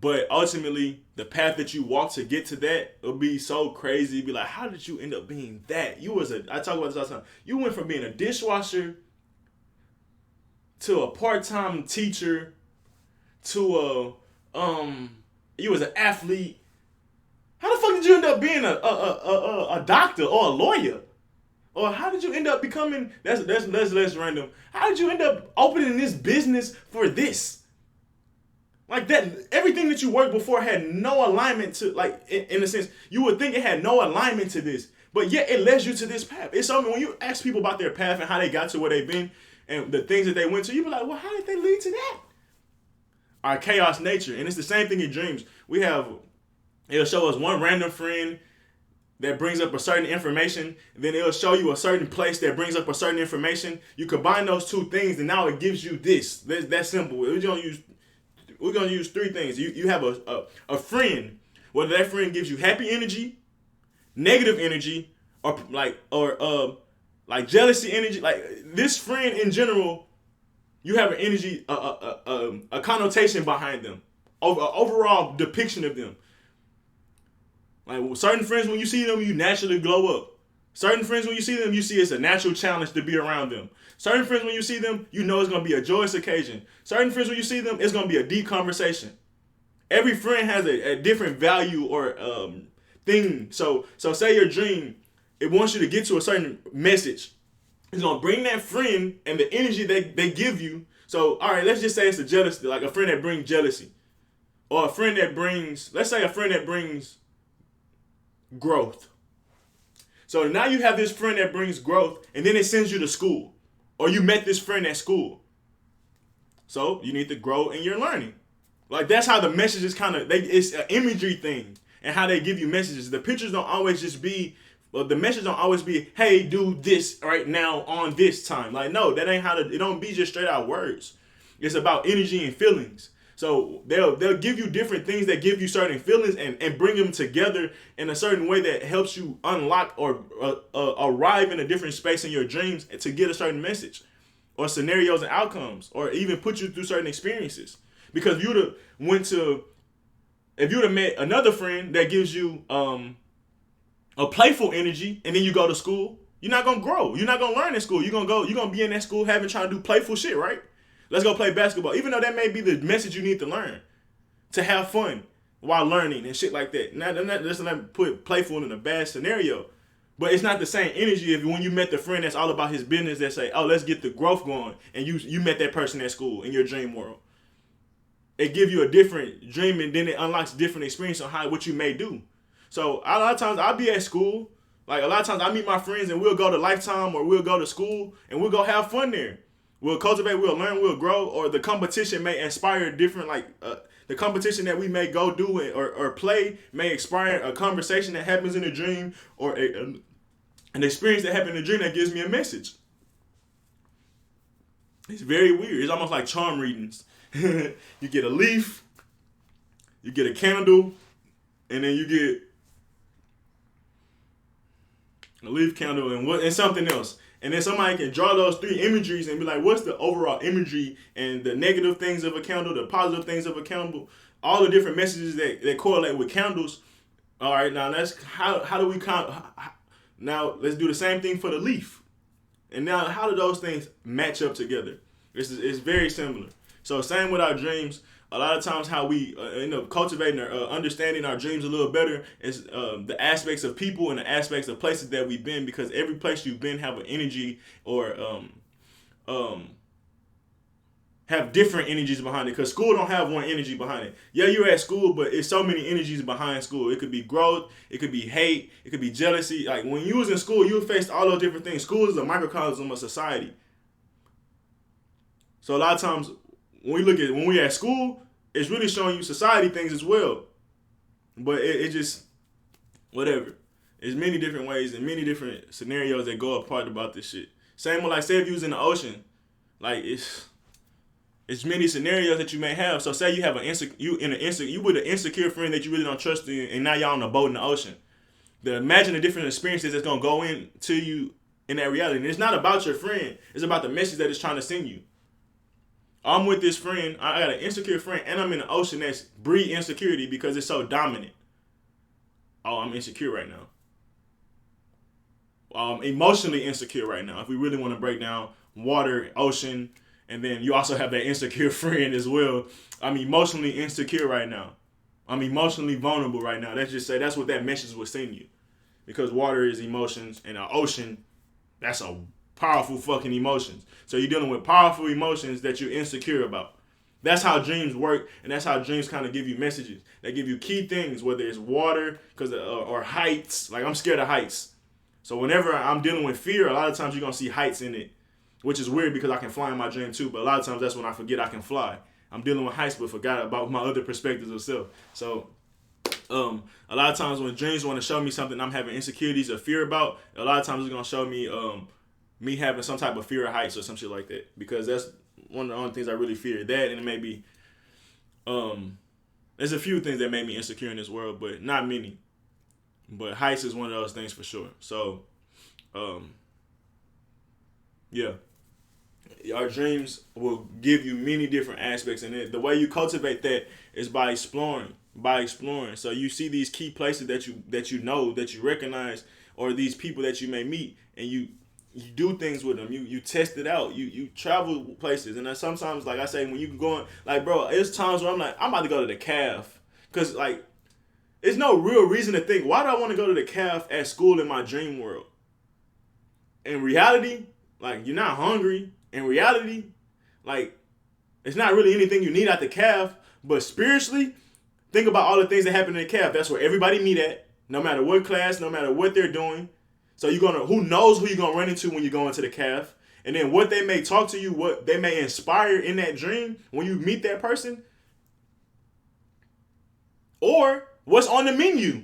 [SPEAKER 1] But ultimately, the path that you walk to get to that will be so crazy. Be like, how did you end up being that? I talk about this all the time. You went from being a dishwasher to a part-time teacher to you was an athlete. How the fuck did you end up being a doctor or a lawyer? Or how did you end up becoming? That's less random. How did you end up opening this business for this? Like that, everything that you worked before had no alignment to, like, in a sense, you would think it had no alignment to this, but yet it led you to this path. It's something when you ask people about their path and how they got to where they've been and the things that they went to, you be like, well, how did they lead to that? Our chaos nature, and it's the same thing in dreams. It'll show us one random friend that brings up a certain information, then it'll show you a certain place that brings up a certain information. You combine those two things, and now it gives you this. That's simple. We're gonna use three things. You have a friend, whether that friend gives you happy energy, negative energy, or like jealousy energy. Like this friend in general, you have an energy, a connotation behind them, overall depiction of them. Like certain friends, when you see them, you naturally glow up. Certain friends, when you see them, you see it's a natural challenge to be around them. Certain friends, when you see them, you know it's going to be a joyous occasion. Certain friends, when you see them, it's going to be a deep conversation. Every friend has a different value or thing. So say your dream, it wants you to get to a certain message. It's going to bring that friend and the energy they give you. So, all right, let's just say it's a jealousy, like a friend that brings jealousy. Or a friend that brings, let's say a friend that brings growth. So now you have this friend that brings growth, and then it sends you to school. Or you met this friend at school. So you need to grow in your learning. Like that's how the messages it's an imagery thing and how they give you messages. The pictures don't always just be, the message don't always be, hey, do this right now on this time. Like, no, that ain't it don't be just straight out words. It's about energy and feelings. So they'll give you different things that give you certain feelings and bring them together in a certain way that helps you unlock or arrive in a different space in your dreams to get a certain message or scenarios and outcomes or even put you through certain experiences. Because if you'd have met another friend that gives you a playful energy and then you go to school, you're not going to grow. You're not going to learn in school. You're going to be in that school trying to do playful shit, right? Let's go play basketball. Even though that may be the message you need to learn. To have fun while learning and shit like that. Let's not put playful in a bad scenario. But it's not the same energy if when you met the friend that's all about his business that say, oh, let's get the growth going. And you met that person at school in your dream world. It gives you a different dream and then it unlocks different experience on what you may do. So a lot of times I'll be at school. Like a lot of times I meet my friends and we'll go to Lifetime or we'll go to school and we'll go have fun there. We'll cultivate, we'll learn, we'll grow, or the competition may inspire different, the competition that we may go do or play may inspire a conversation that happens in a dream or an experience that happened in a dream that gives me a message. It's very weird. It's almost like charm readings. You get a leaf, you get a candle, and then you get a leaf, candle, and something else. And then somebody can draw those three imageries and be like, what's the overall imagery and the negative things of a candle, the positive things of a candle, all the different messages that correlate with candles. All right, now that's how do we count? Now let's do the same thing for the leaf. And now how do those things match up together? It's very similar. So same with our dreams. A lot of times how we end up cultivating or understanding our dreams a little better is the aspects of people and the aspects of places that we've been, because every place you've been have an energy or have different energies behind it, because school don't have one energy behind it. Yeah, you're at school, but it's so many energies behind school. It could be growth, it could be hate, it could be jealousy. Like when you was in school, you faced all those different things. School is a microcosm of society. So a lot of times when we're at school, it's really showing you society things as well. But it just, whatever. There's many different ways and many different scenarios that go apart about this shit. Same with, like, say if you was in the ocean. Like, it's many scenarios that you may have. So say you have you with an insecure friend that you really don't trust in, and now y'all on a boat in the ocean. Imagine the different experiences that's going to go into you in that reality. And it's not about your friend. It's about the message that it's trying to send you. I'm with this friend. I got an insecure friend, and I'm in an ocean that's breed insecurity because it's so dominant. Oh, I'm insecure right now. Emotionally insecure right now. If we really want to break down water, ocean, and then you also have that insecure friend as well. I'm emotionally insecure right now. I'm emotionally vulnerable right now. Let's just say that's what that message was sending you. Because water is emotions, and an ocean, that's a powerful fucking emotions. So you're dealing with powerful emotions that you're insecure about. That's how dreams work, and that's how dreams kind of give you messages. They give you key things, whether it's water, or heights. Like, I'm scared of heights. So whenever I'm dealing with fear, a lot of times you're going to see heights in it, which is weird because I can fly in my dream too, but a lot of times that's when I forget I can fly. I'm dealing with heights but forgot about my other perspectives of self. So a lot of times when dreams want to show me something I'm having insecurities or fear about, a lot of times it's going to show me me having some type of fear of heights or some shit like that, because that's one of the only things I really fear. That, and it may be there's a few things that made me insecure in this world, but not many. But heights is one of those things for sure. So, yeah. Our dreams will give you many different aspects, and the way you cultivate that is by exploring. So you see these key places that you know, that you recognize, or these people that you may meet, and you do things with them. You test it out. You travel places, and then sometimes, like I say, when you going, like, bro, there's times where I'm like, I'm about to go to the calf, cause like, there's no real reason to think, why do I want to go to the calf at school in my dream world? In reality, like, you're not hungry. In reality, like, it's not really anything you need at the calf. But spiritually, think about all the things that happen in the calf. That's where everybody meet at, no matter what class, no matter what they're doing. So who knows who you're gonna run into when you go into the calf, and then what they may talk to you, what they may inspire in that dream when you meet that person, or what's on the menu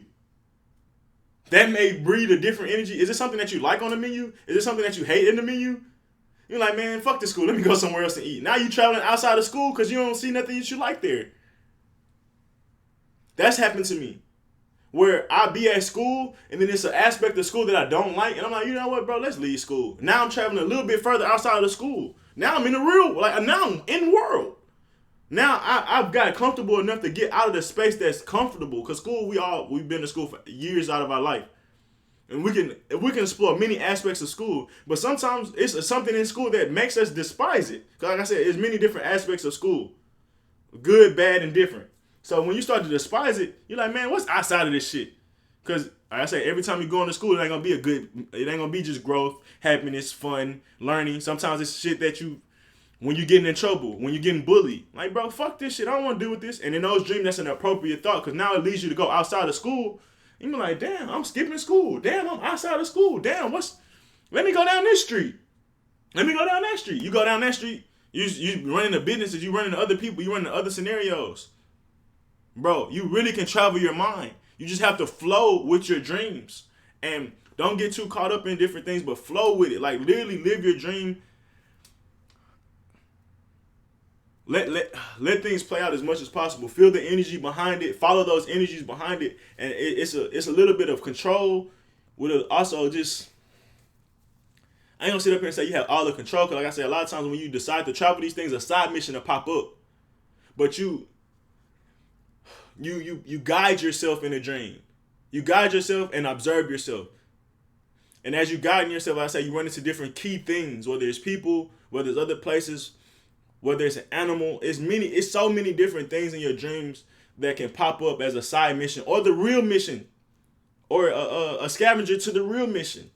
[SPEAKER 1] that may breed a different energy. Is it something that you like on the menu? Is it something that you hate in the menu? You're like, man, fuck this school. Let me go somewhere else and eat. Now you traveling outside of school because you don't see nothing that you like there. That's happened to me. Where I be at school, and then it's an aspect of school that I don't like, and I'm like, you know what, bro, let's leave school. Now I'm traveling a little bit further outside of the school. Now I'm in the real, now I'm in the world. Now I've got comfortable enough to get out of the space that's comfortable. Because school, we've been to school for years out of our life. And we can explore many aspects of school, but sometimes it's something in school that makes us despise it. Because like I said, there's many different aspects of school. Good, bad, and different. So when you start to despise it, you're like, man, what's outside of this shit? Because like I say, every time you go into school, it ain't gonna be just growth, happiness, fun, learning. Sometimes it's shit that when you're getting in trouble, when you're getting bullied. Like, bro, fuck this shit. I don't want to deal with this. And in those dreams, that's an appropriate thought, because now it leads you to go outside of school. And you're like, damn, I'm skipping school. Damn, I'm outside of school. Damn, let me go down this street. Let me go down that street. You go down that street, you running the businesses, you running to other people, you running to other scenarios. Bro, you really can travel your mind. You just have to flow with your dreams. And don't get too caught up in different things, but flow with it. Like, literally live your dream. Let things play out as much as possible. Feel the energy behind it. Follow those energies behind it. And it's a little bit of control. With also just, I ain't gonna sit up here and say you have all the control. Because like I said, a lot of times when you decide to travel these things, a side mission will pop up. But you guide yourself in a dream. You guide yourself and observe yourself. And as you guide yourself, like I say, you run into different key things. Whether it's people, whether it's other places, whether it's an animal, it's so many different things in your dreams that can pop up as a side mission or the real mission, or a scavenger to the real mission.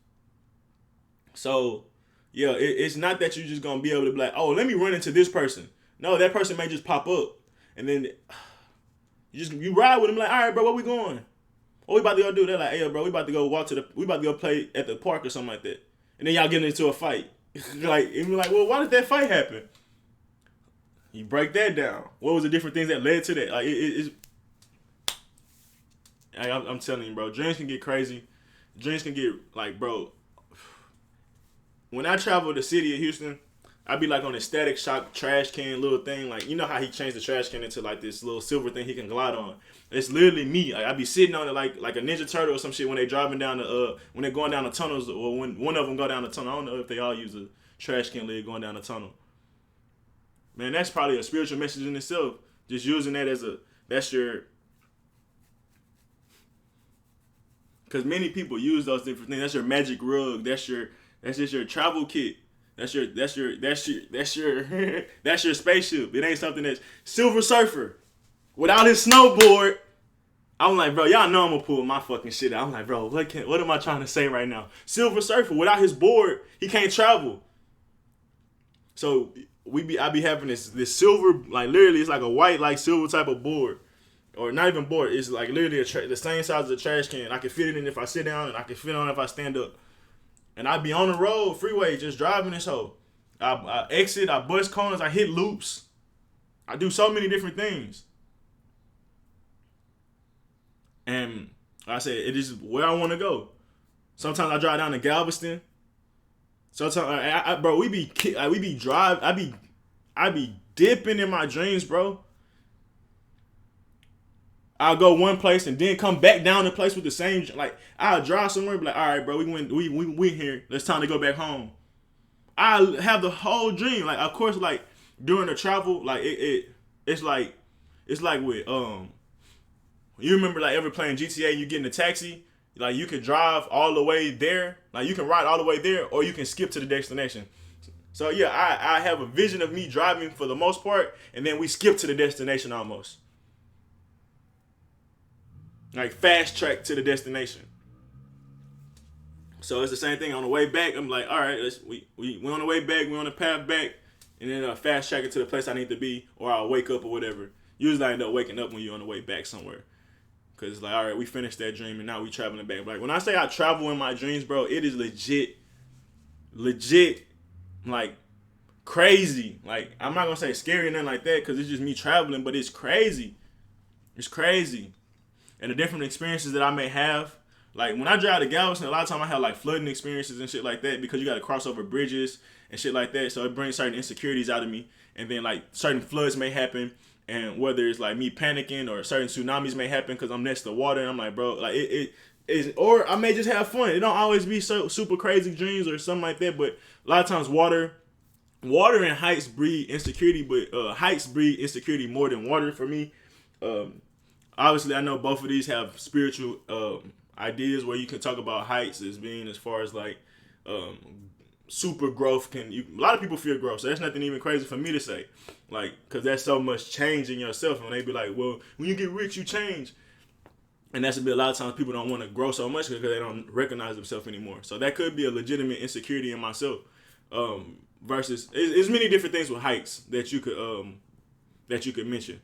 [SPEAKER 1] So, yeah, it's not that you're just gonna be able to be like, oh, let me run into this person. No, that person may just pop up, and then you ride with them like, all right, bro, where we going? What we about to go do? They're like, hey, bro, we about to go play at the park or something like that, and then y'all get into a fight. And you're like, well, why did that fight happen? You break that down. What was the different things that led to that? Like, I'm telling you, bro, dreams can get crazy. Dreams can get, like, bro, when I travel the city of Houston, I be like on a Static Shock trash can little thing. Like, you know how he changed the trash can into like this little silver thing he can glide on. It's literally me. Like, I be sitting on it like a Ninja Turtle or some shit when they driving down when they're going down the tunnels, or when one of them go down the tunnel. I don't know if they all use a trash can lid going down the tunnel. man, that's probably a spiritual message in itself. Just using that as that's your, because many people use those different things. That's your magic rug. That's just your travel kit. That's your that's your spaceship. It ain't something that's Silver Surfer without his snowboard. I'm like, bro, y'all know I'm gonna pull my fucking shit out. I'm like, bro, what am I trying to say right now? Silver Surfer without his board, he can't travel. So I be having this silver, like literally it's like a white like silver type of board, or not even board. It's like literally the same size as a trash can. I can fit it in if I sit down, and I can fit on it if I stand up. And I be on the road, freeway, just driving this hoe. I exit, I bust corners, I hit loops. I do so many different things. And like I said, it is where I want to go. Sometimes I drive down to Galveston. Sometimes, bro, we be driving. I be dipping in my dreams, bro. I'll go one place and then come back down the place with the same, like, I'll drive somewhere and be like, all right, bro, we here. It's time to go back home. I have the whole dream. Like, of course, like, during the travel, like, it's like with, you remember, like, ever playing GTA, you get in a taxi, like, you can drive all the way there, like, you can ride all the way there, or you can skip to the destination. So, yeah, I have a vision of me driving for the most part, and then we skip to the destination almost. Like, fast track to the destination. So it's the same thing on the way back. I'm like, all right, we on the way back, we on the path back, and then fast track it to the place I need to be, or I'll wake up or whatever. Usually I end up waking up when you're on the way back somewhere. Because it's like, all right, we finished that dream, and now we traveling back. Like, when I say I travel in my dreams, bro, it is legit, like, crazy. Like, I'm not going to say scary or nothing like that, because it's just me traveling, but it's crazy. It's crazy. And the different experiences that I may have. Like, when I drive to Galveston, a lot of time I have, like, flooding experiences and shit like that, because you got to cross over bridges and shit like that. So it brings certain insecurities out of me. And then, like, certain floods may happen. And whether it's, like, me panicking or certain tsunamis may happen because I'm next to water. And I'm like, bro, like, it is, or I may just have fun. It don't always be so super crazy dreams or something like that. But a lot of times water and heights breed insecurity. But heights breed insecurity more than water for me. Obviously, I know both of these have spiritual ideas where you can talk about heights as being as far as, like, super growth. A lot of people fear growth, so that's nothing even crazy for me to say. Like, because there's so much change in yourself, and they be like, well, when you get rich, you change. And that's a lot of times people don't want to grow so much because they don't recognize themselves anymore. So that could be a legitimate insecurity in myself. Versus, there's many different things with heights that you could mention.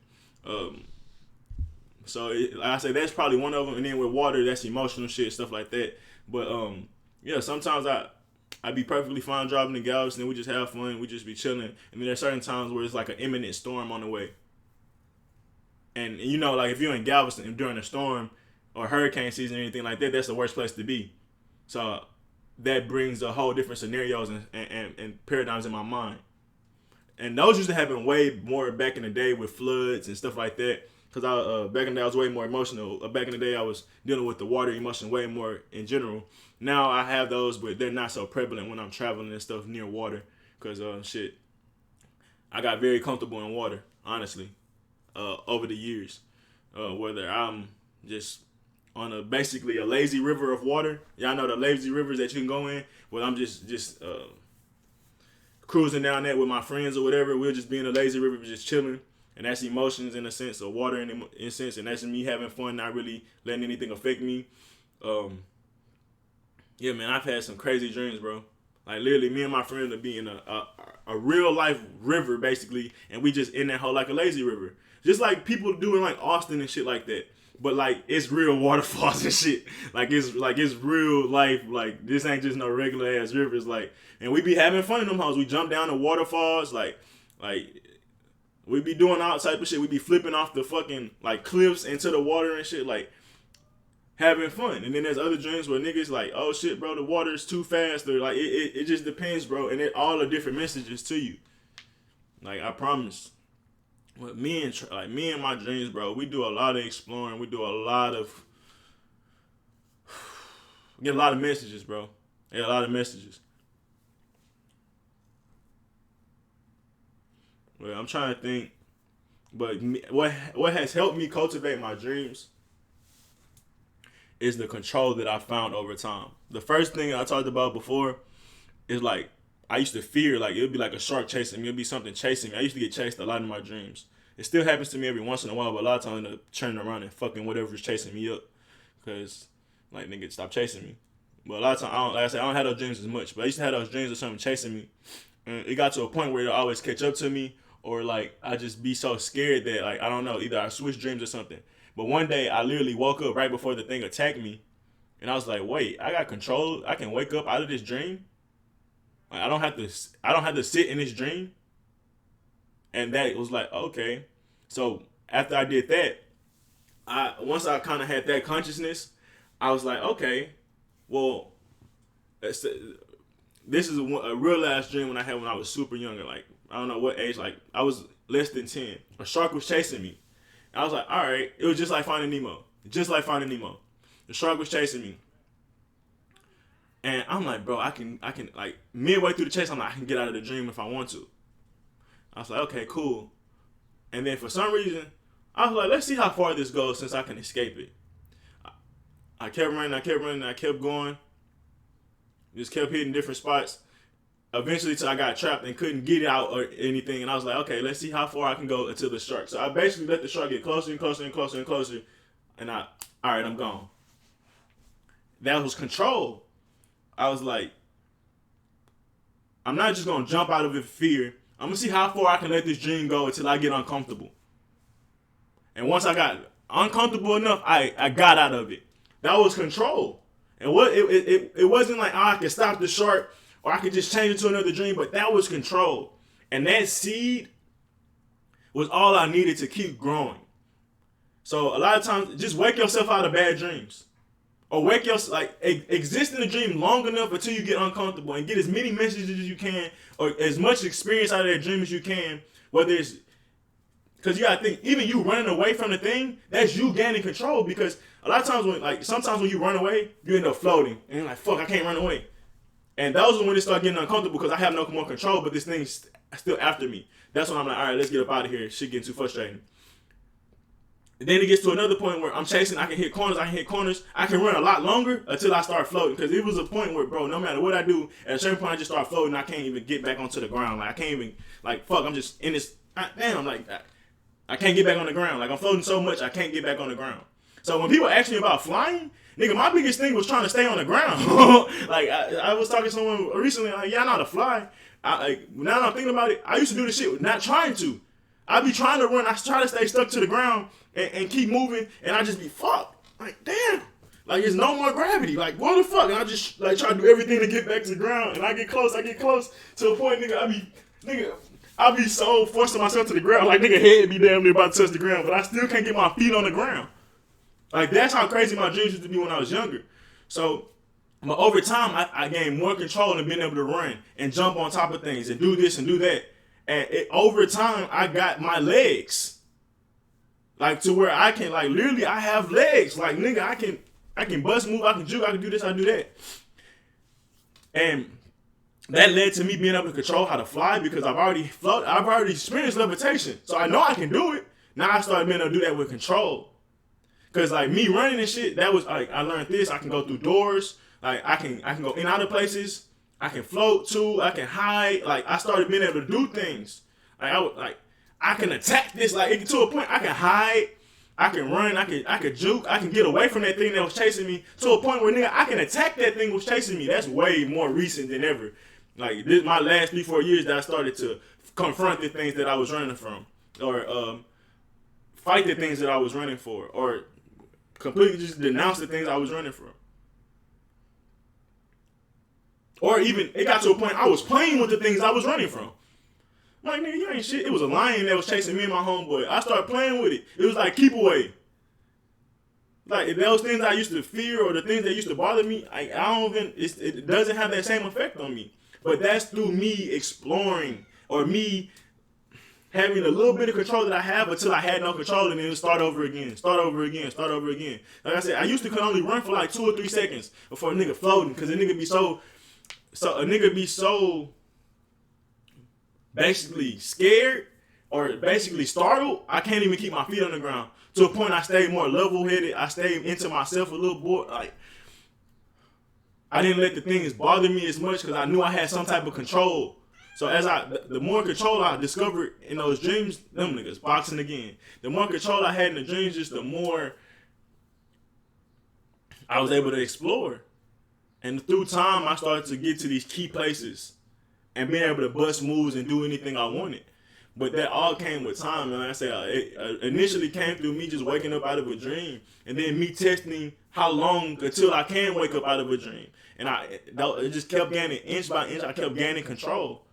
[SPEAKER 1] So, like I said, that's probably one of them. And then with water, that's emotional shit, stuff like that. But, yeah, sometimes I be perfectly fine driving to Galveston. We just have fun. We just be chilling. And then there's certain times where it's like an imminent storm on the way. And you know, like, if you're in Galveston during a storm or hurricane season or anything like that, that's the worst place to be. So that brings a whole different scenarios and paradigms in my mind. And those used to happen way more back in the day with floods and stuff like that. Because back in the day, I was way more emotional. Back in the day, I was dealing with the water emotion way more in general. Now I have those, but they're not so prevalent when I'm traveling and stuff near water. Because, I got very comfortable in water, honestly, over the years. Whether I'm just on basically a lazy river of water. Y'all know the lazy rivers that you can go in. Well, I'm just cruising down there with my friends or whatever. We'll just be in a lazy river, just chilling. And that's emotions in a sense, or water in a sense, and that's me having fun, not really letting anything affect me. Yeah, man, I've had some crazy dreams, bro. Like, literally, me and my friends would be in a real life river, basically, and we just in that hole like a lazy river. Just like people do in, like, Austin and shit like that. But, like, it's real waterfalls and shit. It's real life. Like, this ain't just no regular ass rivers. Like, and we be having fun in them hoes. We jump down the waterfalls, like. We be doing all type of shit. We be flipping off the fucking, like, cliffs into the water and shit, like, having fun. And then there's other dreams where niggas like, oh shit, bro, the water is too fast. Or like, it just depends, bro. And it all are different messages to you. Like, I promise. But me and my dreams, bro, we do a lot of exploring. We do a lot of, get a lot of messages, bro. Get a lot of messages. Well, I'm trying to think. But what has helped me cultivate my dreams is the control that I found over time. The first thing I talked about before is like I used to fear like it would be like a shark chasing me. It would be something chasing me. I used to get chased a lot in my dreams. It still happens to me every once in a while, but a lot of times I end up turning around and fucking whatever's chasing me up, cause like nigga stop chasing me. But a lot of times like I said, I don't have those dreams as much. But I used to have those dreams of something chasing me, and it got to a point where it'll always catch up to me, or like I just be so scared that like I don't know, either I switch dreams or something. But one day I literally woke up right before the thing attacked me, and I was like, wait, I got control. I can wake up out of this dream. Like, I don't have to sit in this dream. And that was like, okay. So after I did that, once I kind of had that consciousness, I was like, okay, well, this is a real last dream when I had when I was super younger. Like I don't know what age. Like I was less than 10. A shark was chasing me. I was like, all right. It was just like Finding Nemo. Just like Finding Nemo. The shark was chasing me. And I'm like, bro, I can like midway through the chase, I'm like, I can get out of the dream if I want to. I was like, okay, cool. And then for some reason, I was like, let's see how far this goes since I can escape it. I kept running, I kept going. Just kept hitting different spots. Eventually till I got trapped and couldn't get out or anything. And I was like, okay, let's see how far I can go until the shark. So I basically let the shark get closer and closer and closer and closer. And all right, I'm gone. That was control. I was like, I'm not just going to jump out of it for fear. I'm going to see how far I can let this dream go until I get uncomfortable. And once I got uncomfortable enough, I got out of it. That was control. And what it wasn't like, I could stop the shark or I could just change it to another dream, but that was control. And that seed was all I needed to keep growing. So a lot of times, just wake yourself out of bad dreams. Or wake yourself, like, exist in the dream long enough until you get uncomfortable and get as many messages as you can or as much experience out of that dream as you can. Whether it's, because you gotta think, even you running away from the thing, that's you gaining control. Because a lot of times, sometimes when you run away, you end up floating. And you're like, fuck, I can't run away. And those are when it start getting uncomfortable because I have no more control, but this thing's still after me. That's when I'm like, all right, let's get up out of here. Shit getting too frustrating. And then it gets to another point where I'm chasing, I can hit corners, I can run a lot longer until I start floating. Because it was a point where, bro, no matter what I do, at a certain point I just start floating, I can't even get back onto the ground. Like, I can't even, like, fuck, I'm just in this, damn, like, I can't get back on the ground. Like, I'm floating so much, I can't get back on the ground. So when people ask me about flying, nigga, my biggest thing was trying to stay on the ground. Like, I was talking to someone recently, like, yeah, I know how to fly. Now that I'm thinking about it, I used to do this shit not trying to. I be trying to run, I try to stay stuck to the ground and keep moving, and I just be fucked. Like, damn. Like, there's no more gravity. Like, what the fuck? And I just, like, try to do everything to get back to the ground, and I get close to a point, nigga, I be so forcing myself to the ground. Like, nigga, head be damn near about to touch the ground, but I still can't get my feet on the ground. Like, that's how crazy my dreams used to be when I was younger. So, but over time, I gained more control and being able to run and jump on top of things and do this and do that. And over time, I got my legs. Like, to where I can, like, literally, I have legs. Like, nigga, I can bust move, I can juke, I can do this, I can do that. And that led to me being able to control how to fly because I've already experienced levitation. So I know I can do it. Now I started being able to do that with control. Because, like, me running and shit, that was, like, I learned this. I can go through doors. Like, I can go in and out of places. I can float, too. I can hide. Like, I started being able to do things. Like, I can attack this. Like, to a point, I can hide. I can run. I can juke. I can get away from that thing that was chasing me. To a point where, nigga, I can attack that thing that was chasing me. That's way more recent than ever. Like, this my last 3-4 years that I started to confront the things that I was running from. Or fight the things that I was running for. Or completely just denounce the things I was running from. Or even, it got to a point I was playing with the things I was running from. I'm like, nigga, you ain't shit. It was a lion that was chasing me and my homeboy. I started playing with it. It was like, keep away. Like, those things I used to fear or the things that used to bother me, it doesn't have that same effect on me. But that's through me exploring or me having a little bit of control that I have until I had no control and then start over again. Like I said, I used to could only run for like 2 or 3 seconds before a nigga floating because a nigga be so basically scared or basically startled, I can't even keep my feet on the ground. To a point, I stayed more level-headed. I stayed into myself a little more. Like, I didn't let the things bother me as much because I knew I had some type of control. So the more control I discovered in those dreams, them niggas boxing again. The more control I had in the dreams, just the more I was able to explore. And through time, I started to get to these key places and being able to bust moves and do anything I wanted. But that all came with time, and like I said, it initially came through me just waking up out of a dream, and then me testing how long until I can wake up out of a dream. And it just kept gaining inch by inch. I kept gaining control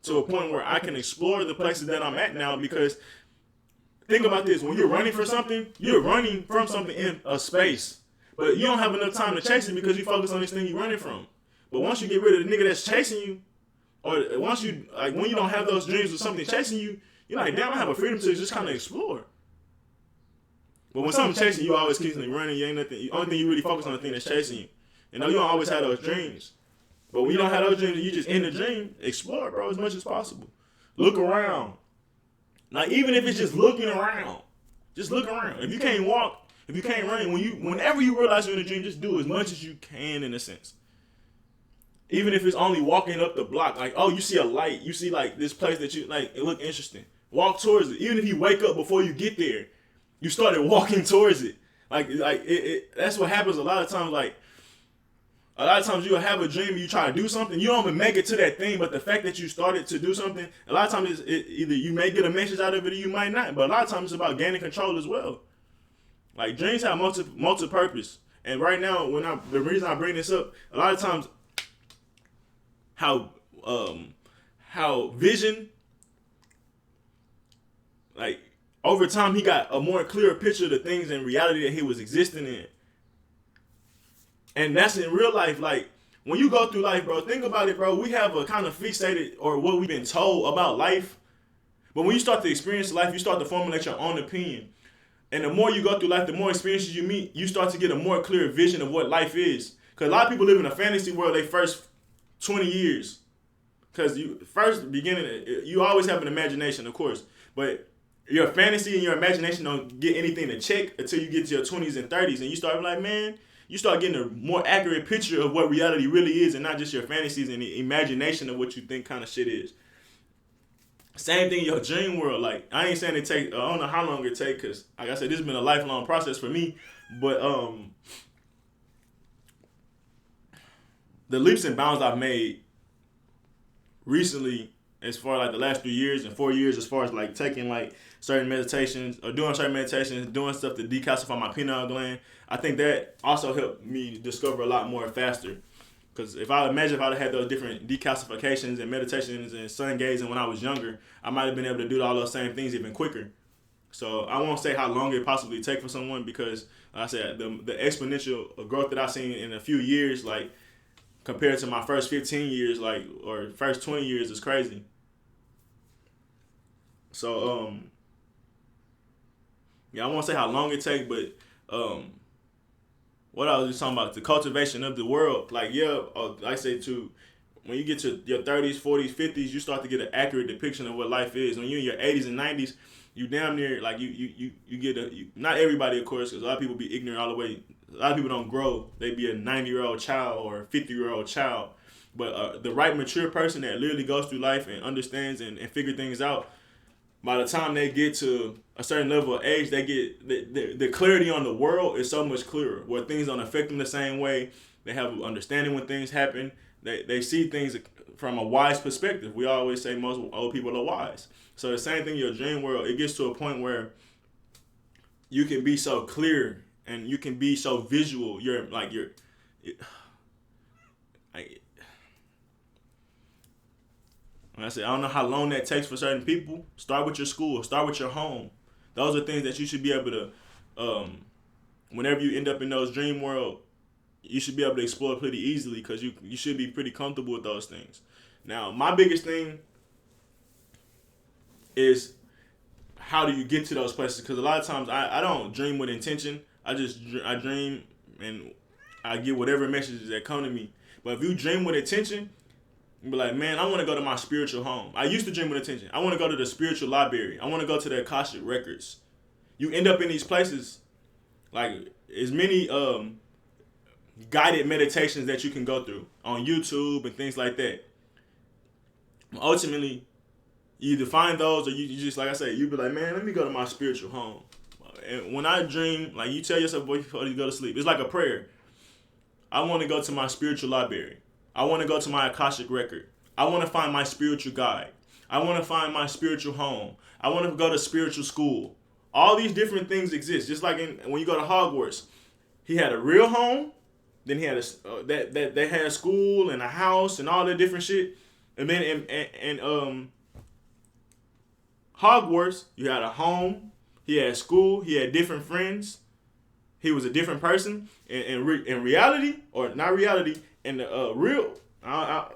[SPEAKER 1] to a point where I can explore the places that I'm at now. Because think about this: when you're running for something, you're running from something in a space, but you don't have enough time to chase it because you focus on this thing you're running from. But once you get rid of the nigga that's chasing you, or once you, like, when you don't have those dreams of something chasing you, you're like, damn, I have a freedom to just kind of explore. But when something's chasing you, always constantly running, you ain't nothing. The only thing you really focus on is the thing that's chasing you. You know, you don't always have those dreams. But when you don't have those dreams, you just in the dream, explore, bro, as much as possible. Look around. Like, even if it's just looking around, just look around. If you can't walk, if you can't run, whenever you realize you're in a dream, just do as much as you can, in a sense. Even if it's only walking up the block, like, oh, you see a light, you see, like, this place that you, like, it look interesting. Walk towards it. Even if you wake up before you get there, you started walking towards it. That's what happens a lot of times. Like, a lot of times you'll have a dream and you try to do something, you don't even make it to that thing, but the fact that you started to do something, a lot of times either you may get a message out of it or you might not. But a lot of times it's about gaining control as well. Like, dreams have multi-purpose. And right now, the reason I bring this up, a lot of times, how Vision, like, over time he got a more clearer picture of the things in reality that he was existing in. And that's in real life. Like, when you go through life, bro, think about it, bro. We have a kind of fixated, or what we've been told about life. But when you start to experience life, you start to formulate your own opinion. And the more you go through life, the more experiences you meet, you start to get a more clear vision of what life is. Because a lot of people live in a fantasy world they first 20 years. Because you always have an imagination, of course. But your fantasy and your imagination don't get anything to check until you get to your 20s and 30s. And you start like, man, you start getting a more accurate picture of what reality really is, and not just your fantasies and the imagination of what you think kind of shit is. Same thing in your dream world. Like, I ain't saying I don't know how long it take, because, like I said, this has been a lifelong process for me. But the leaps and bounds I've made recently, as far as like the last 3 years and 4 years, as far as like taking like certain meditations or doing certain meditations, doing stuff to decalcify my pineal gland, I think that also helped me discover a lot more faster. Because if I'd had those different decalcifications and meditations and sun gazing when I was younger, I might have been able to do all those same things even quicker. So I won't say how long it possibly take for someone, because like I said, the exponential growth that I've seen in a few years, like, compared to my first 15 years, like, or first 20 years, is crazy. So, yeah, I won't say how long it takes, but what I was just talking about, the cultivation of the world. Like, yeah, I say too, when you get to your 30s, 40s, 50s, you start to get an accurate depiction of what life is. When you're in your 80s and 90s, you damn near, like, you get not everybody, of course, because a lot of people be ignorant all the way. A lot of people don't grow. They be a 90-year-old child or a 50-year-old child. But the right mature person that literally goes through life and understands and figure things out, by the time they get to a certain level of age, they get the clarity on the world is so much clearer, where things don't affect them the same way. They have an understanding when things happen. They see things from a wise perspective. We always say most old people are wise. So the same thing in your dream world, it gets to a point where you can be so clear and you can be so visual. I said, I don't know how long that takes for certain people. Start with your school. Start with your home. Those are things that you should be able to, whenever you end up in those dream world, you should be able to explore pretty easily, because you should be pretty comfortable with those things. Now, my biggest thing is, how do you get to those places? Because a lot of times I don't dream with intention. I dream and I get whatever messages that come to me. But if you dream with intention, And be like, man, I want to go to my spiritual home. I used to dream with intention. I want to go to the spiritual library. I want to go to the Akashic records. You end up in these places, like as many guided meditations that you can go through on YouTube and things like that. Ultimately, you either find those or you just, like I said, you be like, man, let me go to my spiritual home. And when I dream, like you tell yourself before you go to sleep, it's like a prayer. I want to go to my spiritual library. I want to go to my Akashic record. I want to find my spiritual guide. I want to find my spiritual home. I want to go to spiritual school. All these different things exist. Just like when you go to Hogwarts, he had a real home. Then he had that they had a school and a house and all that different shit. And then in Hogwarts, you had a home. He had school. He had different friends. He was a different person. In reality, or not reality, in the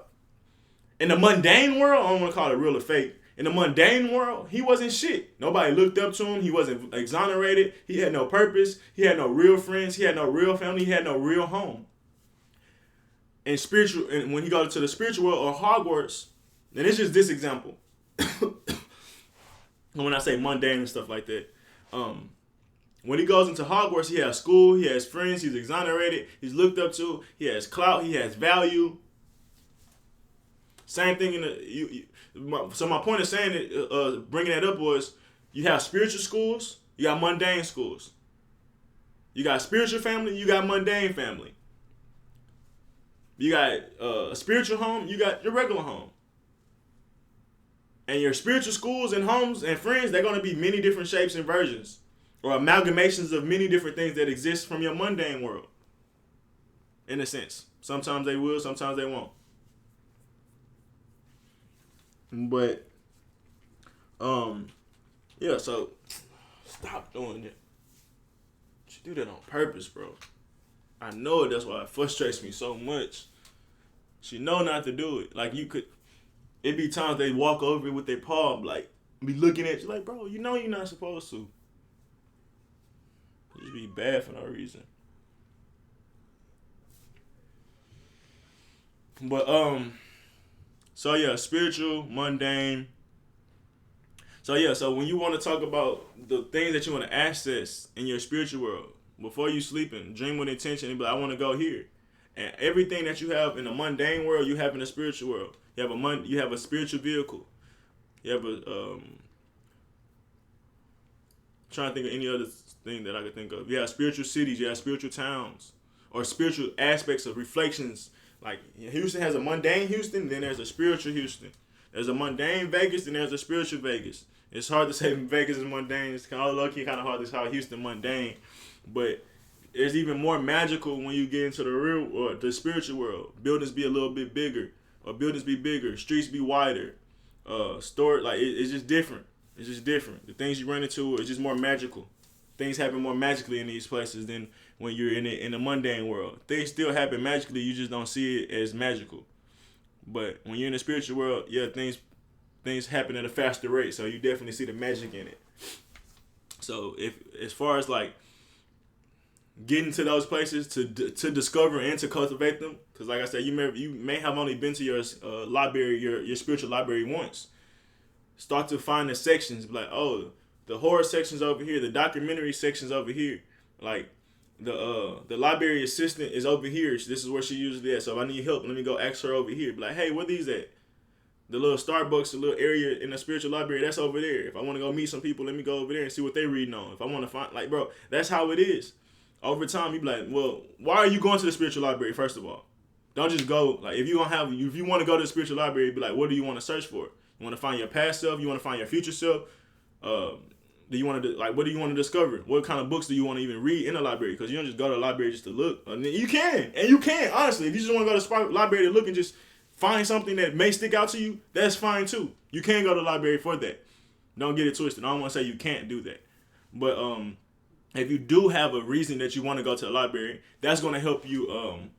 [SPEAKER 1] in the mundane world, I don't want to call it real or fake. In the mundane world, he wasn't shit. Nobody looked up to him. He wasn't exonerated. He had no purpose. He had no real friends. He had no real family. He had no real home. And when he goes to the spiritual world or Hogwarts, and it's just this example. When I say mundane and stuff like that, when he goes into Hogwarts, he has school, he has friends, he's exonerated, he's looked up to, he has clout, he has value. Same thing so my point of saying it, bringing that up was, you have spiritual schools, you got mundane schools. You got spiritual family, you got mundane family. You got a spiritual home, you got your regular home. And your spiritual schools and homes and friends, they're going to be many different shapes and versions, or amalgamations of many different things that exist from your mundane world. In a sense. Sometimes they will, sometimes they won't. But, yeah, so stop doing that. You do that on purpose, bro. I know it, that's why it frustrates me so much. She know not to do it. Like, it'd be times they walk over it with their palm, like, be looking at you like, bro, you know you're not supposed to. Just be bad for no reason. But, so yeah, spiritual, mundane. So yeah, so when you want to talk about the things that you want to access in your spiritual world, before you sleeping, dream with intention and be like, I want to go here. And everything that you have in the mundane world, you have in the spiritual world. You have a spiritual vehicle. You have trying to think of any other thing that I could think of. You have spiritual cities, you have spiritual towns, or spiritual aspects of reflections. Like Houston has a mundane Houston, then there's a spiritual Houston. There's a mundane Vegas, then there's a spiritual Vegas. It's hard to say Vegas is mundane. It's kind of lucky, kind of hard to call Houston mundane. But it's even more magical when you get into the real or the spiritual world. Buildings be a little bit bigger, or buildings be bigger, streets be wider. It's just different. It's just different. The things you run into is just more magical. Things happen more magically in these places than when you're in the mundane world. Things still happen magically. You just don't see it as magical. But when you're in the spiritual world, yeah, things happen at a faster rate. So you definitely see the magic in it. So as far as like getting to those places to discover and to cultivate them, because like I said, you may have only been to your library, your spiritual library once. Start to find the sections, like, oh, the horror section's over here, the documentary section's over here. Like the library assistant is over here. This is where she usually at. So if I need help, let me go ask her over here. Be like, hey, where these at? The little Starbucks, the little area in the spiritual library, that's over there. If I want to go meet some people, let me go over there and see what they reading on. If I want to find, like, bro, that's how it is. Over time, you be like, well, why are you going to the spiritual library, first of all? Don't just go, like, if you want to go to the spiritual library, be like, what do you want to search for? You want to find your past self? You want to find your future self? Do you want to, like, what do you want to discover? What kind of books do you want to even read in the library? Because you don't just go to the library just to look. I mean, you can, honestly. If you just want to go to the library to look and just find something that may stick out to you, that's fine too. You can go to the library for that. Don't get it twisted. I don't want to say you can't do that. But if you do have a reason that you want to go to the library, that's going to help you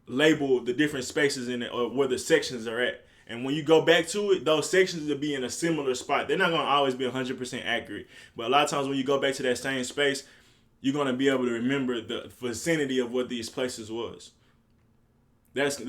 [SPEAKER 1] label the different spaces in it, or where the sections are at. And when you go back to it, those sections will be in a similar spot. They're not going to always be 100% accurate. But a lot of times when you go back to that same space, you're going to be able to remember the vicinity of what these places was. That's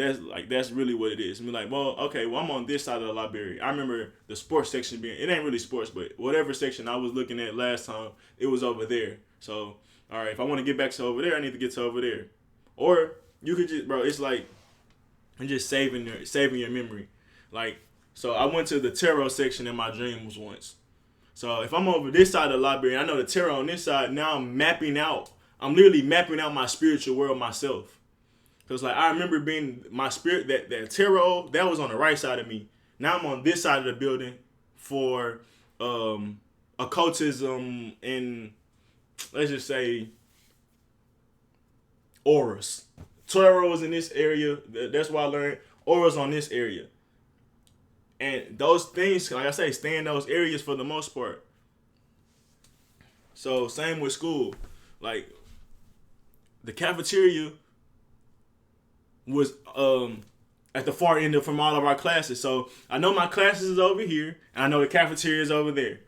[SPEAKER 1] really what it is. I mean, like, well, okay, well, I'm on this side of the library. I remember the sports section being, it ain't really sports, but whatever section I was looking at last time, it was over there. So, all right, if I want to get back to over there, I need to get to over there. Or you could just, bro, it's like you're just saving your memory. Like, so I went to the tarot section in my dreams once. So if I'm over this side of the library, I know the tarot on this side. Now I'm mapping out. I'm literally mapping out my spiritual world myself. Cause like I remember being my spirit that tarot that was on the right side of me. Now I'm on this side of the building for occultism and let's just say auras. Tarot is in this area. That's why I learned auras on this area. And those things, like I say, stay in those areas for the most part. So same with school. Like the cafeteria was at the far end from all of our classes. So I know my classes is over here, and I know the cafeteria is over there.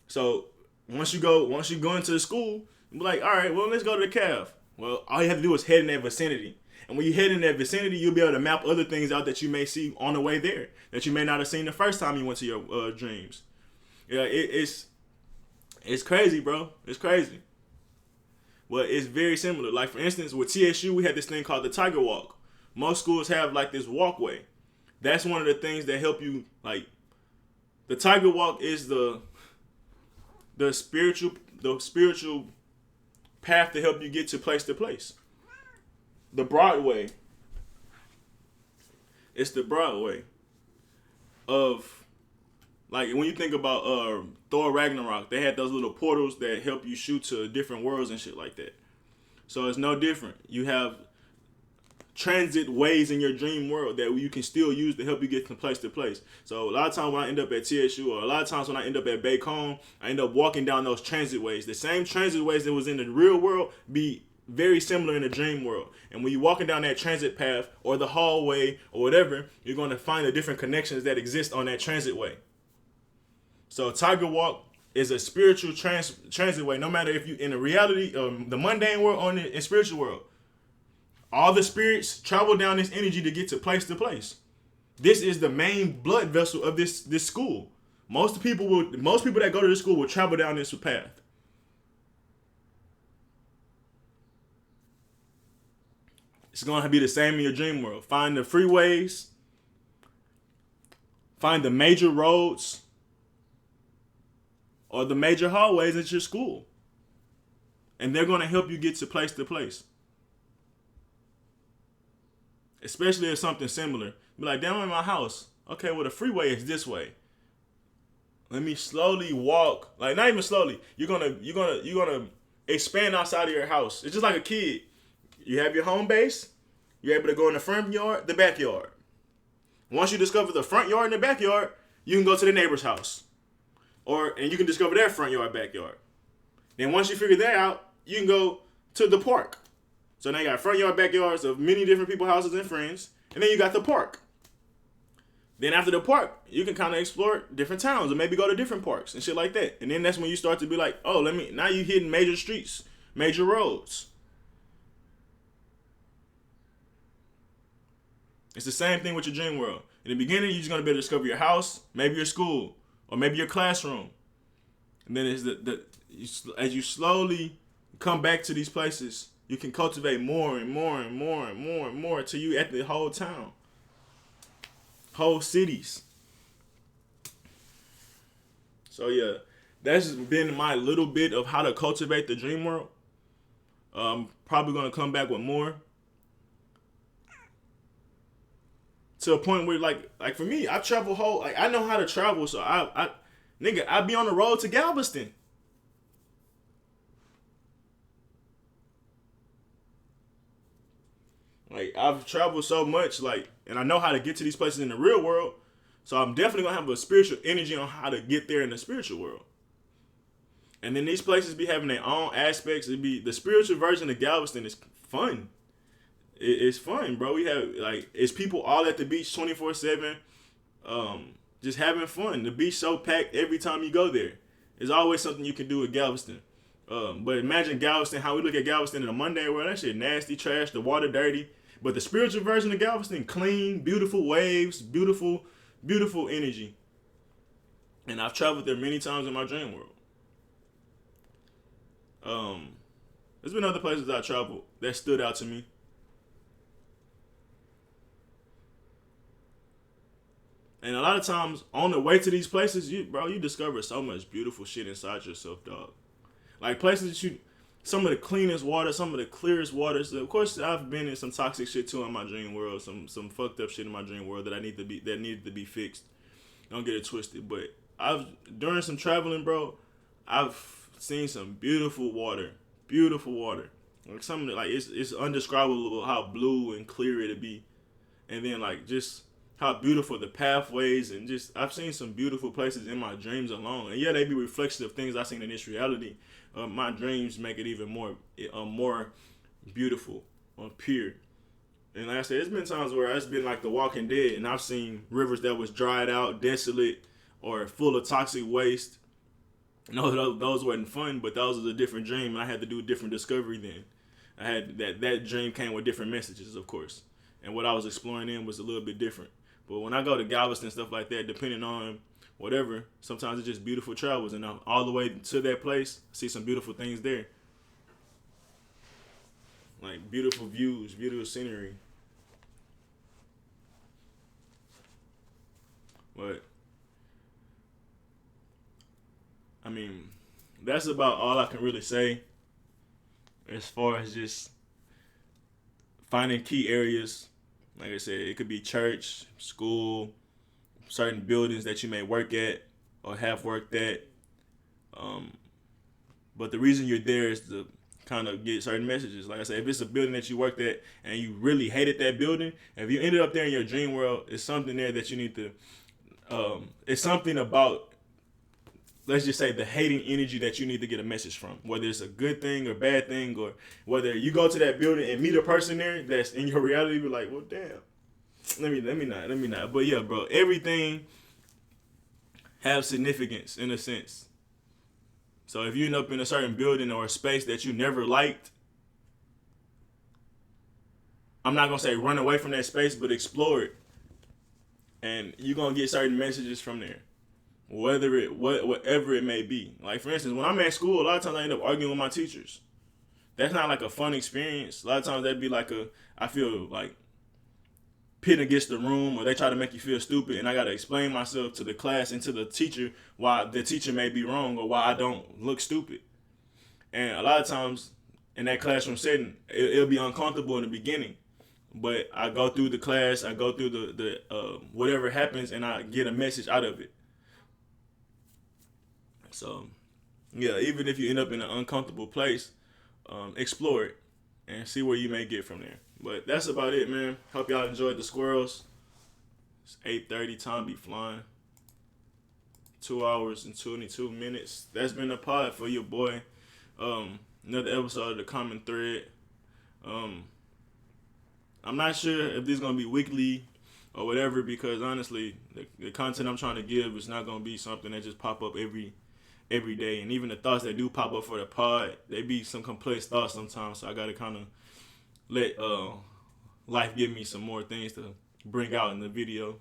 [SPEAKER 1] So once you go into the school, you be like, all right, well, let's go to the caf. Well, all you have to do is head in that vicinity. And when you head in that vicinity, you'll be able to map other things out that you may see on the way there that you may not have seen the first time you went to your dreams. Yeah, it's crazy, bro. It's crazy. Well, it's very similar. Like, for instance, with TSU, we had this thing called the Tiger Walk. Most schools have, like, this walkway. That's one of the things that help you, like, the Tiger Walk is the spiritual path to help you get to place. The Broadway. It's the Broadway of, like, when you think about Thor Ragnarok, they had those little portals that help you shoot to different worlds and shit like that. So it's no different. You have transit ways in your dream world that you can still use to help you get from place to place. So a lot of times when I end up at TSU, or a lot of times when I end up at Bacon, I end up walking down those transit ways. The same transit ways that was in the real world be very similar in the dream world. And when you're walking down that transit path or the hallway or whatever, you're going to find the different connections that exist on that transit way. So Tiger Walk is a spiritual transit way, no matter if you in the reality, the mundane world or in the spiritual world. All the spirits travel down this energy to get to place to place. This is the main blood vessel of this school. Most people that go to this school will travel down this path. It's going to be the same in your dream world. Find the freeways. Find the major roads or the major hallways at your school. And they're going to help you get to place. Especially if something similar. Be like, damn, I'm in my house. Okay, well, the freeway is this way. Let me slowly walk. Like, not even slowly. You're gonna expand outside of your house. It's just like a kid. You have your home base. You're able to go in the front yard, the backyard. Once you discover the front yard and the backyard, you can go to the neighbor's house. And you can discover their front yard, backyard. Then once you figure that out, you can go to the park. So now you got front yard, backyards of many different people's houses and friends. And then you got the park. Then after the park, you can kind of explore different towns or maybe go to different parks and shit like that. And then that's when you start to be like, oh, now you hitting major streets, major roads. It's the same thing with your dream world. In the beginning, you're just going to be able to discover your house, maybe your school, or maybe your classroom. And then as you slowly come back to these places, you can cultivate more and more and more and more and more till you at the whole town, whole cities. So yeah, that's been my little bit of how to cultivate the dream world. Probably going to come back with more. To a point where, like for me, I travel I know how to travel, so I be on the road to Galveston. Like, I've traveled so much, and I know how to get to these places in the real world, so I'm definitely gonna have a spiritual energy on how to get there in the spiritual world. And then these places be having their own aspects. It be the spiritual version of Galveston is fun. It's fun, bro. We have, it's people all at the beach 24/7, just having fun. The beach so packed every time you go there. There's always something you can do at Galveston. But imagine Galveston, how we look at Galveston in a Monday world. That shit nasty, trash, the water dirty. But the spiritual version of Galveston, clean, beautiful waves, beautiful, beautiful energy. And I've traveled there many times in my dream world. There's been other places I traveled that stood out to me. And a lot of times on the way to these places, you discover so much beautiful shit inside yourself, dog. Like places that some of the cleanest water, some of the clearest waters. Of course, I've been in some toxic shit too in my dream world, some fucked up shit in my dream world that needed to be fixed. Don't get it twisted, but during some traveling, bro, I've seen some beautiful water. Like something like it's undescribable how blue and clear it'll be, and then like just how beautiful the pathways, and just I've seen some beautiful places in my dreams alone. And yeah, they be reflections of things I've seen in this reality. My dreams make it even more beautiful, pure. And like I said, it's been times where it's been like The Walking Dead, and I've seen rivers that was dried out, desolate, or full of toxic waste. No, those wasn't fun, but those was a different dream, and I had to do a different discovery then. I had that dream came with different messages, of course, and what I was exploring in was a little bit different. But when I go to Galveston and stuff like that, depending on whatever, sometimes it's just beautiful travels, and all the way to that place, I see some beautiful things there, like beautiful views, beautiful scenery. But I mean, that's about all I can really say as far as just finding key areas. Like I said, it could be church, school, certain buildings that you may work at or have worked at. But the reason you're there is to kind of get certain messages. Like I said, if it's a building that you worked at and you really hated that building, if you ended up there in your dream world, it's something there that you need to, it's something about, let's just say, the hating energy that you need to get a message from, whether it's a good thing or bad thing, or whether you go to that building and meet a person there that's in your reality, be like, well, damn, let me not. But yeah, bro, everything has significance in a sense. So if you end up in a certain building or a space that you never liked, I'm not gonna say run away from that space, but explore it, and you're gonna get certain messages from there. Whatever it may be. Like for instance, when I'm at school, a lot of times I end up arguing with my teachers. That's not like a fun experience. A lot of times that'd be like I feel like pit against the room, or they try to make you feel stupid, and I gotta explain myself to the class and to the teacher why the teacher may be wrong or why I don't look stupid. And a lot of times in that classroom setting, it'll be uncomfortable in the beginning. But I go through the class, I go through the whatever happens, and I get a message out of it. So, yeah, even if you end up in an uncomfortable place, explore it and see where you may get from there. But that's about it, man. Hope y'all enjoyed the squirrels. It's 8:30, time be flying. 2 hours and 22 minutes. That's been the pod for your boy. Another episode of The Common Thread. I'm not sure if this is going to be weekly or whatever, because honestly, the content I'm trying to give is not going to be something that just pop up every day. And even the thoughts that do pop up for the pod, they be some complex thoughts sometimes. So I got to kind of let life give me some more things to bring out in the video.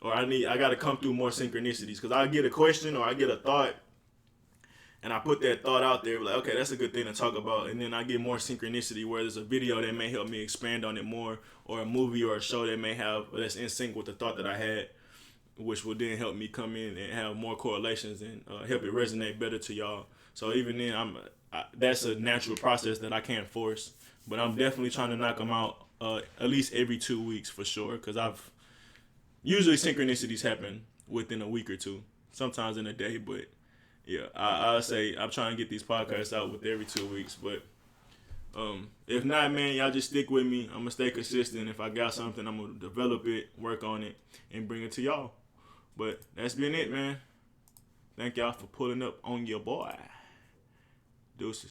[SPEAKER 1] Or I got to come through more synchronicities, because I get a question or I get a thought and I put that thought out there, like, okay, that's a good thing to talk about. And then I get more synchronicity where there's a video that may help me expand on it more, or a movie or a show that may have, that's in sync with the thought that I had, which will then help me come in and have more correlations and help it resonate better to y'all. So even then, that's a natural process that I can't force, but I'm definitely trying to knock them out at least every 2 weeks for sure, because usually synchronicities happen within a week or two, sometimes in a day, but yeah, I'll say I'm trying to get these podcasts out with every 2 weeks, but if not, man, y'all just stick with me. I'm going to stay consistent. If I got something, I'm going to develop it, work on it, and bring it to y'all. But that's been it, man. Thank y'all for pulling up on your boy.